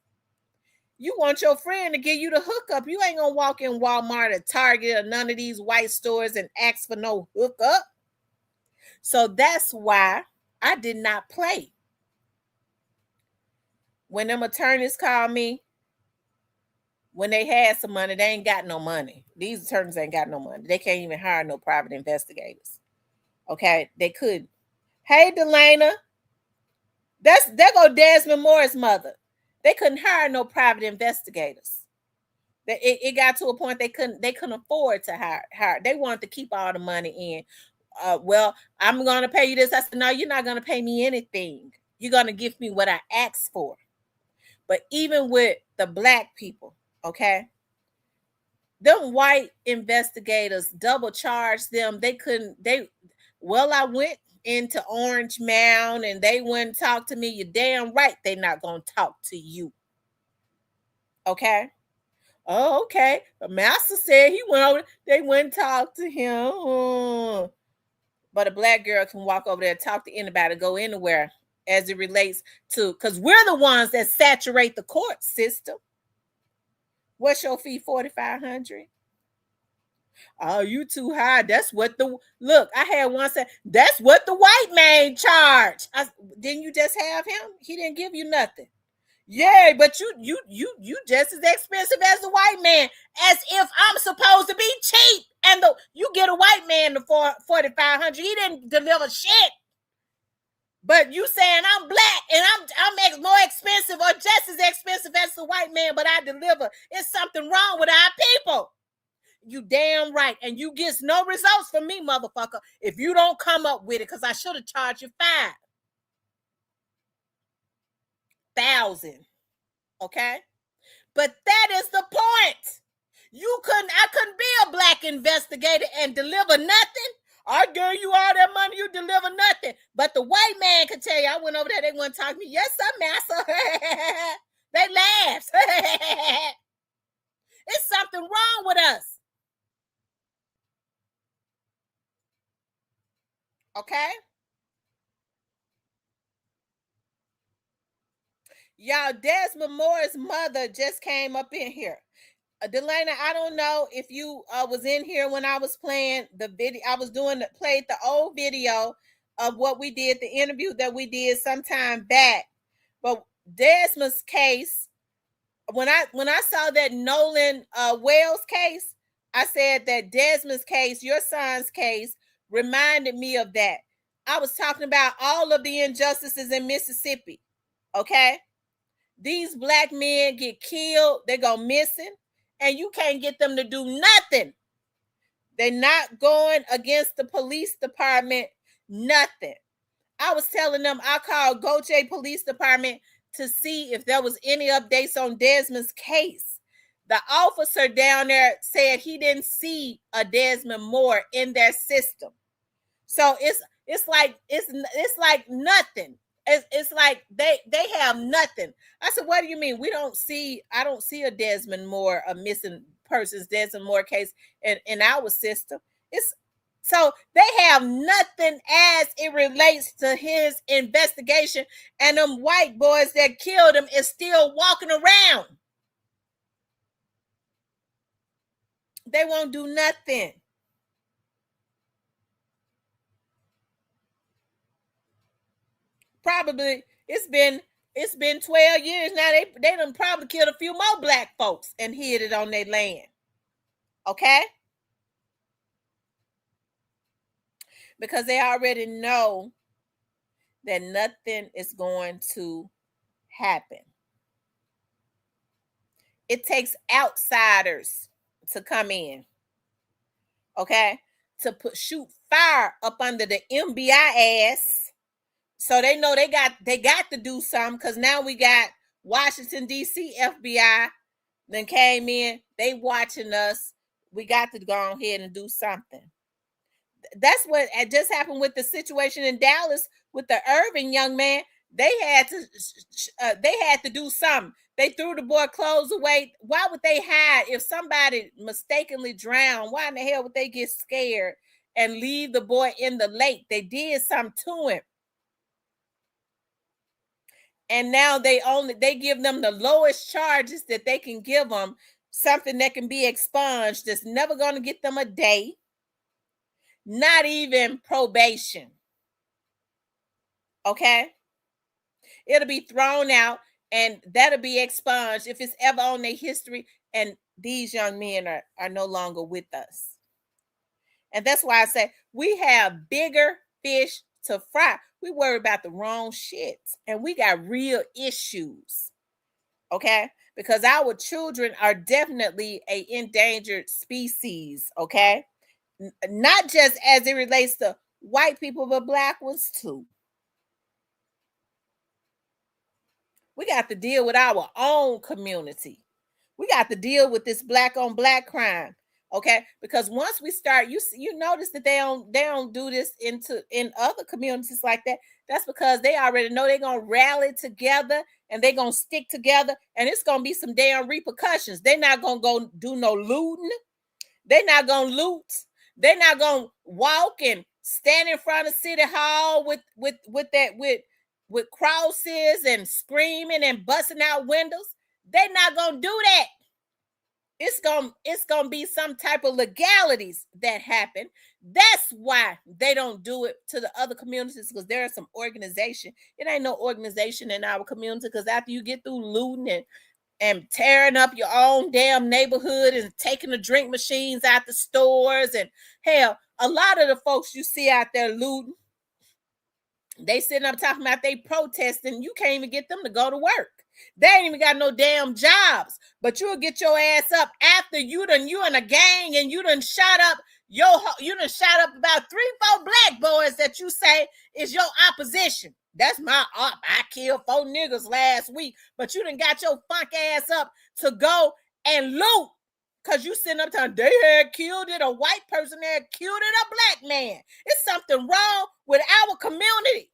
you want your friend to give you the hookup. You ain't going to walk in Walmart or Target or none of these white stores and ask for no hookup. So that's why I did not play. When them attorneys called me, when they had some money, they ain't got no money. These attorneys ain't got no money. They can't even hire no private investigators. Okay, they couldn't. Hey, Delana, there go Desmond Moore's mother. They couldn't hire no private investigators. It got to a point they couldn't afford to hire. They wanted to keep all the money in. Well, I'm going to pay you this. I said, no, you're not going to pay me anything. You're going to give me what I asked for. But even with the black people, okay, them white investigators double charged them. I went into Orange Mound and they wouldn't talk to me. You're damn right they're not going to talk to you. Okay? Oh, okay. The master said he went over, they wouldn't talk to him. But a black girl can walk over there and talk to anybody, go anywhere as it relates to, because we're the ones that saturate the court system. What's your fee? $4,500? Oh, you too high. That's what I had one say, that's what the white man charged. Didn't you just have him? He didn't give you nothing. Yeah, but you just as expensive as the white man, as if I'm supposed to be cheap. And you get a white man for $4,500. He didn't deliver shit. But you saying I'm black and I'm more expensive or just as expensive as the white man, but I deliver. It's something wrong with our people. You damn right. And you get no results from me, motherfucker, if you don't come up with it, because I should have charged you $5,000. Okay? But that is the point. I couldn't be a black investigator and deliver nothing. I gave you all that money, you deliver nothing. But the white man could tell you, I went over there, they wouldn't talk to me. Yes, sir, master. They laughed. It's something wrong with us. Okay? Y'all, Desmond Moore's mother just came up in here. Delana, I don't know if you was in here when I was playing the video. I was played the old video of what we did, the interview that we did sometime back. But Desmond's case, when I saw that Nolan Wells case, I said that Desmond's case, your son's case, reminded me of that. I was talking about all of the injustices in Mississippi. Okay, these black men get killed, they go missing, and you can't get them to do nothing. They're not going against the police department, nothing. I was telling them I called Gautier Police Department to see if there was any updates on Desmond's case. The officer down there said he didn't see a Desmond Moore in their system. So it's like nothing. It's like they have nothing. I said, what do you mean? I don't see a Desmond Moore, a missing persons Desmond Moore case in our system. So they have nothing as it relates to his investigation, and them white boys that killed him is still walking around. They won't do nothing. Probably it's been 12 years now. They done probably killed a few more black folks and hid it on their land. Okay? Because they already know that nothing is going to happen. It takes outsiders to come in, okay, to shoot fire up under the MBI ass, so they know they got to do something. Because now we got Washington D.C. FBI then came in. They watching us. We got to go ahead and do something. That's what just happened with the situation in Dallas with the Irving young man. They had to do something. They threw the boy clothes away. Why would they hide if somebody mistakenly drowned? Why in the hell would they get scared and leave the boy in the lake? They did something to him. And now they give them the lowest charges that they can give them, something that can be expunged. That's never going to get them a day. Not even probation. Okay? It'll be thrown out and that'll be expunged if it's ever on their history. And these young men are no longer with us. And that's why I say we have bigger fish to fry. We worry about the wrong shit. And we got real issues. Okay? Because our children are definitely an endangered species. Okay? Not just as it relates to white people, but black ones too. We got to deal with our own community. We got to deal with this black on black crime, okay? Because once we start, you notice that they don't do this in other communities like that. That's because they already know they're gonna rally together and they're gonna stick together, and it's gonna be some damn repercussions. They're not gonna go do no looting. They're not gonna loot. They're not gonna walk and stand in front of City Hall with crosses and screaming and busting out windows. They're not gonna do that. It's gonna be some type of legalities that happen. That's why they don't do it to the other communities, because there are some organization. It ain't no organization in our community, because after you get through looting and tearing up your own damn neighborhood and taking the drink machines out the stores, and hell, a lot of the folks you see out there looting, they sitting up talking about they protesting. You can't even get them to go to work. They ain't even got no damn jobs. But you'll get your ass up after you in a gang and you done shot up about 3-4 black boys that you say is your opposition. That's my op. I killed 4 niggas last week, but you done got your funk ass up to go and loot. Because you sitting up telling they had killed it, a white person had killed it, a black man. It's something wrong with our community.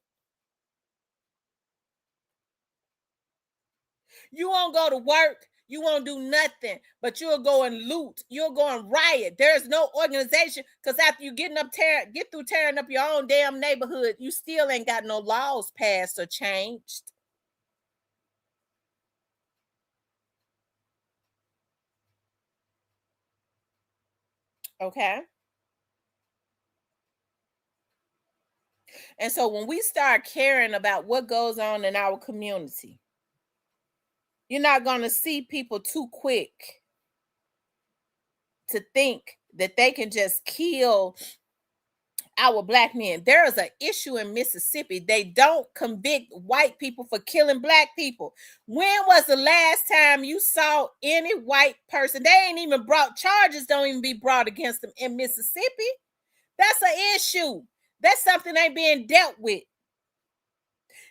You won't go to work. You won't do nothing, but you'll go and loot. You'll go and riot. There's no organization, because after you get through tearing up your own damn neighborhood, you still ain't got no laws passed or changed. Okay? And so when we start caring about what goes on in our community, You're not going to see people too quick to think that they can just kill our black men. There is an issue in Mississippi. They don't convict white people for killing black people. When was the last time you saw any white person? They ain't even brought charges, don't even be brought against them in Mississippi. That's an issue. That's something ain't being dealt with.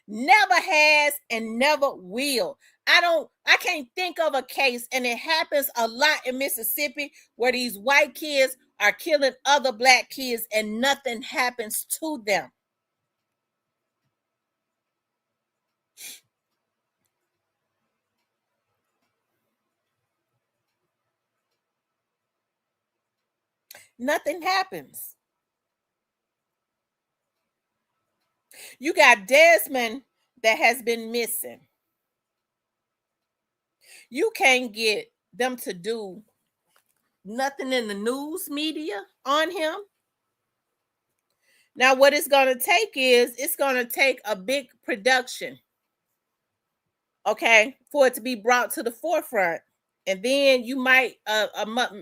Never has and never will. I can't think of a case, and it happens a lot in Mississippi, where these white kids are killing other black kids and nothing happens to them. Nothing happens. You got Desmond that has been missing. You can't get them to do nothing in the news media on him. Now, what it's going to take is, it's going to take a big production, okay, for it to be brought to the forefront. And then you might,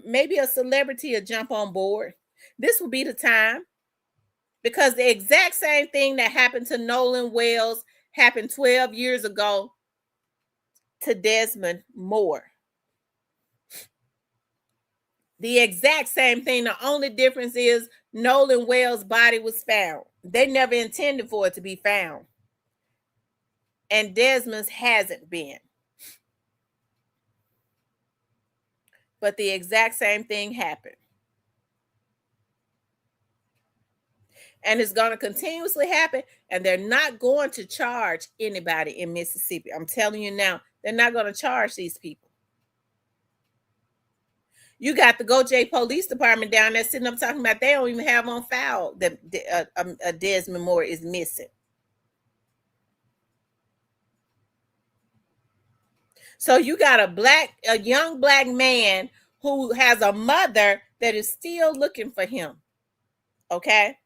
maybe a celebrity will jump on board. This will be the time, because the exact same thing that happened to Nolan Wells happened 12 years ago to Desmond Moore. The exact same thing. The only difference is Nolan Wells' body was found. They never intended for it to be found. And Desmond's hasn't been. But the exact same thing happened. And it's going to continuously happen. And they're not going to charge anybody in Mississippi. I'm telling you now, they're not going to charge these people. You got the Gautier Police Department down there sitting up talking about they don't even have on file that Desmond Moore is missing. So you got a young black man who has a mother that is still looking for him. Okay?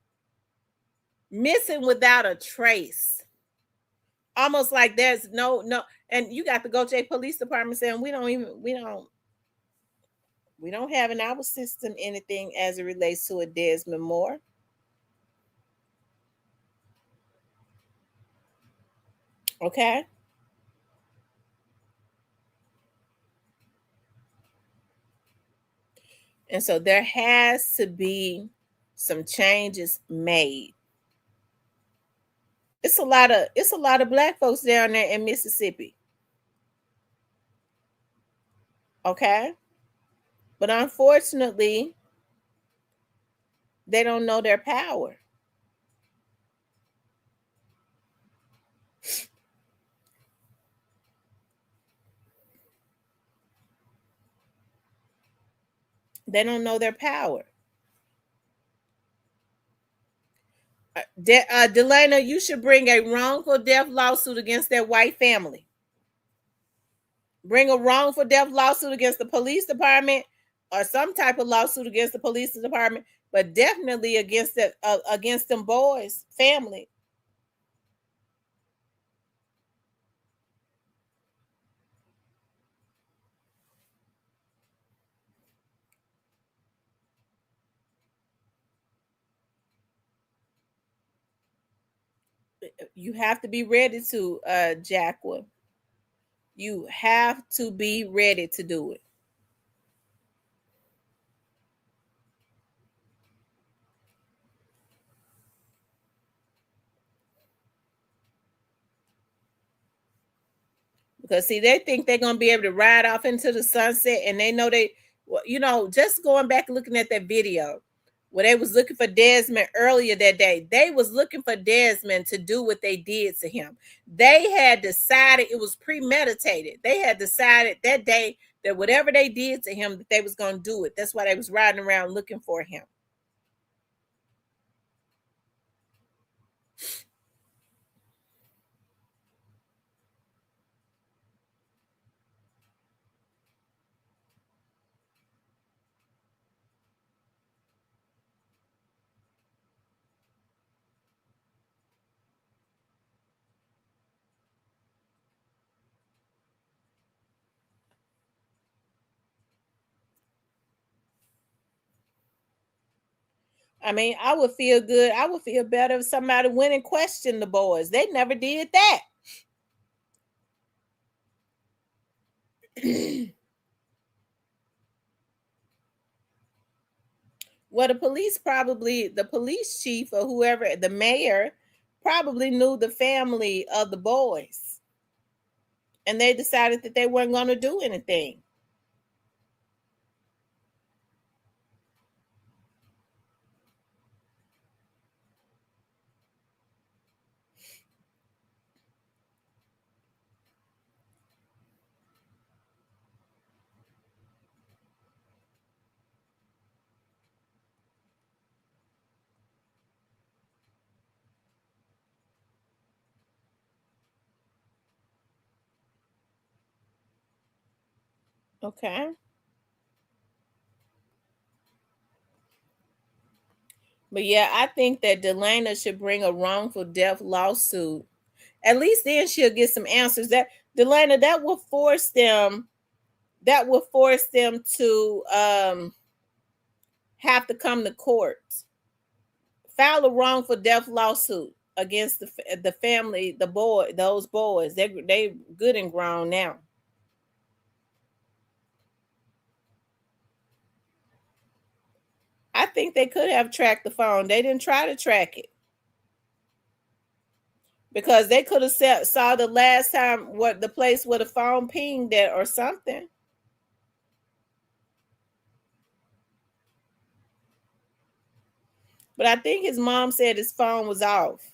Missing without a trace. Almost like there's no, and you got the Gautier Police Department saying we don't have in our system anything as it relates to a Desmond Moore. Okay? And so there has to be some changes made. It's a lot of black folks down there in Mississippi. Okay? But unfortunately, they don't know their power. They don't know their power. Delana, you should bring a wrongful death lawsuit against that white family. Bring a wrongful death lawsuit against the police department, or some type of lawsuit against the police department, but definitely against them boys' family. You have to be ready to, Jacqueline. You have to be ready to do it. Because see, they think they're going to be able to ride off into the sunset, and they know just going back and looking at that video where they was looking for Desmond earlier that day. They was looking for Desmond to do what they did to him. They had decided, it was premeditated. They had decided that day that whatever they did to him, that they was going to do it. That's why they was riding around looking for him. I mean, I would feel good. I would feel better if somebody went and questioned the boys. They never did that. Well, the police chief or whoever, the mayor, probably knew the family of the boys. And they decided that they weren't going to do anything. Okay. But yeah, I think that Delana should bring a wrongful death lawsuit. At least then she'll get some answers. That Delana, that will force them to have to come to court. File a wrongful death lawsuit against the family, those boys. They good and grown now. I think they could have tracked the phone. They didn't try to track it. Because they could have saw the last time what the place where the phone pinged at or something. But I think his mom said his phone was off.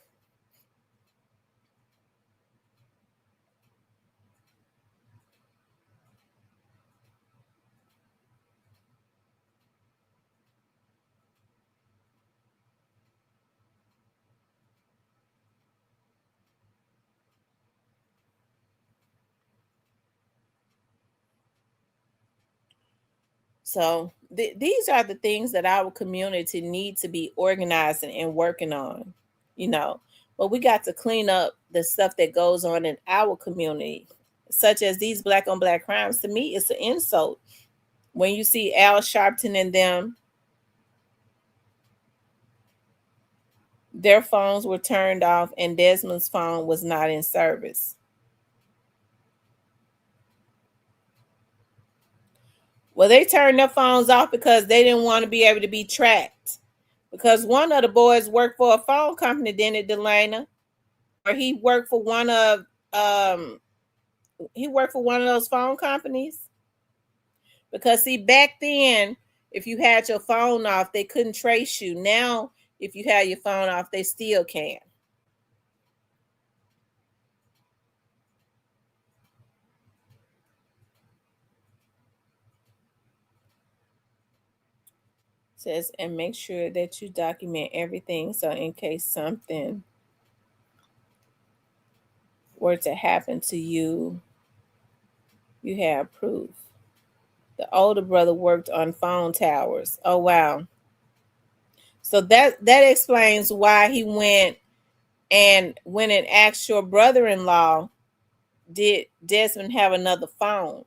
So these are the things that our community needs to be organizing and working on, But we got to clean up the stuff that goes on in our community, such as these black on black crimes. To me, it's an insult. When you see Al Sharpton and them, their phones were turned off and Desmond's phone was not in service. Well, they turned their phones off because they didn't want to be able to be tracked. Because one of the boys worked for a phone company, didn't it, Delana? Or he worked for one of those phone companies. Because see, back then, if you had your phone off, they couldn't trace you. Now, if you have your phone off, they still can. Says, and make sure that you document everything, so in case something were to happen to you, you have proof. The older brother worked on phone towers. Oh wow. So that explains why he went and asked your brother-in-law, did Desmond have another phone?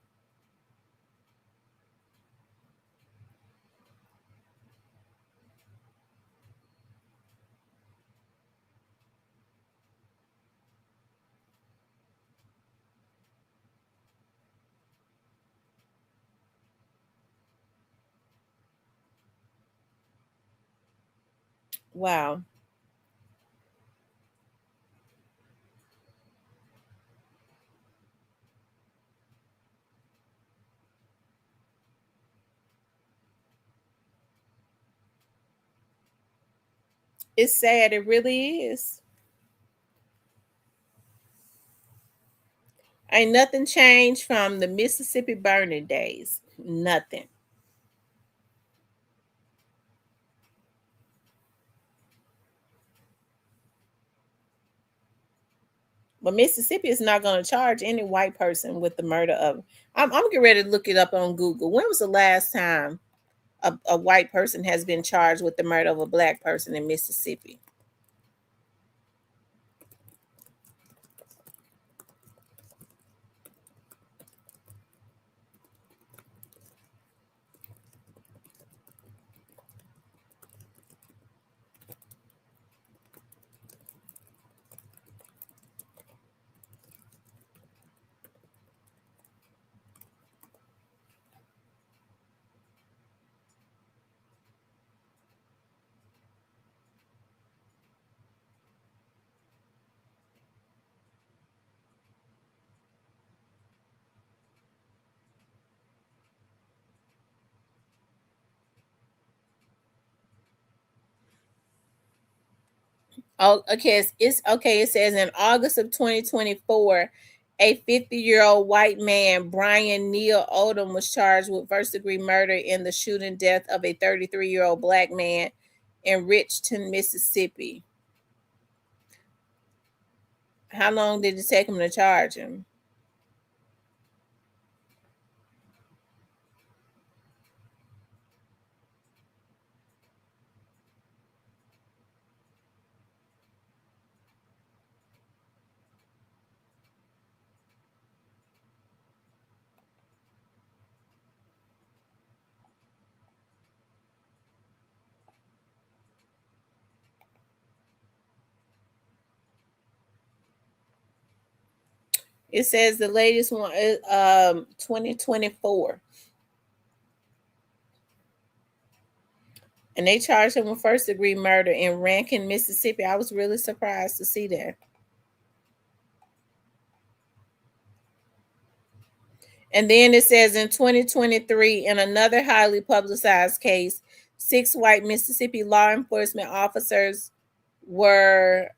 Wow. It's sad. It really is. Ain't nothing changed from the Mississippi burning days. Nothing. But Mississippi is not going to charge any white person with the murder of. I'm getting ready to look it up on Google. When was the last time a white person has been charged with the murder of a black person in Mississippi? Oh, okay. It's okay. It says in August of 2024, a 50-year-old white man, Brian Neil Odom, was charged with first-degree murder in the shooting death of a 33-year-old black man in Richton, Mississippi. How long did it take him to charge him? It says the latest one is 2024. And they charged him with first degree murder in Rankin, Mississippi. I was really surprised to see that. And then it says in 2023, in another highly publicized case, 6 white Mississippi law enforcement officers were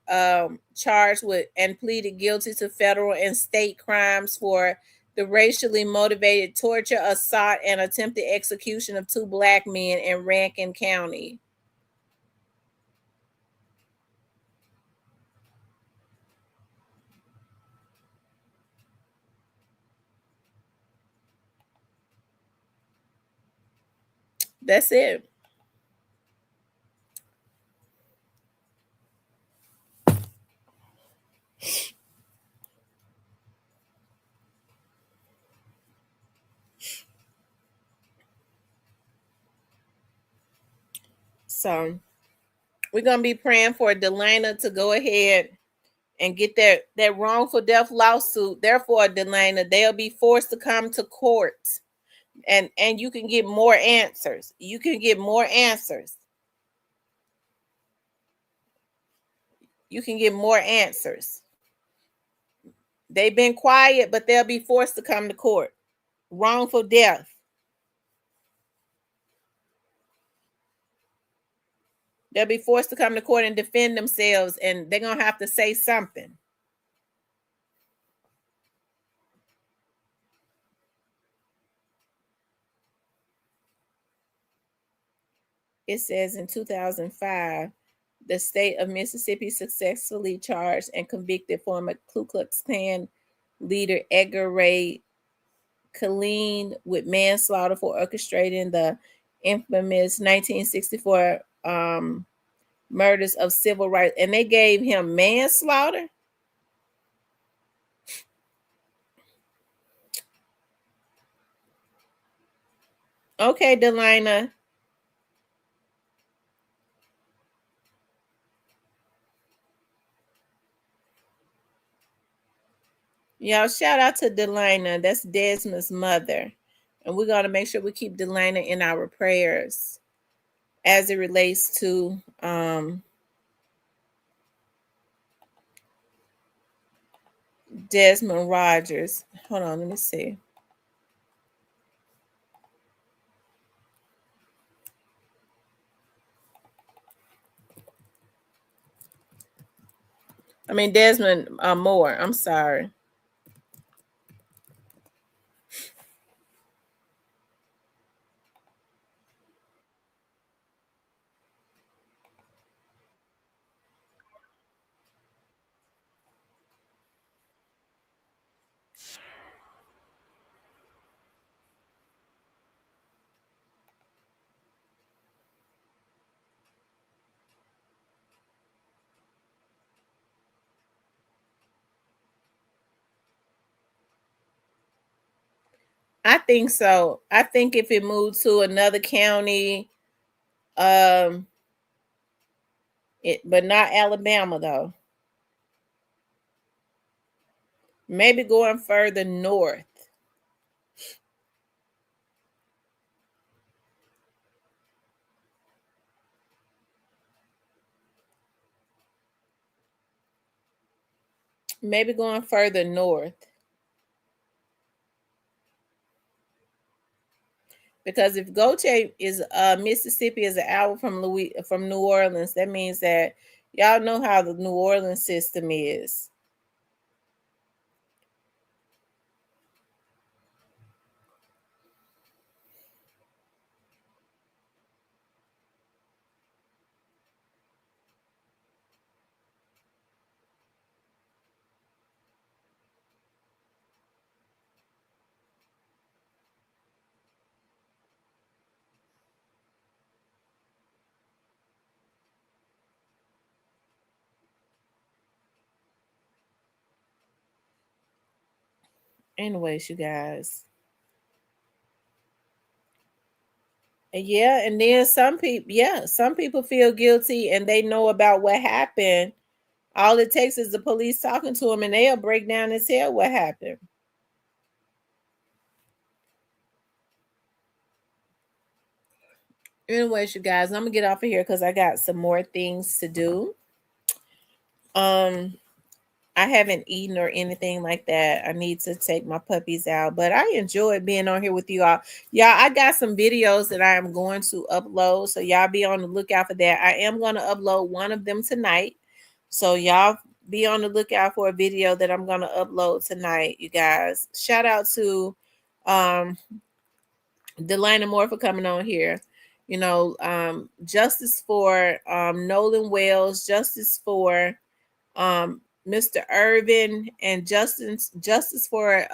charged with and pleaded guilty to federal and state crimes for the racially motivated torture, assault, and attempted execution of 2 black men in Rankin County. That's it. So we're gonna be praying for Delana to go ahead and get that wrongful death lawsuit. Therefore, Delana, they'll be forced to come to court, and you can get more answers. You can get more answers. You can get more answers. They've been quiet, but they'll be forced to come to court. Wrongful death. They'll be forced to come to court and defend themselves, and they're going to have to say something. It says in 2005, the state of Mississippi successfully charged and convicted former Ku Klux Klan leader Edgar Ray Killeen with manslaughter for orchestrating the infamous 1964 murders of civil rights. And they gave him manslaughter? Okay, Delana. Y'all, shout out to Delana. That's Desmond's mother. And we're going to make sure we keep Delana in our prayers as it relates to Desmond Rogers. Hold on, let me see. I mean, Desmond Moore. I'm sorry. I think so. I think if it moved to another county, but not Alabama though. Maybe going further north. Maybe going further north. Because if Gautier is Mississippi is an hour from New Orleans, that means that Y'all know how the New Orleans system is. Anyways, you guys. Yeah, and then some people feel guilty and they know about what happened. All it takes is the police talking to them and they'll break down and tell what happened. Anyways, you guys, I'm gonna get off of here because I got some more things to do. I haven't eaten or anything like that. I need to take my puppies out, but I enjoyed being on here with you all. Y'all, I got some videos that I am going to upload, so y'all be on the lookout for that. I am going to upload one of them tonight, so y'all be on the lookout for a video that I'm going to upload tonight, you guys. Shout out to Delana Moore for coming on here. You know, justice for Nolan Wells, justice for Mr. Irvin, and justice for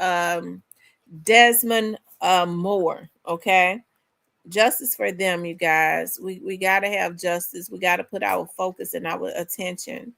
Desmond Moore. Okay, justice for them, you guys. We got to have justice. We got to put our focus and our attention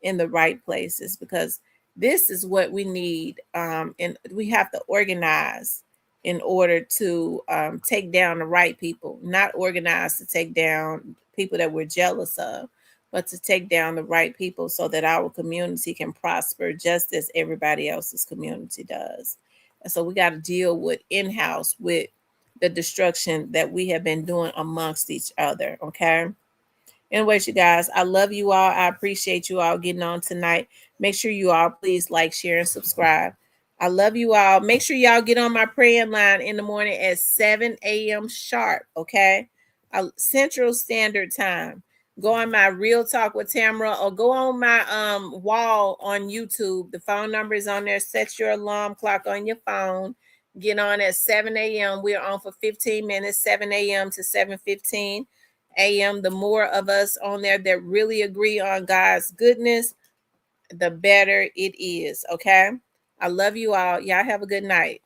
in the right places, because this is what we need, and we have to organize in order to take down the right people, not organize to take down people that we're jealous of, but to take down the right people so that our community can prosper just as everybody else's community does. And so we got to deal with in-house with the destruction that we have been doing amongst each other. Okay. Anyways, you guys, I love you all. I appreciate you all getting on tonight. Make sure you all please like, share, and subscribe. I love you all. Make sure y'all get on my praying line in the morning at 7 a.m. sharp. Okay. Central Standard Time. Go on my Real Talk with Tamara, or go on my wall on YouTube. The phone number is on there. Set your alarm clock on your phone. Get on at 7 a.m. We're on for 15 minutes, 7 a.m. to 7:15 a.m. The more of us on there that really agree on God's goodness, the better it is. Okay. I love you all. Y'all have a good night.